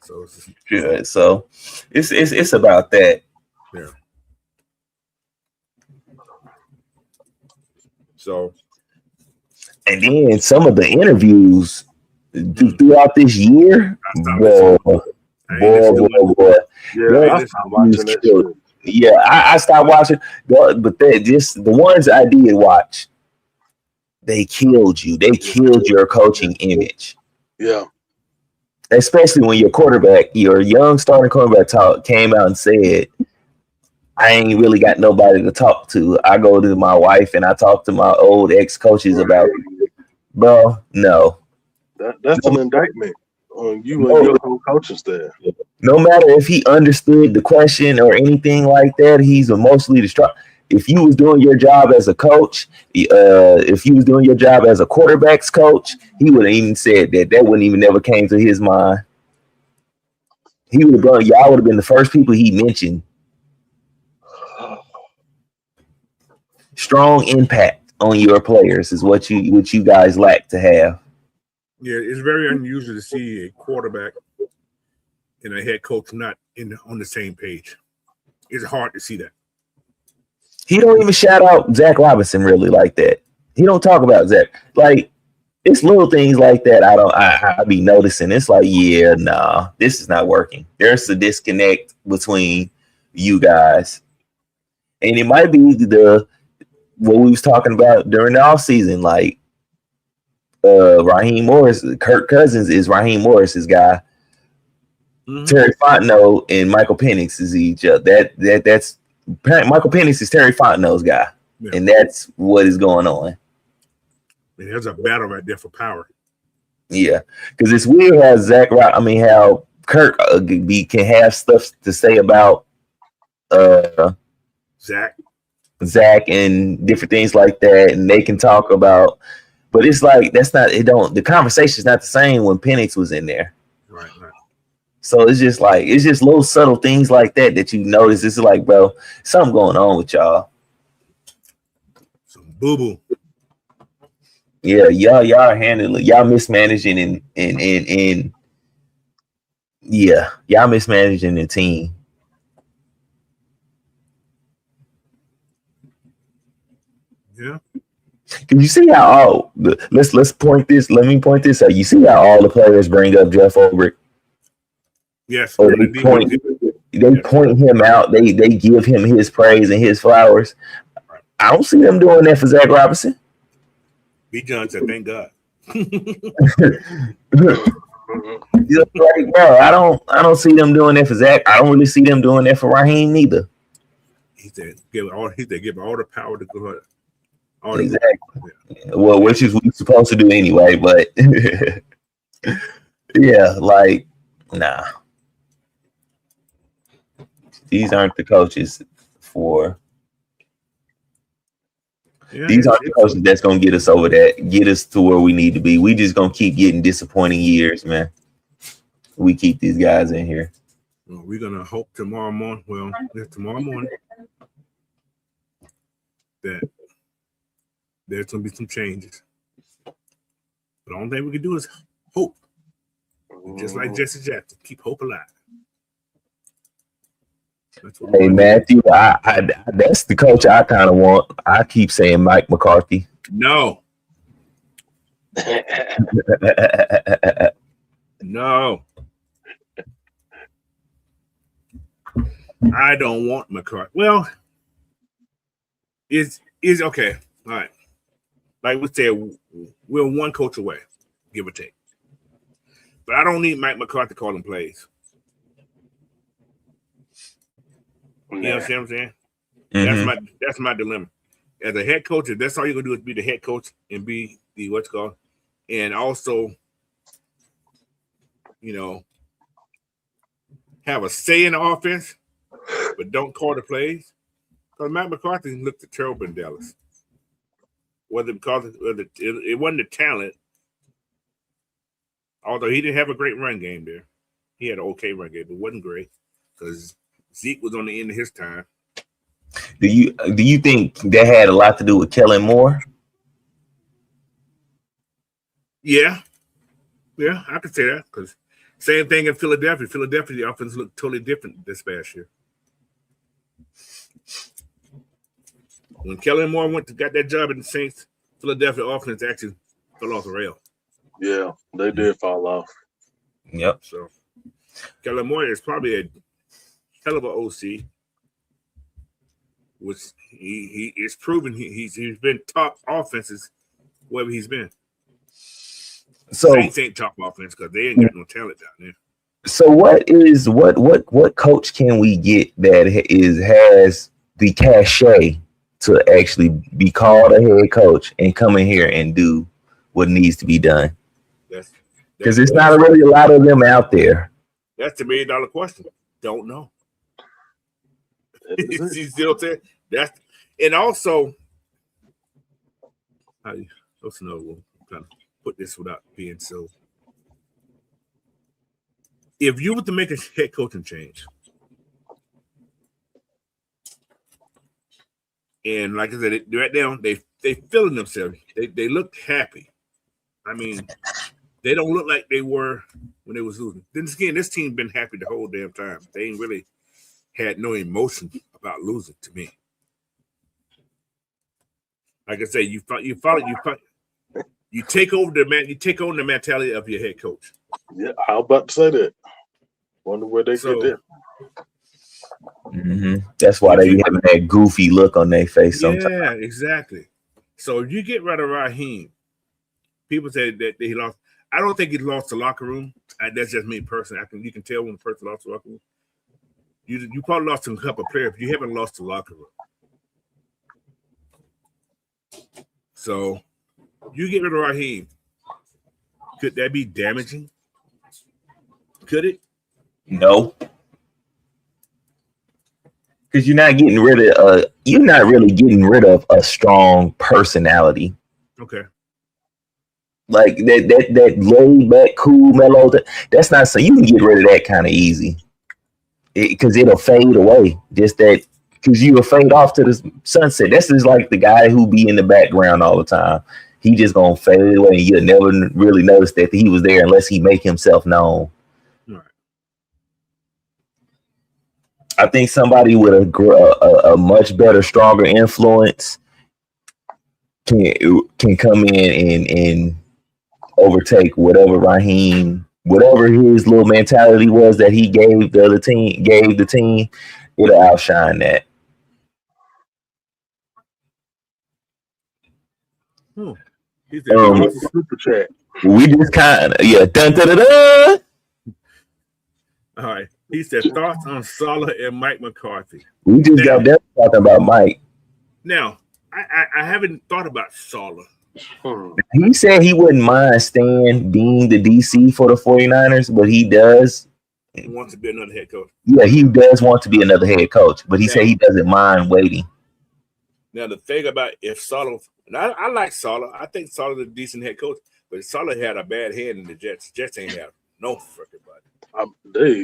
So it's good. So it's about that. Yeah. So, and then some of the interviews throughout this year, boy. Yeah, I stopped watching that shit. Yeah, I stopped watching, but the ones I did watch, they killed you. They killed your coaching image. Yeah. Especially when your young starting quarterback came out and said, I ain't really got nobody to talk to. I go to my wife and I talk to my old ex-coaches about it. Bro, no. That's an indictment on you and your whole coaching staff. No matter if he understood the question or anything like that, he's emotionally distraught. If you was doing your job as a coach, if you was doing your job as a quarterback's coach, he would have even said that. That wouldn't even never came to his mind. He would have gone. Y'all would have been the first people he mentioned. Strong impact on your players is what you guys lack to have. Yeah, it's very unusual to see a quarterback and a head coach not on the same page. It's hard to see that. He don't even shout out Zach Robinson really like that. He don't talk about Zach. Like, it's little things like that I be noticing. It's like, yeah, nah, this is not working. There's a disconnect between you guys. And it might be what we was talking about during the offseason, like Raheem Morris, Kirk Cousins is Raheem Morris's guy. Mm-hmm. Terry Fontenot and Michael Penix is each other. That's Michael Penix is Terry Fontenot's guy, and that's what is going on. And there's a battle right there for power. Yeah, because it's weird how Kirk can have stuff to say about Zach and different things like that, and they can talk about. But it's like the conversation's not the same when Penix was in there. Right. So it's just little subtle things like that you notice. It's like, bro, something going on with y'all. Some boo-boo. Yeah, y'all are handling, y'all mismanaging and yeah, y'all mismanaging the team. Yeah. Can you see how let's point this? Let me point this out. You see how all the players bring up Jeff Ulbrich? Yes. Or they point him out. They give him his praise and his flowers. I don't see them doing that for Zach Robinson. B. John said, "Thank God." Like, bro, I don't see them doing that for Zach. I don't really see them doing that for Raheem neither. He said, "Give all the power to God." Exactly. Well, which is what we're supposed to do anyway, but yeah, like, nah. These aren't the coaches for. Yeah, these aren't the coaches that's gonna get us over that, get us to where we need to be. We just gonna keep getting disappointing years, man. We keep these guys in here. Well, we're gonna hope tomorrow morning. Well, tomorrow morning that there's gonna be some changes. But the only thing we can do is hope. Just like Jesse Jackson, keep hope alive. Hey Matthew, I that's the coach I kind of want. I keep saying Mike McCarthy. No. No. I don't want McCarthy. Well, is okay. All right. Like we said, we're one coach away, give or take. But I don't need Mike McCarthy calling plays. You know what I'm saying? Mm-hmm. That's my dilemma. As a head coach, if that's all you're gonna do is be the head coach and be the what's called, and also, have a say in the offense, but don't call the plays. Because Mike McCarthy looked terrible in Dallas. Whether it wasn't the talent, although he didn't have a great run game there. He had an okay run game, but wasn't great because Zeke was on the end of his time. Do you think that had a lot to do with Kellen Moore? Yeah, I could say that because same thing in Philadelphia. Philadelphia, the offense looked totally different this past year. When Kellen Moore got that job in the Saints, Philadelphia offense actually fell off the rail. Yeah, they did fall off. Yep. So Kellen Moore is probably a hell of an OC, which he is proven he's been top offenses wherever he's been. So Saints ain't top offense because they ain't got no talent down there. So what coach can we get that has the cachet to actually be called a head coach and come in here and do what needs to be done? Because it's not really a lot of them out there. That's the $1 million question. Don't know. You still saying that's, and also, what's another one? I'm trying to put this without being so. If you were to make a head coaching change, and like I said, right now they feeling themselves. They look happy. I mean, they don't look like they were when they was losing. Then again, this team been happy the whole damn time. They ain't really had no emotion about losing to me. Like I say, you take over the mentality of your head coach. Yeah, I was about to say that. Wonder where they get that. Mm-hmm. That's why they having that goofy look on their face sometimes. Yeah, exactly. So if you get rid of Raheem, people say that he lost. I don't think he lost the locker room. That's just me personally. You can tell when the person lost the locker room. You probably lost a couple of players, but you haven't lost the locker room. So you get rid of Raheem. Could that be damaging? Could it? No. Because you're not really getting rid of a strong personality. Okay. Like that laid back, cool, mellow. That's not so you can get rid of that kind of easy. Because it'll fade away. Just that because you will fade off to the sunset. That's just like the guy who be in the background all the time. He just gonna fade away, and you'll never really notice that he was there unless he make himself known. Right. I think somebody with a much better, stronger influence can come in and overtake whatever his little mentality was that he gave the team. It'll outshine that. Super chat. We just kind of dun, dun, dun, dun. All right. He said thoughts on Saleh and Mike McCarthy. We just got done talking about Mike. Now, I haven't thought about Saleh. He said he wouldn't mind being the DC for the 49ers, but he does. He wants to be another head coach. Yeah, he does want to be another head coach, but he said he doesn't mind waiting. Now, the thing about if Saleh, and I like Saleh. I think Saleh is a decent head coach, but Saleh had a bad hand in the Jets. Jets ain't have no freaking body.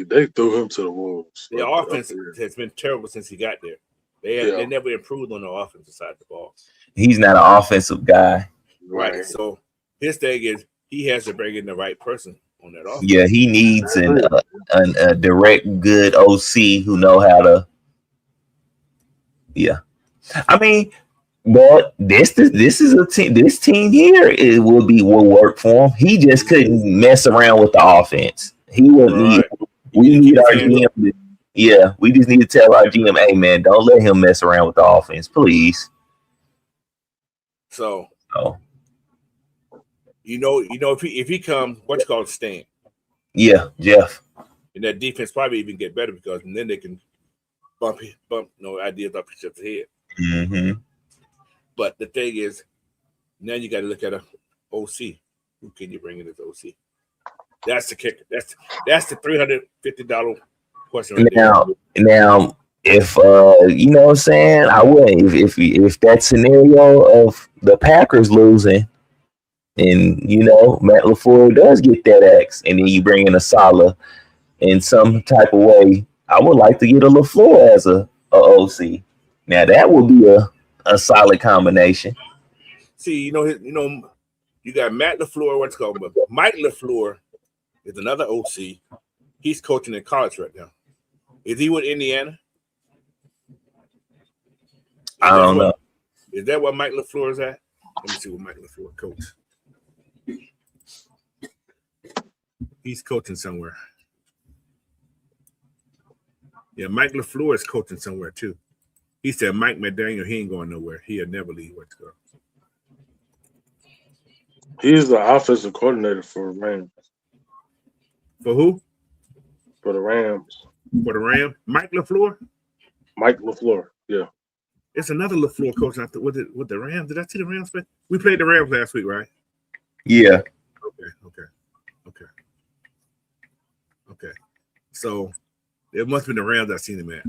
They threw him to the wolves. The offense has been terrible since he got there. They never improved on the offensive side of the ball. He's not an offensive guy. Right. So his thing is he has to bring in the right person on that offense. Yeah, he needs a direct, good OC who know how to. Yeah, I mean, but this is a team. This team here will work for him. He just couldn't mess around with the offense. He wouldn't need. We need our GM. We just need to tell our GM, hey man, don't let him mess around with the offense, please. So, if he comes, what's called Stan? Yeah, Jeff. And that defense probably even get better because then they can bump ideas up each other's head. Mm-hmm. But the thing is, now you got to look at a OC. Who can you bring in as OC? That's the kicker. That's the $350 question. Now, if you know what I'm saying, I wouldn't. If that scenario of the Packers losing, and Matt LaFleur does get that X, and then you bring in a Saleh, in some type of way, I would like to get a LaFleur as a OC. Now that would be a solid combination. See, you got Matt LaFleur, what's called, but Mike LaFleur is another OC. He's coaching in college right now. Is he with Indiana? I don't know. Is that what Mike LaFleur is at? Let me see what Mike LaFleur coaches. He's coaching somewhere. Yeah, Mike LaFleur is coaching somewhere too. He said Mike McDaniel, he ain't going nowhere. He'll never leave West Coast. He's the offensive coordinator for the Rams. For who? For the Rams. For the Rams? Mike LaFleur? Mike LaFleur, yeah. It's another LaFleur coach out there with the Rams. Did I see the Rams play? We played the Rams last week, right? Yeah. Okay. So it must have been the Rams I seen him at.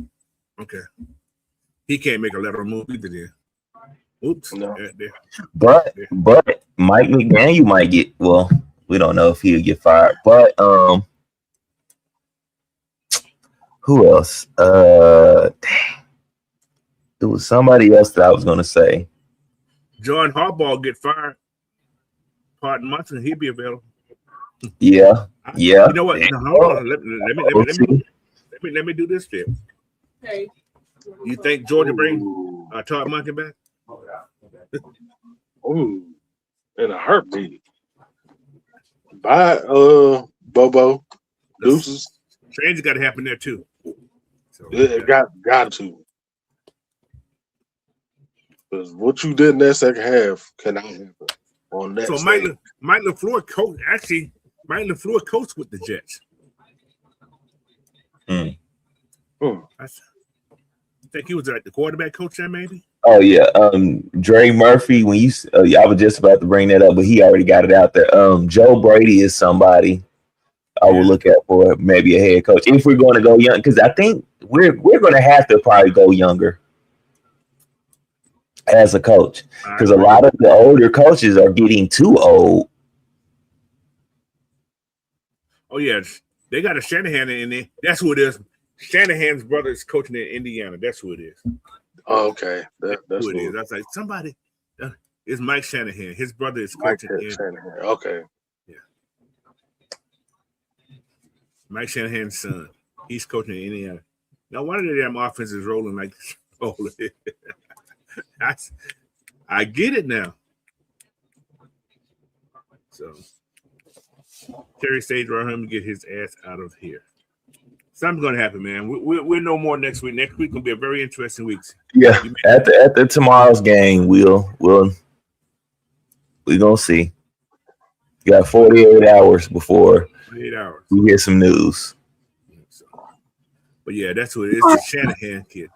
Okay. He can't make a lateral move either then. Oops. No. But Mike McDaniel might get, well, we don't know if he'll get fired. But who else? There was somebody else that I was gonna say. John Harbaugh get fired. Pardon Munson, he'd be available. Yeah. You know what? No, hold on. Let me do this for you. Hey. You think Georgia bring Todd Monken back? Ooh, in a heartbeat. Bye, Bobo. Deuces. Change got to happen there too. So, It got to. Because what you did in that second half cannot happen on that. So stage. Mike LaFleur coached. Actually, Mike LaFleur coached with the Jets. I think he was like the quarterback coach there, maybe. Oh yeah, Dre Murphy. When I was just about to bring that up, but he already got it out there. Joe Brady is somebody I will look at for maybe a head coach if we're going to go young, because I think we're going to have to probably go younger as a coach, because a lot of the older coaches are getting too old. Oh yeah, they got a Shanahan in there. That's who it is. Shanahan's brother is coaching in Indiana. That's who it is. Oh, okay. That's who it is. I was like, somebody. It's Mike Shanahan. His brother is coaching in Shanahan. Okay. Yeah. Mike Shanahan's son. He's coaching in Indiana. Now, one of the damn offenses rolling like this. I get it now. So Terry Sage right home to get his ass out of here. Something's gonna happen, man. We'll know more next week. Next week gonna be a very interesting week. Yeah, at the tomorrow's game, we're gonna see. You got 48 hours before 48 hours. we get some news. But yeah, that's what it is. The Shanahan kid.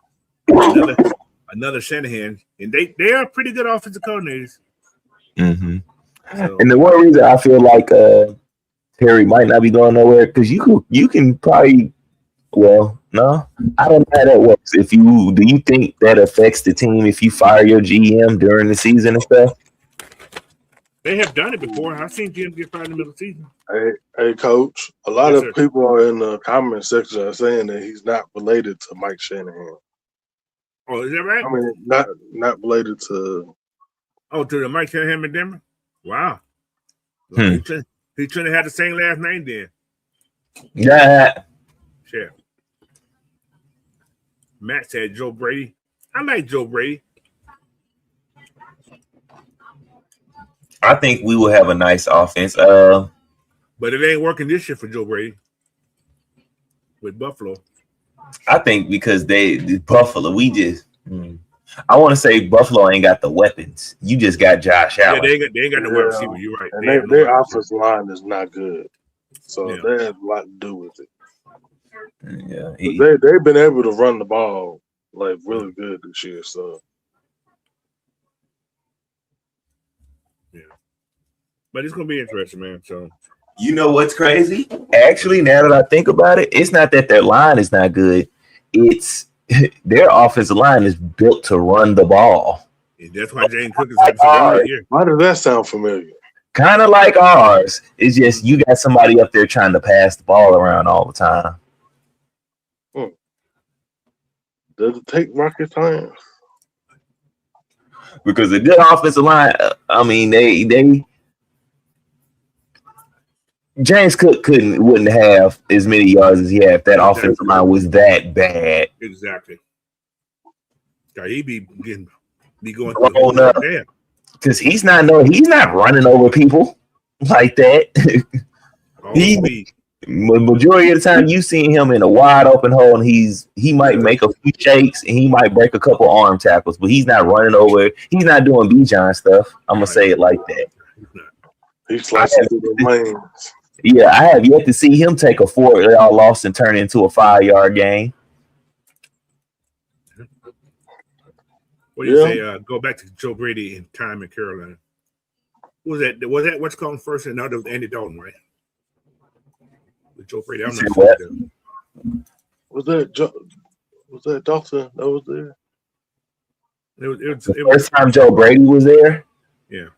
Another Shanahan, and they are pretty good offensive coordinators. Mm-hmm. So, And the one reason I feel like Terry might not be going nowhere, because you can probably, well, no, I don't know how that works. Do you think that affects the team if you fire your GM during the season and stuff? they have done it before. I've seen GMs get fired in the middle of the season. Hey, Coach. A lot Yes, of sir. people are in the comment section are saying that he's not related to Mike Shanahan. Oh, is that right? I mean, not related to. Oh, to the Mike Shanahan in Denver? Wow. Hmm. He shouldn't have had the same last name then. Yeah. Sure. Matt said Joe Brady. I like Joe Brady. I think we will have a nice offense. But it ain't working this year for Joe Brady with Buffalo. I think because Buffalo, I want to say Buffalo ain't got the weapons. You just got Josh Yeah, Allen. they ain't got no wide receiver. You're right. And their offensive line is not good. So Yeah. that has a lot to do with it. Yeah, They've been able to run the ball like really good this year. So But it's gonna be interesting, man. So you know what's crazy? Actually, now that I think about it, it's not that their line is not good. It's their offensive line is built to run the ball. that's why Jane Cook is having such a good year. why does that sound familiar? kind of like ours. It's just you got somebody up there trying to pass the ball around all the time. Does it take rocket science? Because the good offensive line, I mean, they James Cook wouldn't have as many yards as he had if that offensive line was that bad. Exactly. He be going through up because he's not running over people like that. Majority of the time you see him in a wide open hole, and he might make a few shakes and he might break a couple arm tackles, but he's not running over. He's not doing Bijan stuff. I'm gonna say it like that. He's slicing through the lanes. Yeah, I have yet to see him take a 4-yard loss and turn it into a 5-yard game. What do you say? Go back to Joe Brady and time in Carolina. Who was that? Was that what's called first? And no, that was Andy Dalton, right? With Joe Brady. I'm not sure. Was that Dalton that was there? It was the first time Joe Brady was there. Yeah,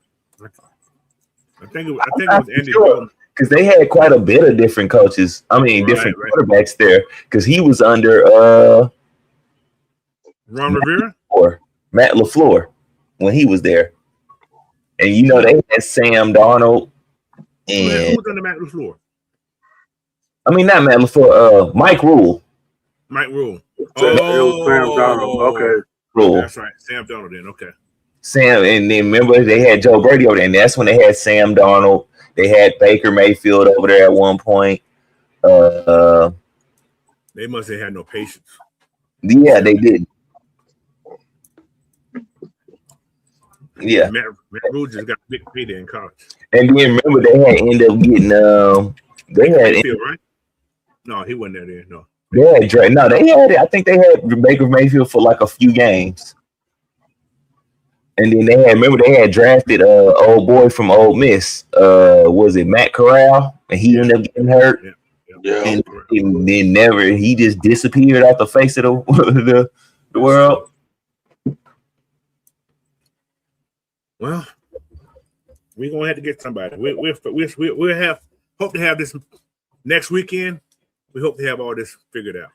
I think it was Andy Dalton. Because they had quite a bit of different coaches. I mean, different quarterbacks there. Because he was under Ron Rivera or Matt LaFleur when he was there. And you know they had Sam Darnold and who was under Matt LaFleur? I mean not Matt LaFleur, Mike Rule. Mike Rule. Sam Darnold. Okay. Rule. That's right. Sam Darnold then. Okay. Sam, and then remember they had Joe Brady over there, and that's when they had Sam Darnold. They had Baker Mayfield over there at one point. They must have had no patience. Yeah, they did. Yeah. Matt Rule just got big payday in college. And then remember they had ended up getting Mayfield, right? No, he wasn't there then. No. They had I think they had Baker Mayfield for like a few games. And then they had drafted old boy from Ole Miss. Was it Matt Corral? And he ended up getting hurt. Yeah. And then he just disappeared off the face of the world. Well, we're gonna have to get somebody. We'll hope to have this next weekend. We hope to have all this figured out.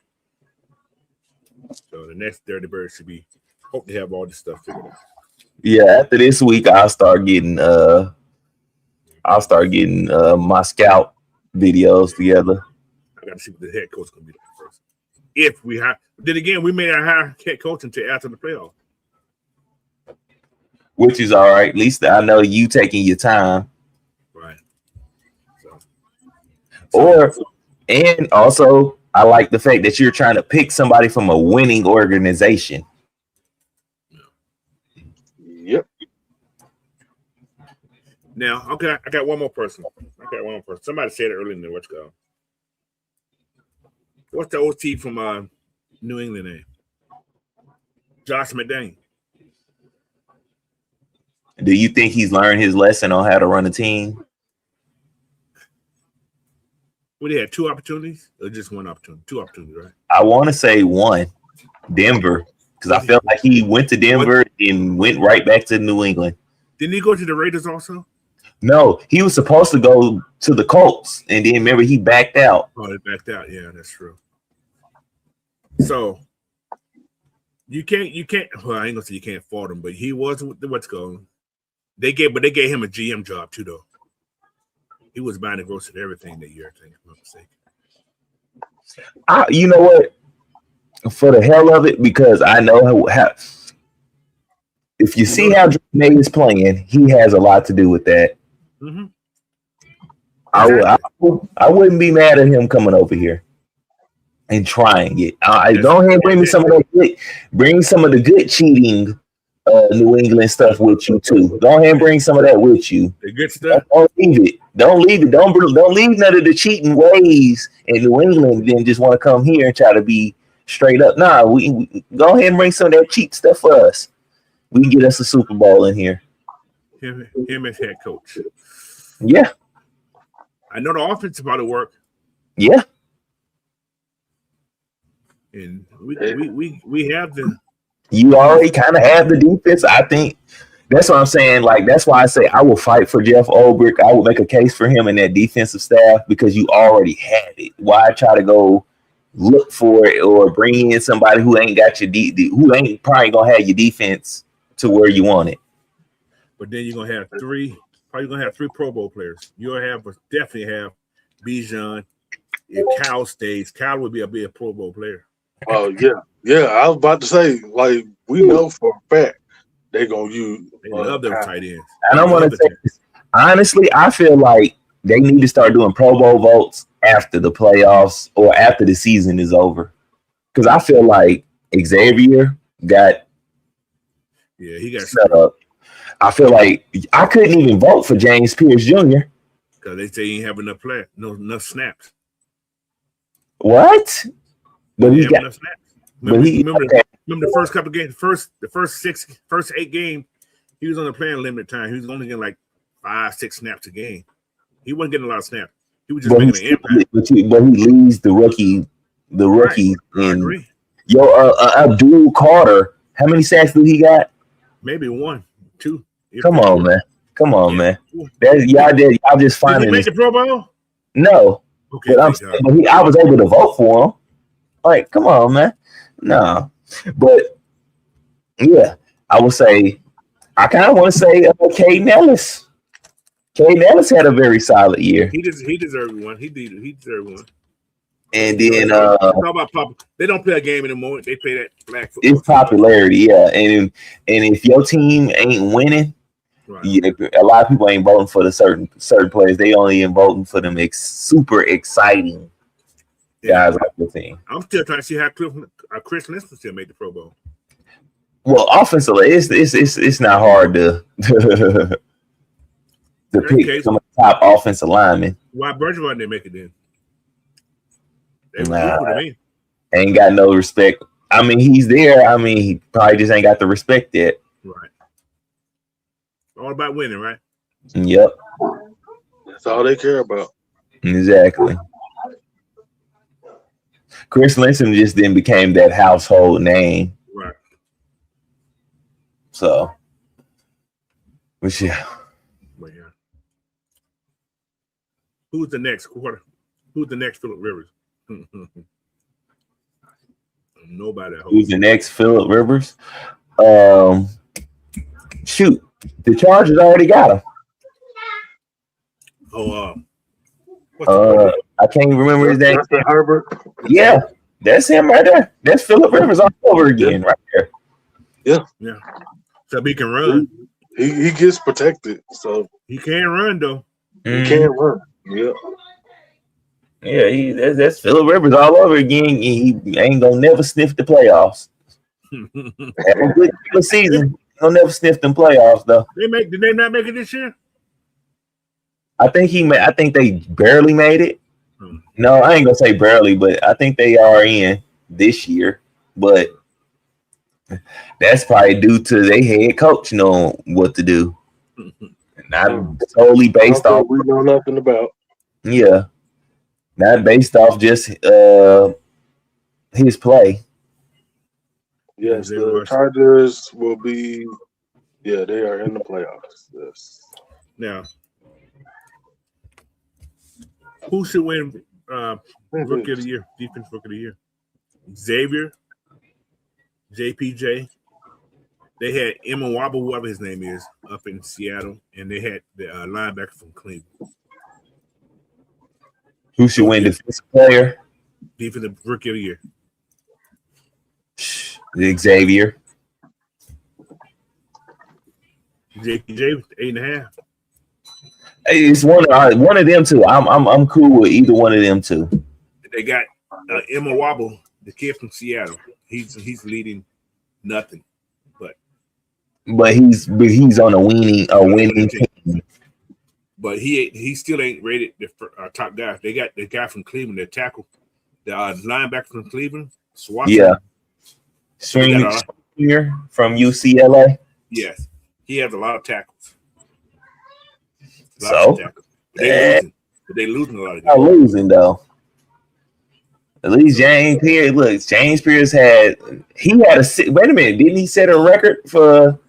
So the next Dirty Bird should be hope to have all this stuff figured out. Yeah, after this week, I'll start getting my scout videos together. I got to see what the head coach is going to be like first. If we hire, then again, we may not hire head coach until after the playoff, which is all right. At least I know you taking your time, right? And also, I like the fact that you're trying to pick somebody from a winning organization. Yep. Now, okay, I got one more person. Somebody said it earlier in the what's called. What's the OT from New England name? Josh McDaniel. Do you think he's learned his lesson on how to run a team? Well, he had 2 opportunities or just 1 opportunity? 2 opportunities, right? I want to say 1, Denver. Because I felt like he went to Denver and went right back to New England. Didn't he go to the Raiders also? No, he was supposed to go to the Colts, and then remember he backed out. Oh, he backed out. Yeah, that's true. So you can't. Well, I ain't gonna say you can't fault him, but he was what's called. They gave him a GM job too, though. He was buying the groceries and everything that year. I think, if I'm not mistaken. You know what? For the hell of it, because I know how if you see how Drake May is playing, he has a lot to do with that. Mm-hmm. I wouldn't be mad at him coming over here and trying it. Go ahead and bring me some of that bring some of the good cheating New England stuff with you too. Go ahead and bring some of that with you. The good stuff. Don't leave it. Don't leave none of the cheating ways in New England. Then just want to come here and try to be straight up. Nah, we go ahead and bring some of that cheap stuff for us. We can get us a Super Bowl in here. Him as head coach. Yeah. I know the offense about to work. Yeah. And we have the. You already kind of have the defense. I think That's what I'm saying. Like, that's why I say I will fight for Jeff Ulbrich. I will make a case for him in that defensive staff because you already have it. Why try to go look for it or bring in somebody who ain't got your who ain't probably gonna have your defense to where you want it? But then you're gonna have three Pro Bowl players. You'll definitely have Bijan. If Cal stays, Cal would be a Pro Bowl player. Oh yeah. I was about to say, like, we know for a fact they're gonna use. They love those tight ends. And I want to say this. Honestly, I feel like they need to start doing Pro Bowl votes after the playoffs or after the season is over. Because I feel like Xavier got he got set up. I feel like I couldn't even vote for James Pierce Jr. because they say he ain't have enough enough snaps. What? But he got enough snaps. Remember the first couple of games, the first 8 games, he was on the playing limit time. He was only getting like 5-6 snaps a game. He wasn't getting a lot of snaps. He was just making an impact. But he leads the rookie. Right. I in agree. Abdul Carter. How many sacks do he got? Maybe 1, 2. Come on, man. Man. Y'all just finding. Did he make the Pro Bowl? No. Okay. But I was able to vote for him. Like, come on, man. No. But yeah, I would say I kind of want to say Caden Ellis. Caden Ellis had a very solid year. He deserved one. He deserved one. And then talk about they don't play a game anymore. They play that flag football. It's popularity, yeah. And if your team ain't winning, right. A lot of people ain't voting for the certain players. They only ain't voting for them super exciting guys like the team. I'm still trying to see how Chris Linston still made the Pro Bowl. Well, offensively, it's not hard to pick some of the top offensive linemen. Why Bergeron didn't make it then? Ain't got no respect. I mean, he's there. I mean, he probably just ain't got the respect yet. Right. All about winning, right? Yep. That's all they care about. Exactly. Chris Linston just then became that household name. Right. So, but yeah. Who's the next quarter? Who's the next Phillip Rivers? Nobody. Who's the next Phillip Rivers? Shoot, the Chargers already got him. I can't even remember his name. Herbert. Yeah, that's him right there. That's Phillip Rivers all over again, right there. Yeah. So he can run. He gets protected, so he can't run though. He can't run. Yeah. Yeah, that's Phillip Rivers all over again. He ain't gonna never sniff the playoffs. Have a good season. He'll never sniff them playoffs though. Did they not make it this year? I think they barely made it. No, I ain't gonna say barely, but I think they are in this year. But that's probably due to their head coach knowing what to do. Not solely based off we know nothing about. Yeah. Not based off just his play. Yes, the Chargers will be. Yeah, they are in the playoffs. Yes. Now, who should win Rookie of the Year, Defense Rookie of the Year? Xavier, JPJ. They had Emma Wobble, whatever his name is, up in Seattle, and they had the linebacker from Cleveland. Who should win defensive player? Defensive Rookie of the Year. Xavier. JPJ 8.5. It's one of them two. I'm cool with either one of them two. They got Emma Wobble, the kid from Seattle. He's leading nothing, but he's on a winning team. But he still ain't rated the top guy. They got the guy from Cleveland, the tackle, the linebacker from Cleveland, Swanson. Yeah, Stringer from UCLA. Yes, he has a lot of tackles. They're losing a lot of games. Not losing though. At least James Pierce. Look, James Pierce had a. Wait a minute, didn't he set a record for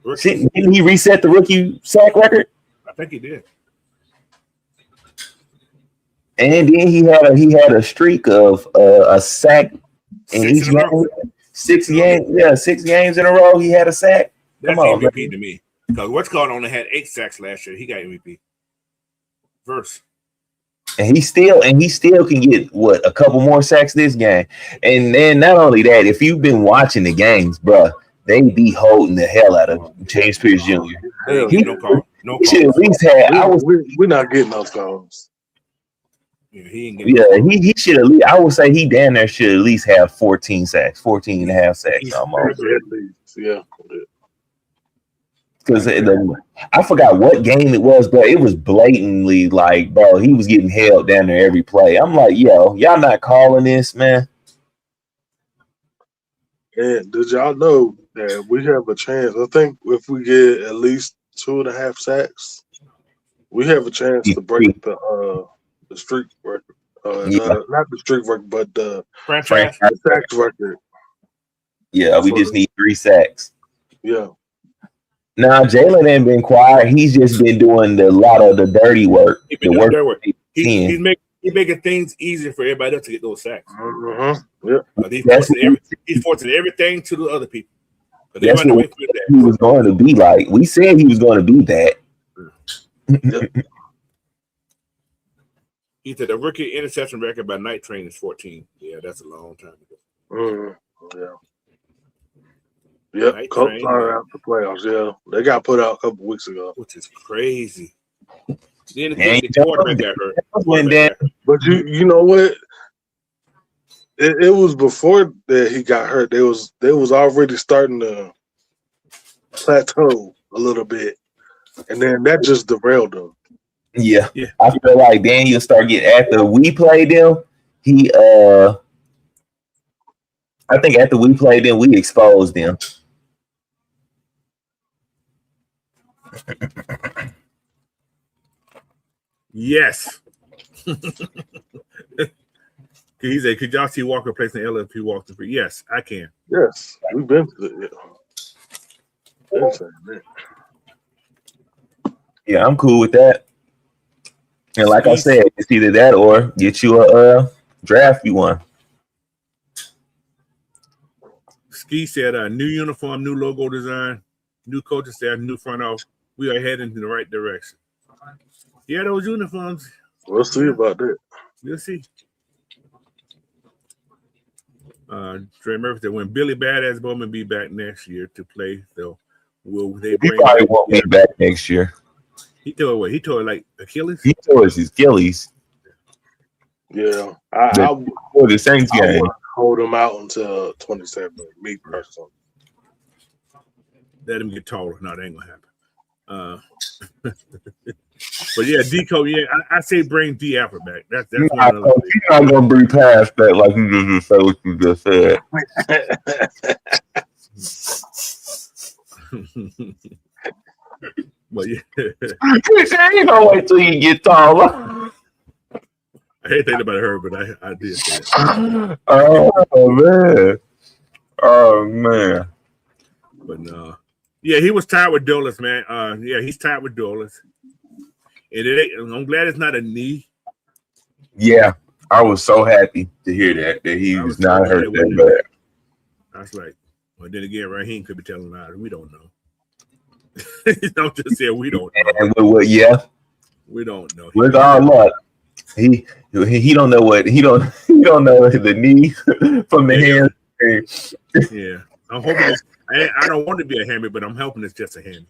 Didn't he reset the rookie sack record? I think he did. And then he had a streak of a sack in each game. 6 games in a row. He had a sack. That's MVP to me. Because what's called only had 8 sacks last year. He got MVP. Verse. And he still can get a couple more sacks this game. And then not only that, if you've been watching the games, bro, they be holding the hell out of James Pierce Jr. No call. He should at least have. We're not getting those calls. Yeah, he ain't getting he should at least. I would say he damn near should at least have 14 sacks, 14 and a half sacks almost. At least, yeah. Because I forgot what game it was, but it was blatantly like, bro, he was getting held down there every play. I'm like, yo, y'all not calling this, man. And did y'all know that we have a chance? I think if we get at least 2.5 sacks, we have a chance to break the streak record. Not the streak record, but the franchise sacks record. Yeah, we just need 3 sacks. Yeah. Nah, Jalen ain't been quiet. He's just been doing a lot of the dirty work. He's making things easier for everybody else to get those sacks. Yeah. He's forcing everything to the other people. That's what he was going to be like. We said he was going to be that. Yep. He said the rookie interception record by Night Train is 14. Yeah, that's a long time ago. Yeah. Yep, Colts are out the playoffs. Yeah, they got put out a couple weeks ago, which is crazy. Then the quarterback got hurt. But you know what? It was before that he got hurt. They was already starting to plateau a little bit, and then that just derailed them. Yeah. I feel like Daniel started getting after we played them. I think after we played them, we exposed them. Yes. He said, could y'all see Walker placing Ella if he walked the free? Yes, I can. Yes, we've been through it. Yeah, I'm cool with that. And like I said, it's either that or get you a draft you one. Ski said, new uniform, new logo design, new coaching staff, new front office. We are heading in the right direction. Yeah, those uniforms. We'll see about that. We'll see. Trey Murphy said, when Billy Badass Bowman be back next year to play, though, will they bring? He probably won't be back next year. He tore what? He tore like Achilles. He tore his Achilles. Yeah, for the Saints game. I would hold him out until 27. Me personally. Let him get taller. No, that ain't gonna happen. But yeah, Deco. Yeah, I say bring D Alfred back. That's he's not gonna breathe past that like you just said what you just said. But yeah, you gonna wait till you get taller. I hate thinking about her, but I did say that. Oh man. But no. Yeah, he was tied with Dulles, man. Yeah, he's tied with Dulles. And I'm glad it's not a knee. Yeah, I was so happy to hear that he was not hurt that bad. I was like, well, then again, Raheem could be telling lies. We don't know. Don't just say we don't know. And yeah, we don't know. With our luck, he don't know what he don't know the knee from the hand. Yeah, I'm hoping. I don't want to be a hammy, but I'm hoping it's just a hammy.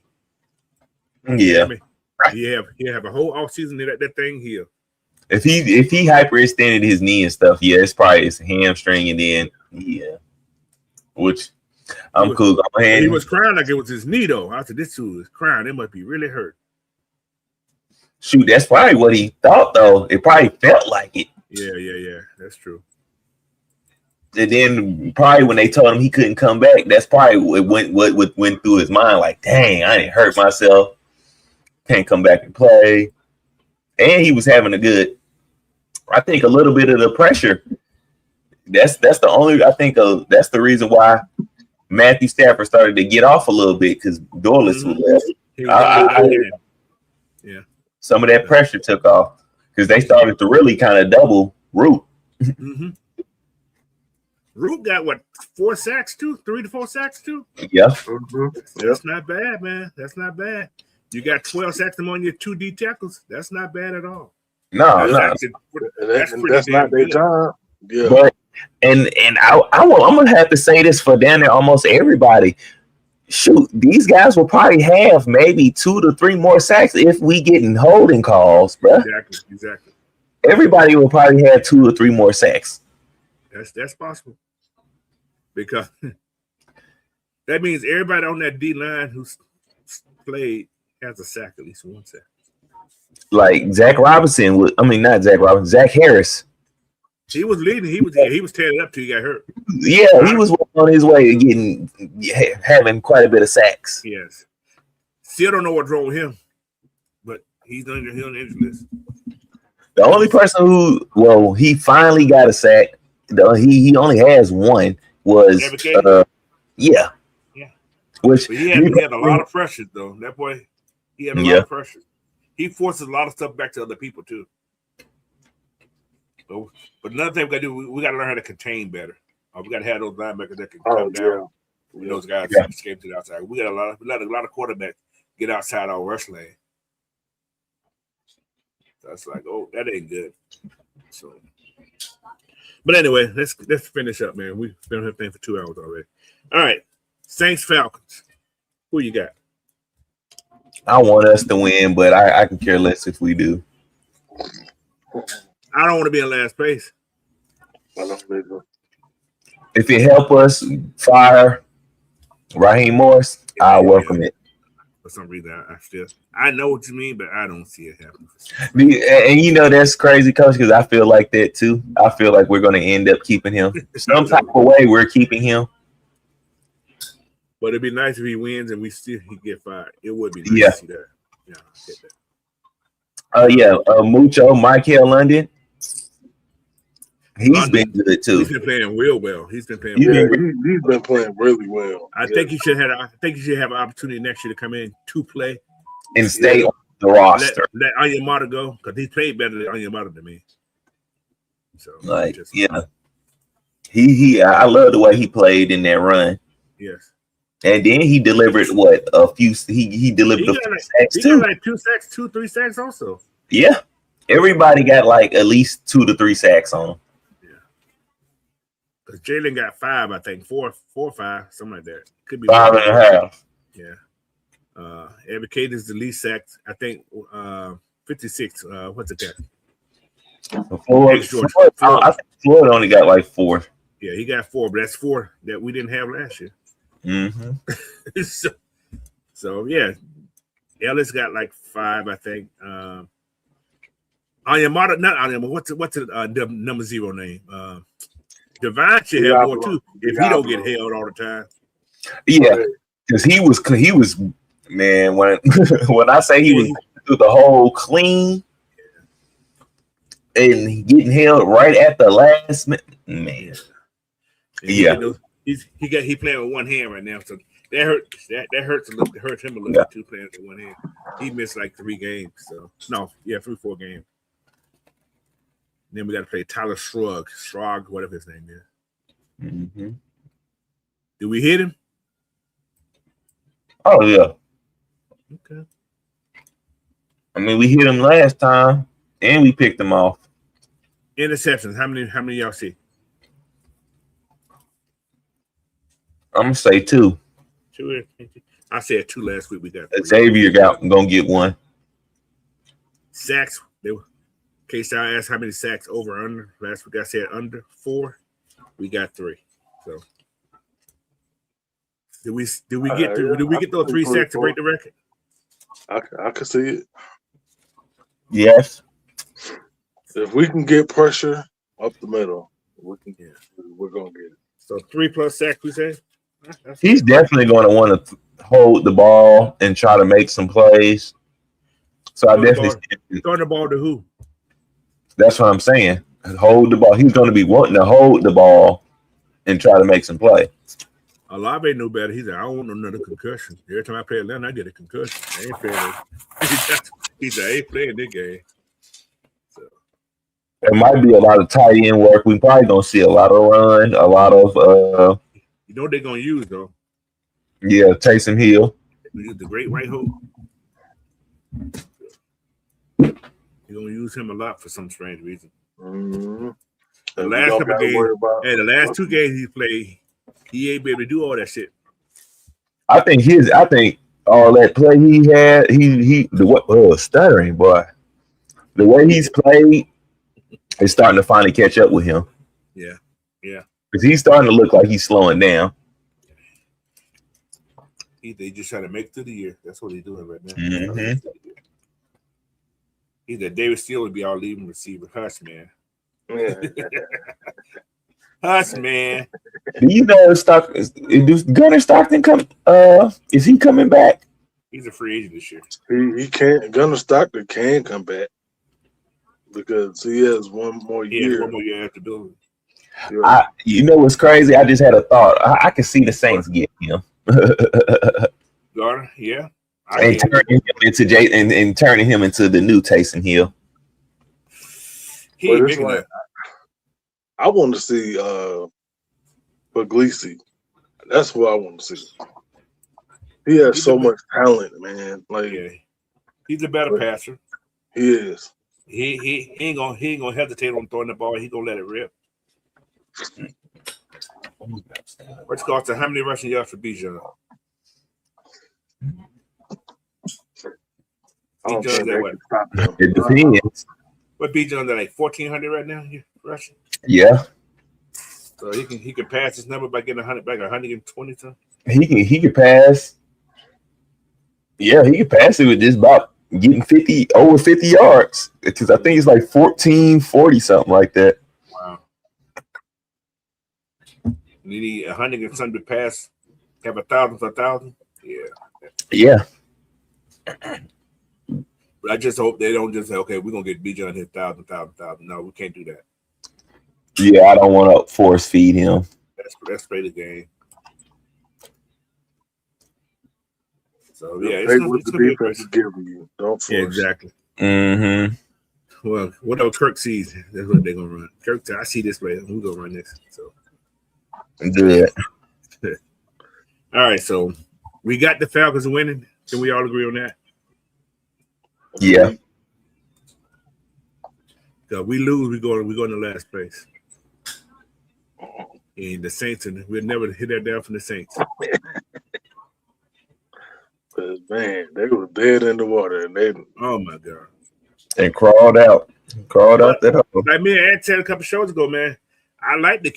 Yeah. He have a whole off season that thing here. If he hyperextended his knee and stuff, yeah, it's probably his hamstring, and then which I'm cool. Go ahead. He was crying like it was his knee though. I said, this dude is crying. It must be really hurt. Shoot, that's probably what he thought though. It probably felt like it. Yeah. That's true. And then probably when they told him he couldn't come back, that's probably what went through his mind. Like, dang, I didn't hurt myself. Can't come back and play. And he was having I think a little bit of the pressure. That's the only, I think that's the reason why Matthew Stafford started to get off a little bit because Dorless was left. He was yeah. Some of that pressure took off because they started to really kind of double Root. Mm-hmm. Root got what, 4 sacks too? 3 to 4 sacks too? Yeah. Mm-hmm. That's not bad, man. That's not bad. You got 12 sacks among your 2 D tackles. That's not bad at all. No, That's not their job. Yeah. But and I'm gonna have to say this for down there almost everybody. Shoot, these guys will probably have maybe 2 to 3 more sacks if we getting holding calls, bro. Exactly. Everybody will probably have 2 or 3 more sacks. That's possible. Because that means everybody on that D line who's played has a sack, at least 1 sack. Like Zach Harris. He was leading. He was tearing it up till he got hurt. Yeah, he was on his way to having quite a bit of sacks. Yes. Still don't know what's wrong with him, but he's on the injury list. The only person he finally got a sack. He only has 1. Was yeah. Which but he had a lot of pressure though. That boy, he had a lot of pressure. He forces a lot of stuff back to other people too. So, but another thing we got to do, we got to learn how to contain better. We got to have those linebackers that can come down. Those guys escape to the outside. We got a lot of quarterbacks get outside our rush lane. So it's like, oh, that ain't good. So, but anyway, let's finish up, man. We've been here playing for 2 hours already. All right, Saints Falcons. Who you got? I want us to win, but I can care less if we do. I don't want to be in last place. If it help us fire Raheem Morris, I'll welcome it. For some reason, I know what you mean, but I don't see it happening. And that's crazy, Coach, because I feel like that too. I feel like we're going to end up keeping him. Some type of way we're keeping him. But it'd be nice if he wins and he get fired. It would be nice to see that. Mucho, Michael London. He's been good too. He's been playing real well. He's been playing really well. I think he should have an opportunity next year to come in to play and stay on the roster. Let Onyemata go because he played better than Onyemata to me. So I love the way he played in that run. Yes. And then he delivered a few. He delivered a few sacks too. He got like 2 sacks, 3 sacks also. Yeah, everybody got like at least 2 to 3 sacks on him. Yeah, because Jalen got 5, I think 4 or 5, something like that. Could be 5.5. Yeah. Every Caden is the least sacked. I think 56. What's it got? Floyd only got like 4. Yeah, he got 4, but that's 4 that we didn't have last year. Mm-hmm. so yeah, Ellis got like 5, I think. Onyemata, not Onyemata. What's the number 0 name? Divine should have more too if he don't get held all the time. Yeah, because he was man. When I say he was through the whole clean and getting held right at the last minute, man. He playing with 1 hand right now, so that hurts. That hurts a little. It hurts him a little bit too, playing with 1 hand. He missed like 3 games. So 3-4 games. Then we got to play Tyler Strog, whatever his name is. Mm-hmm. Did we hit him? Oh yeah. Okay. I mean, we hit him last time, and we picked him off. Interceptions. How many y'all see? I'm gonna say 2. 2. I said 2 last week. We got 3. Xavier gonna get 1. Sacks. Case I asked how many sacks over or under. Last week I said under 4. We got 3. So did we get those 3 sacks to break the record? I can see it. Yes. If we can get pressure up the middle, we're gonna get it. So 3+ sacks, we say? He's definitely going to want to hold the ball and try to make some plays. So I definitely throwing the ball to who? That's what I'm saying. Hold the ball. He's going to be wanting to hold the ball and try to make some play. Olave knew better. He said, I don't want another concussion. Every time I play Atlanta, I get a concussion. I ain't playing it. He said, I ain't playing this game. So, There might be a lot of tight end work. We probably gonna see a lot of run, a lot of you know what they're going to use, though? Taysom Hill. They use the great white hope. You're going to use him a lot for some strange reason. Mm-hmm. The last couple games, and the last 2 games he played, he ain't been able to do all that shit. I think all that play he had, stuttering, boy. The way he's played is starting to finally catch up with him. Yeah. Because he's starting to look like he's slowing down. They just trying to make it through the year. That's what he's doing right now. Mm-hmm. Either David Steele would be our leading receiver. Hush, man. Yeah. Hush, man. Do you know does Gunnar Stockton come? Is he coming back? He's a free agent this year. He can't. Gunnar Stockton can come back because he has one more year. 1 more year after building. Yeah. You know what's crazy? I just had a thought. I can see the Saints get him. Garner, yeah. And turning him into the new Taysom Hill. He ain't big enough. I want to see Puglisi. That's what I want to see. He has so much talent, man. Like, he's a better passer. He is. He ain't gonna hesitate on throwing the ball. He gonna let it rip. What's cost? How many rushing yards for Bijan? It depends. What Bijan's at, like 1,400 right now? Rushing. Yeah. So he can pass his number by getting 120 something. He can pass. Yeah, he can pass it with just about getting over 50 yards. Because I think it's like 1440 something like that. Wow. You need 100 and something to pass. Have 1,000 for 1,000. Yeah. But I just hope they don't just say, okay, we're gonna get Bijan his 1,000. No, we can't do that. Yeah, I don't want to force feed him. Let's play the game. So take what the defense is giving you. Don't force. Yeah, exactly. Mm-hmm. Well, whatever Kirk sees, that's what they're gonna run. Kirk said, I see this play. We're gonna run this. So good. All right, so we got the Falcons winning. Can we all agree on that? Yeah. So we lose, we go in the last place. And the Saints, and we'll never hit that down from the Saints. But man, they were dead in the water, and they. Oh my God! And crawled out that hole. Like me and Ed said a couple shows ago, man. I like their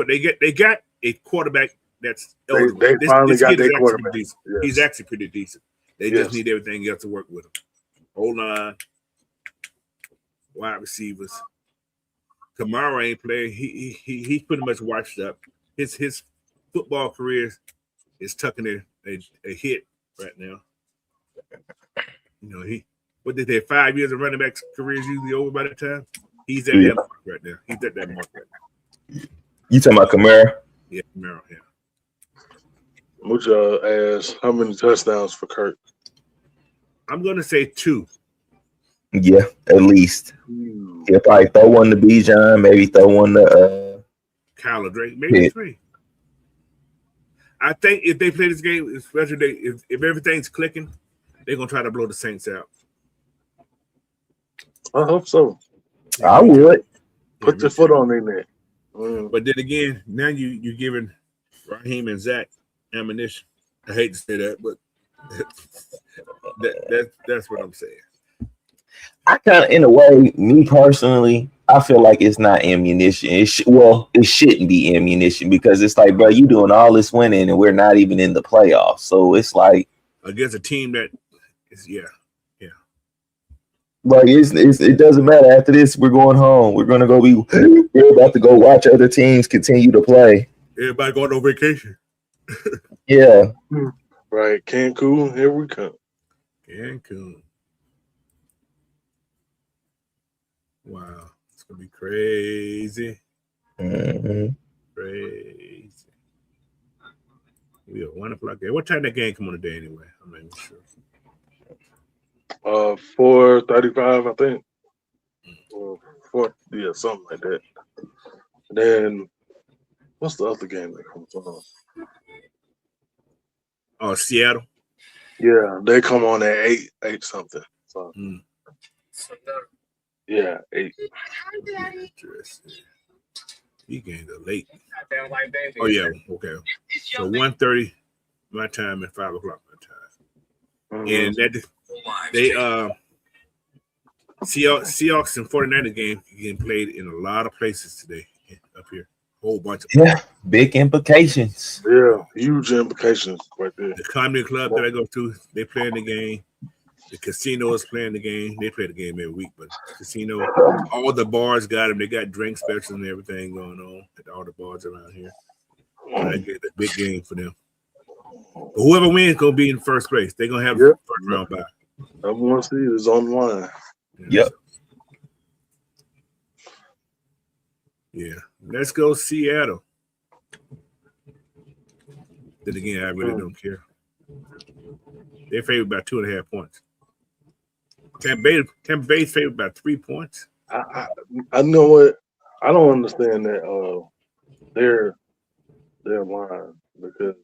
they got a quarterback that's eligible. They finally got their quarterback. Yes. He's actually pretty decent. They just need everything else to work with him. Hold on. Wide receivers. Kamara ain't playing. He's pretty much washed up. His football career is tucking a hit right now. You know, what did they 5 years of running back career is usually over by that time? He's at that mark right now. He's at that mark right now. You talking about Kamara? Yeah, Kamara, yeah. Which asked how many touchdowns for Kirk? I'm gonna say 2. Yeah, at least. He'll probably throw one to Bijan, maybe throw one to Kyler Drake, maybe 3. I think if they play this game, especially if everything's clicking, they're gonna try to blow the Saints out. I hope so. I would. Put your foot on in there. But then again, now you're giving Raheem and Zach ammunition. I hate to say that, but that's what I'm saying. I kind of, in a way, me personally, I feel like it's not ammunition. It shouldn't be ammunition because it's like, bro, you doing all this winning and we're not even in the playoffs. So it's like against a team that is, Like it doesn't matter. After this, we're going home. We're about to go watch other teams continue to play. Everybody going on vacation. Yeah. Right. Cancun, here we come. Cancun. Wow. It's gonna be crazy. Mm-hmm. Crazy. We are 1 o'clock game. What time that game come on today anyway? I'm not even sure. 4:35, I think. Or 4, yeah, something like that. Then what's the other game that comes on? Oh, Seattle. Yeah, they come on at 8 something. So yeah, 8. These games are late. Oh yeah, okay. So 1:30 my time and 5 o'clock my time. And that they Seahawks and 49ers game getting played in a lot of places today up here. Whole bunch of Yeah, big implications. Yeah, huge implications right there. The comedy club that I go to, they playing the game. The casino is playing the game. They play the game every week, but casino, all the bars got them. They got drink specials and everything going on at all the bars around here. I get a big game for them. But whoever wins gonna be in first place. They're gonna have first round bye. Number 1 seed is on the line. Yep. Yeah. Let's go Seattle. Then again, I really don't care. They're favored by 2.5 points. Tampa Bay's favored by 3 points. I know what. I don't understand that their line because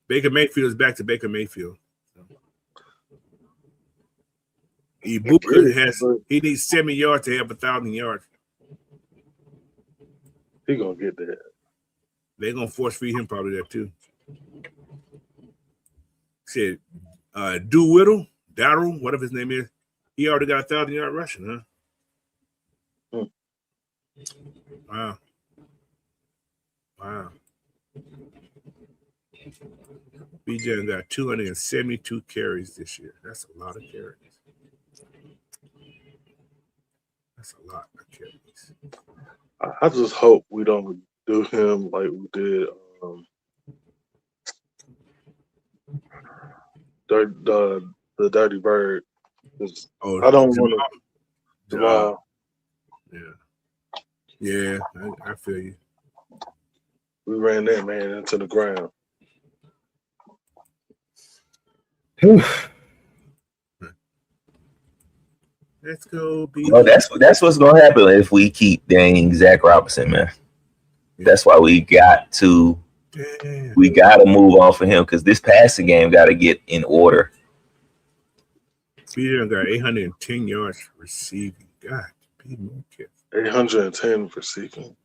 Baker Mayfield is back to Baker Mayfield. He needs 70 yards to have 1,000 yards. He gonna get that. They're gonna force feed him probably that too. Said Darrell, whatever his name is, he already got 1,000-yard rushing, huh? Wow. BJ got 272 carries this year. That's a lot of carries. That's a lot of carries. I just hope we don't do him like we did the Dirty Bird. I don't want to. Jamal. Yeah, I feel you. We ran that man into the ground. Let's go. Oh, that's what's gonna happen if we keep dang Zach Robinson, man. That's why we got to move off of him because this passing game got to get in order. Peter got 810 yards receiving. God, Peter, 810 receiving.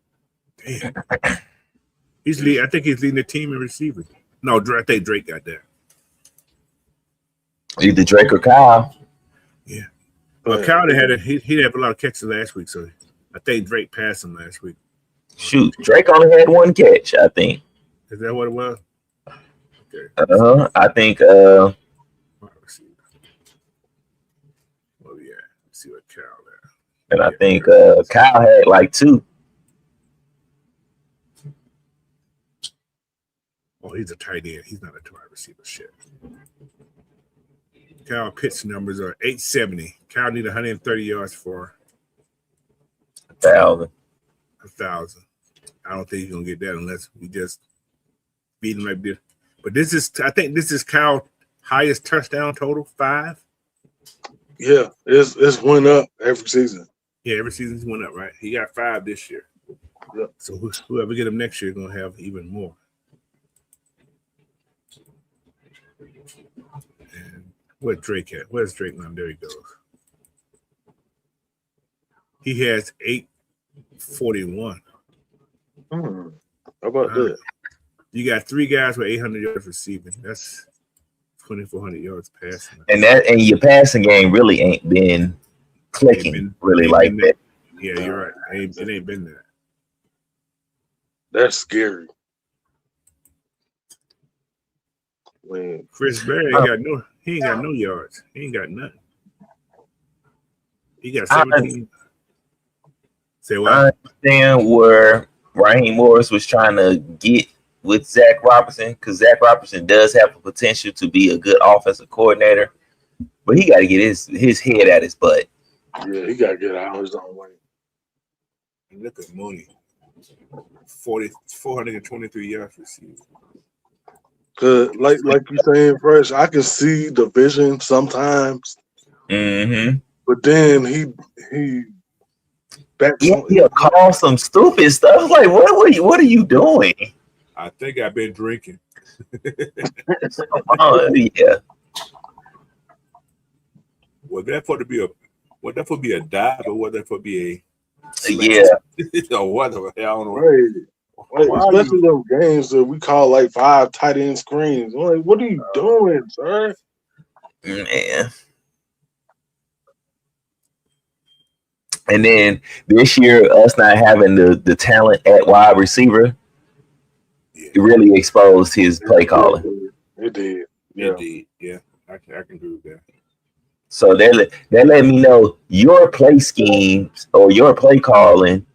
Damn. I think he's leading the team in receiving. No, I think Drake got that. Either Drake or Kyle. Yeah. Well, Kyle he had a lot of catches last week, so I think Drake passed him last week. Shoot, Drake only had 1 catch, I think. Is that what it was? Okay. I think Oh yeah. Let's see what Kyle had. and I think Kyle had like 2. Oh, he's a tight end. He's not a wide receiver. Shit. Kyle Pitts numbers are 870. Kyle need 130 yards for 1,000. 1,000. I don't think he's gonna get that unless we just beat him like this. But I think this is Kyle's highest touchdown total, 5. Yeah, it's went up every season. Yeah, every season's went up, right? He got 5 this year. Yep. So whoever get him next year is gonna have even more. And where's Drake at? Where's Drake now? There he goes. He has 841. How about that? You got 3 guys with 800 yards receiving. That's 2,400 yards passing. And your passing game really ain't been clicking like that. Yeah, you're right. It ain't been that. That's scary. When Chris Berry ain't got no yards. He ain't got nothing. He got 17. Say what? I understand where Raheem Morris was trying to get with Zach Robinson because Zach Robinson does have the potential to be a good offensive coordinator, but he got to get his head out his butt. Yeah, he got to get out of his own way. And look at Mooney. 423 yards received. Cause like you saying, Fresh, I can see the vision sometimes, Mm-hmm. but then he backs Yeah, on. he'll call some stupid stuff. Like, what are you doing? I think I've been drinking. Oh, yeah. Was that for to be a dive or was that for to be a Yeah. or whatever? I don't know. Right. Like, Why are especially those games that we call like 5 tight end screens. I'm like, what are you doing, sir? Man. And then this year, us not having the talent at wide receiver, it really exposed his play calling. It did. Yeah. Indeed. Yeah. I can agree with that. So that let me know your play schemes or your play calling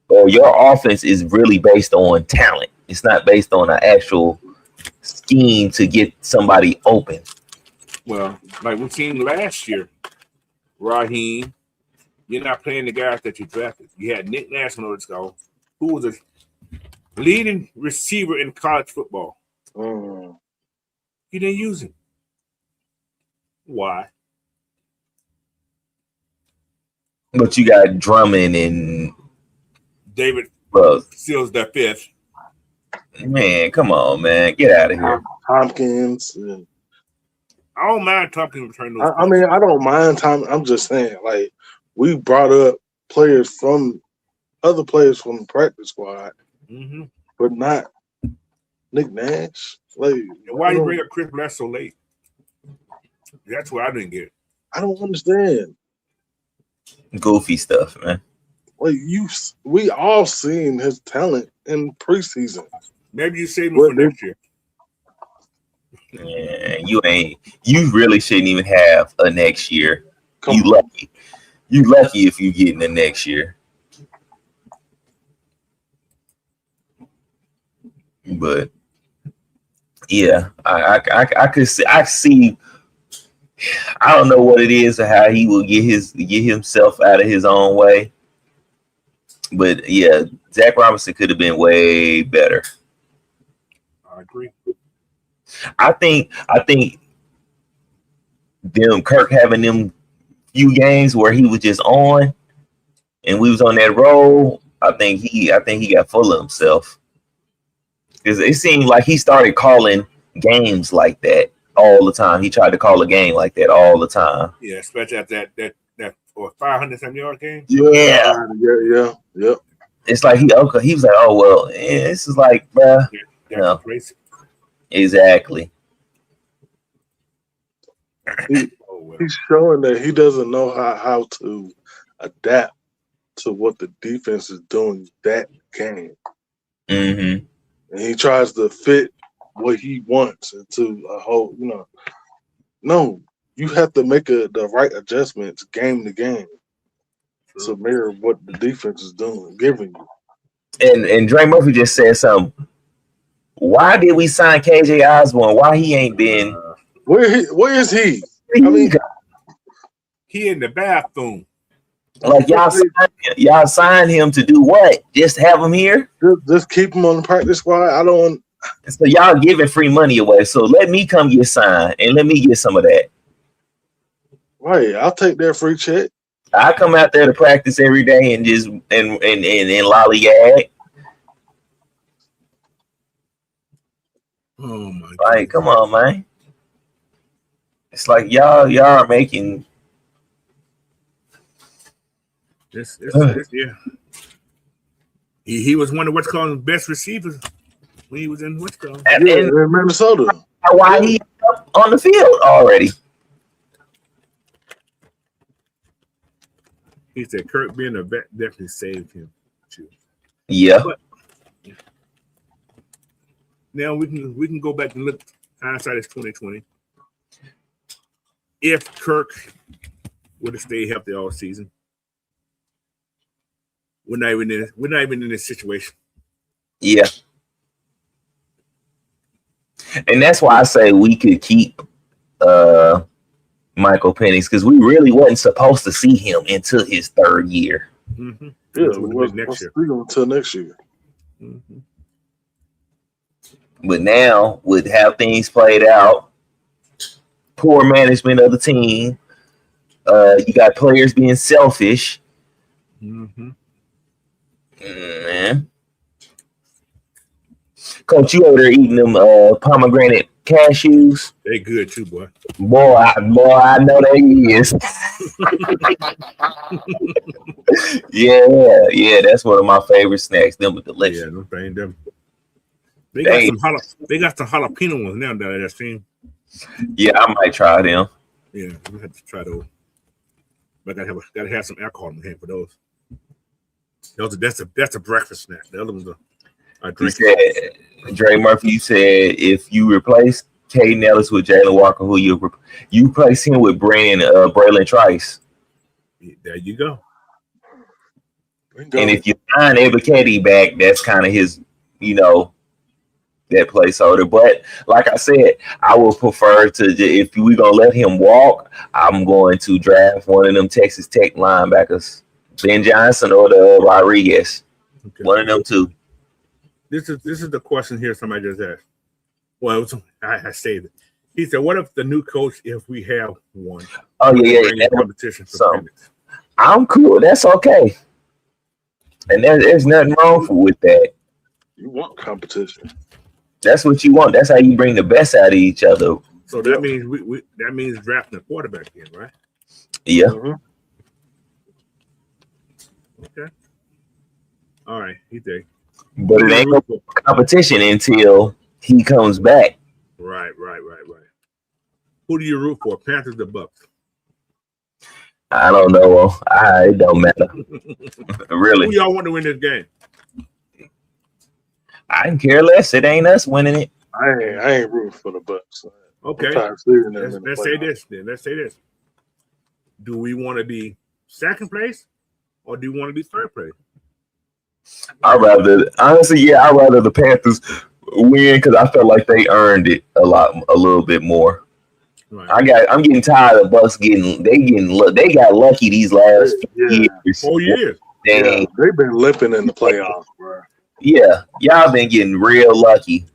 or your offense is really based on talent. It's not based on an actual scheme to get somebody open. Well, like we've seen last year, Raheem, you're not playing the guys that you drafted. You had Nick National at school, who was a leading receiver in college football. You didn't use him. Why? But you got Drummond and David Seals the fifth. Man, come on, man. Get out of here. Tompkins. I don't mind Tompkins returning those. I mean, I don't mind Tompkins. I'm just saying, like, we brought up other players from the practice squad, but not Nick Nash. Like, why you bring up Chris Blass so late? That's what I didn't get. I don't understand. Goofy stuff, man. Like we all seen his talent in preseason. Maybe you save him for next year. Yeah, you really shouldn't even have a next year. You lucky if you get in the next year. But yeah, I could see. I don't know what it is or how he will get himself out of his own way. But yeah, Zach Robinson could have been way better. I agree. I think Kirk having them few games where he was just on and we was on that roll, I think he got full of himself. Because it seemed like he started calling games like that all the time. He tried to call a game like that all the time. Yeah, especially at that 500-something yard game. Yeah. It's like he was like, oh well, this is like, bruh. That's crazy. Exactly. He's showing that he doesn't know how to adapt to what the defense is doing that game. Mm-hmm. And he tries to fit what he wants into a whole, No, you have to make the right adjustments game to game to mirror what the defense is doing, giving you. And Dre Murphy just said something. Why did we sign KJ Osborne? Why he ain't been? Where is he? I mean, he in the bathroom. Like y'all signed him to do what? Just have him here? Just keep him on the practice squad. I don't. So y'all giving free money away. So let me come get signed and let me get some of that. Right, I'll take that free check. I come out there to practice every day and just and lollygag. Oh my God. Like, come on, man. It's like y'all are making this yeah. He was one of what's called the best receivers when he was in what's called in Minnesota. Why he up on the field already? He said Kirk being a vet definitely saved him too. Yeah. But now we can go back and look. Hindsight is 2020. If Kirk would have stayed healthy all season, we're not even in this situation. Yeah. And that's why I say we could keep Michael Penix, because we really wasn't supposed to see him until his third year. Yeah, next year. Until next year. Mm-hmm. But now, with how things played out, poor management of the team, you got players being selfish. Mm-hmm. Man. Coach, you over there eating them pomegranate cashews? They good too, boy. Boy, I know they is. Yeah, that's one of my favorite snacks. Them are delicious. Yeah, them things. Them. They They- got some jalapeno ones now down there. Stream. Yeah, I might try them. Yeah, we have to try those. But gotta have some alcohol in the hand for those. That's a breakfast snack. The other ones are He drink. said, Dre Murphy, you said if you replace Caden Ellis with Jalen Walker, who you replace him with Braylon Trice. There you go. And if you find Ebiketie back, that's kind of his, that placeholder. But like I said, I would prefer to, if we're going to let him walk, I'm going to draft one of them Texas Tech linebackers, Ben Johnson or the Rodriguez. Okay. One of them two. This is the question here somebody just asked. Well, I saved it. He said, "What if the new coach, if we have one?" Oh yeah. Competition for candidates. I'm cool. That's okay. And there's nothing wrong with that. You want competition. That's what you want. That's how you bring the best out of each other. So that means that means drafting a quarterback in, right? Yeah. Mm-hmm. Okay. All right, he did. But it ain't no competition until he comes back. Right. Who do you root for, Panthers or Bucks? I don't know. It don't matter. Really. Who y'all want to win this game? I can care less. It ain't us winning it. I ain't rooting for the Bucks. Okay. Let's say this then. Let's say this. Do we want to be second place or do you want to be third place? I'd rather the Panthers win because I felt like they earned it a little bit more. Right. I'm getting tired of Bucks they got lucky these last few years. 4 years. They've been limping in the playoffs, bro. Yeah, y'all been getting real lucky.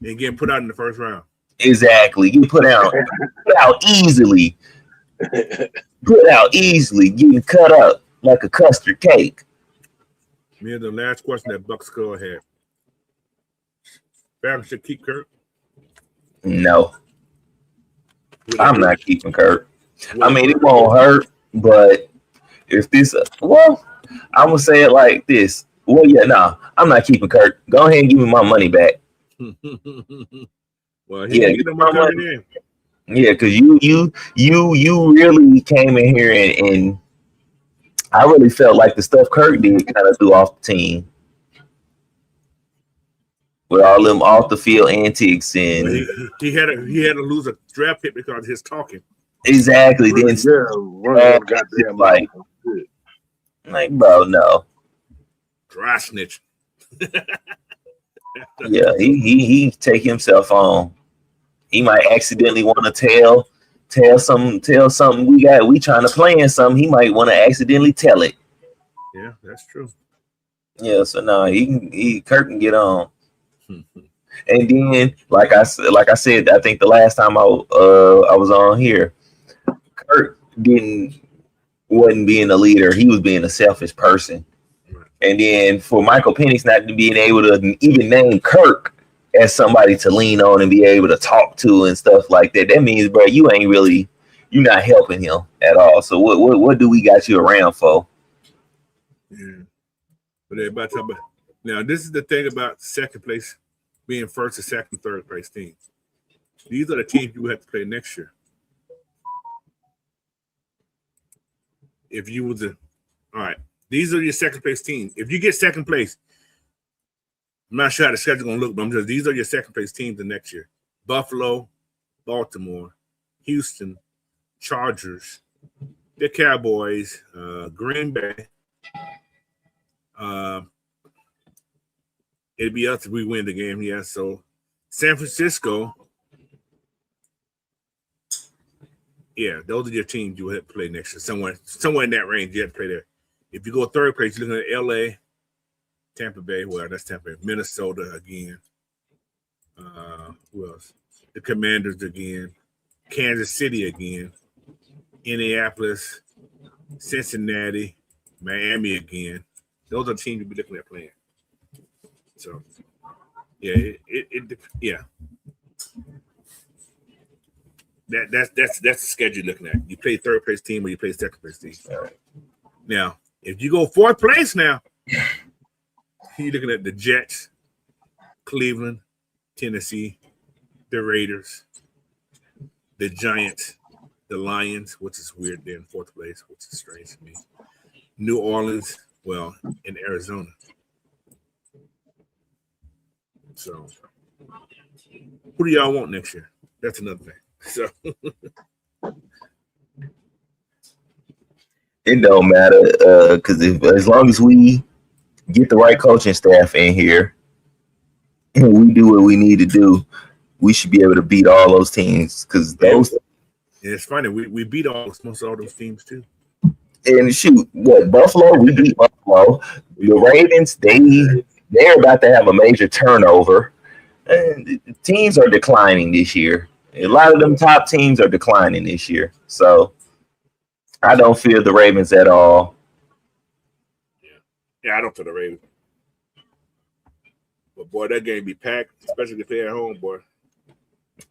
And getting put out in the first round. Exactly. You put out easily. Getting cut up like a custard cake. Me and the last question that Bucks Skull had. Falcons should keep Kirk? No. I'm not keeping Kirk. I mean, it won't hurt, but if this, I'm gonna say it like this. Well, yeah, no, I'm not keeping Kirk. Go ahead and give me my money back. Well, get my money in. Yeah, because you really came in here and I really felt like the stuff Kirk did kind of threw off the team with all them off the field antics and he had to lose a draft pick because of his talking. Exactly. Then goddamn like bro, no. Dry snitch. Yeah, he take himself on. He might accidentally want to tell something we trying to plan something. He might want to accidentally tell it. Yeah, that's true. Yeah, so no, Kirk can get on. And then, like I said, I think the last time I was on here, Kirk wasn't being a leader. He was being a selfish person. Right. And then for Michael Penix not being able to even name Kirk as somebody to lean on and be able to talk to and stuff like that, that means, bro, you're not helping him at all. So what do we got you around for? Yeah. But everybody talk about now. This is the thing about second place being first, and second, third place teams. These are the teams you have to play next year. If you was all right, these are your second place teams. If you get second place, I'm not sure how the schedule's gonna look, but these are your second place teams the next year: Buffalo, Baltimore, Houston, Chargers, the Cowboys, Green Bay. It'd be us if we win the game, yeah. So San Francisco, yeah, those are your teams you have to play next year. Somewhere in that range, you have to play there. If you go third place, you're looking at LA, Tampa Bay. Well, that's Tampa Bay. Minnesota again. Who else? The Commanders again. Kansas City again. Indianapolis. Cincinnati. Miami again. Those are teams you'll be looking at playing. So, yeah, yeah. That's the schedule you're looking at. You play third place team or you play second place team. Now, if you go fourth place now, you're looking at the Jets, Cleveland, Tennessee, the Raiders, the Giants, the Lions, which is weird. They're in fourth place, which is strange to me. New Orleans, well, in Arizona. So, who do y'all want next year? That's another thing. So, it don't matter because as long as we get the right coaching staff in here and we do what we need to do, we should be able to beat all those teams. Because those, and it's funny, we beat most of all those teams too. And shoot, what Buffalo? We beat Buffalo. The Ravens, they're about to have a major turnover. And teams are declining this year. A lot of them top teams are declining this year. So I don't fear the Ravens at all. Yeah, I don't fear the Ravens. But boy, that game be packed, especially if they're at home, boy.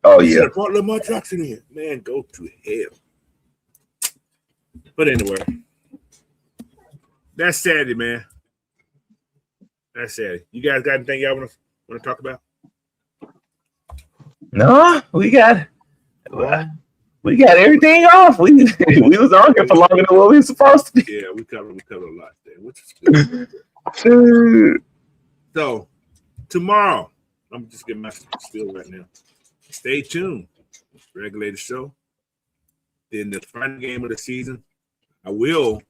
Oh yeah. Should have brought Lamar Jackson in. Man, go to hell. But anyway, that's Saturday, man. That's Saturday. You guys got anything y'all want to talk about? No, we got everything off. We was on here for longer than what we were supposed to be. Yeah, we covered a lot there, which is good. So tomorrow, I'm just getting my spiel right now. Stay tuned. Regulated show. Then the final game of the season, I will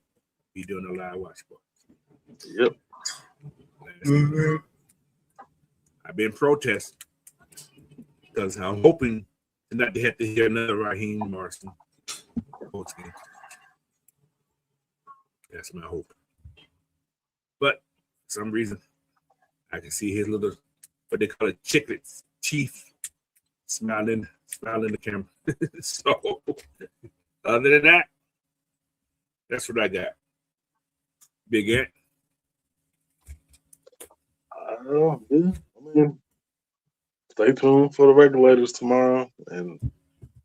be doing a live watch party. Yep. I've been protesting because I'm hoping not to have to hear another Raheem Marston post game. That's my hope. But for some reason, I can see his little, what they call it, chiclets, teeth, smiling the camera. So, other than that, that's what I got. Big Ant. I mean, stay tuned for the regulators tomorrow. And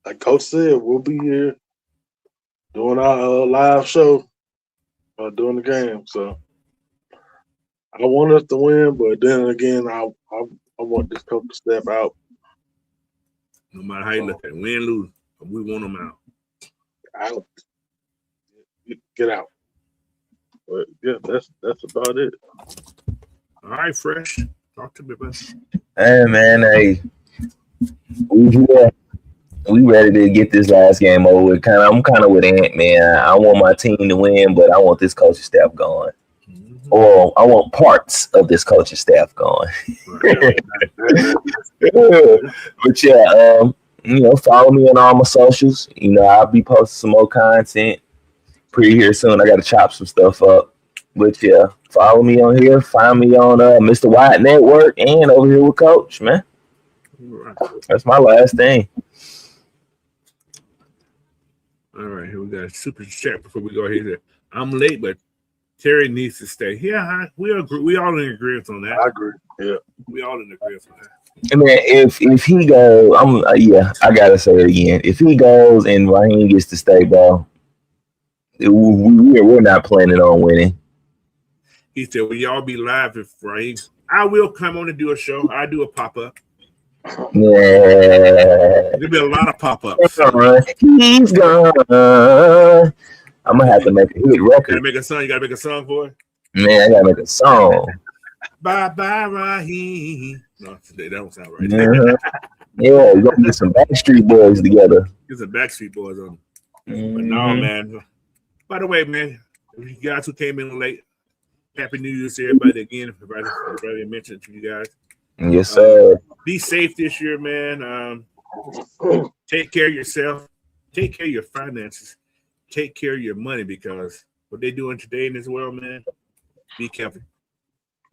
like Coach said, we'll be here doing our live show during the game. So I want us to win, but then again, I want this coach to step out. No matter how you look at it, win, lose, we want them out. Out. Get out. But yeah, that's about it. All right, Fresh. Talk to me, bud. Hey man, we ready to get this last game over with. I'm kind of with Ant, man. I want my team to win, but I want this coaching staff going. Or I want parts of this coaching staff going. But yeah, follow me on all my socials. I'll be posting some more content pretty here soon. I got to chop some stuff up. But yeah, follow me on here. Find me on Mr. White Network and over here with Coach, man. That's my last thing. All right, here we got a super chat before we go here. I'm late, but Terry needs to stay. Yeah, we agree. We all in agreement on that. I agree. Yeah, we all in agreement on that. I mean, if he goes, I gotta say it again. If he goes and Raheem gets to stay, bro, we're not planning on winning. He said, "Will y'all be live if Raheem? I will come on and do a show. I do a pop up. Yeah, there'll be a lot of pop ups. He's gone. I'm gonna have to make a hit record. You gotta make a song for it. Man, I gotta make a song. Bye bye Raheem. No, that don't sound right. Yeah, we're gonna get some Backstreet Boys together. Get some Backstreet Boys on. But no, man. By the way, man, you guys who came in late, Happy New Year to everybody again. If I mentioned it to you guys. Yes, sir. Be safe this year, man. Take care of yourself. Take care of your finances. Take care of your money, because what they're doing today in this world, man, be careful.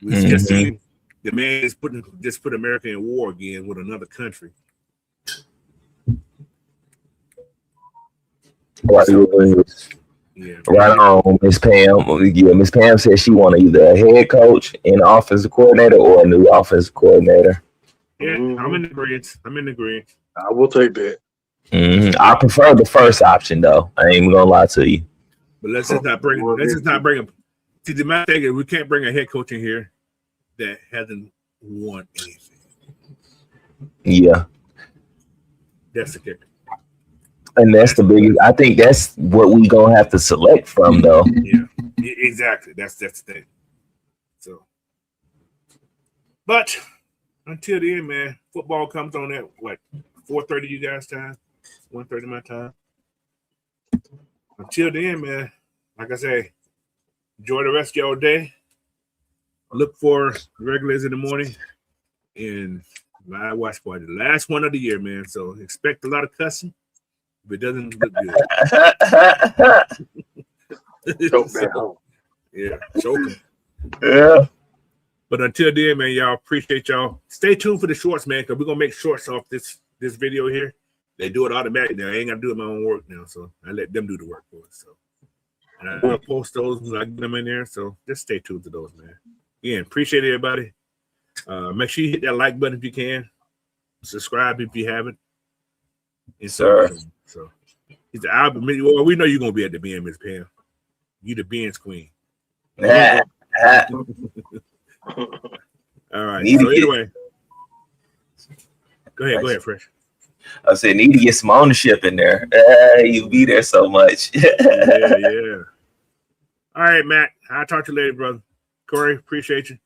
We just seen the man is put America in war again with another country. Right, Yeah. right on, Miss Pam. Yeah, Miss Pam said she want either a head coach, an offensive coordinator, or a new offensive coordinator. Yeah, I'm in the agreement. I will take that. I prefer the first option though. I ain't even gonna lie to you. But let's just not bring him. See, the main thing is we can't bring a head coach in here that hasn't won anything. Yeah. That's the kicker. And that's the biggest. I think that's what we gonna have to select from, though. Yeah, exactly. That's the thing. So, but until the end, man, football comes on at like 4:30 you guys' time, 1:30 my time. Until the end, man, like I say, enjoy the rest of your day. Look for the regulars in the morning and my watch party, the last one of the year, man. So expect a lot of cussing. If it doesn't look good. Choke that home. Yeah, choke them. Yeah. But until then, man, y'all, appreciate y'all. Stay tuned for the shorts, man, because we're going to make shorts off this video here. They do it automatically now. I ain't got to do my own work now, so I let them do the work for us. So and I'll post those when I get them in there, so just stay tuned to those, man. Again, appreciate everybody. Make sure you hit that like button if you can. Subscribe if you haven't. And Sir. So he's the album. Well, we know you're gonna be at the BM, Miss Pam. You the Ben's queen. All right. So anyway, go ahead, Fresh. I said need to get some ownership in there. You be there so much. yeah. All right, Matt. I'll talk to you later, brother. Corey, appreciate you.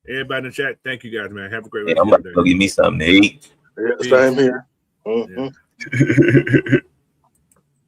Everybody in the chat, thank you guys, man. Have a great rest I'm of your about to day. go get me something to eat. Yeah, same here. Yeah.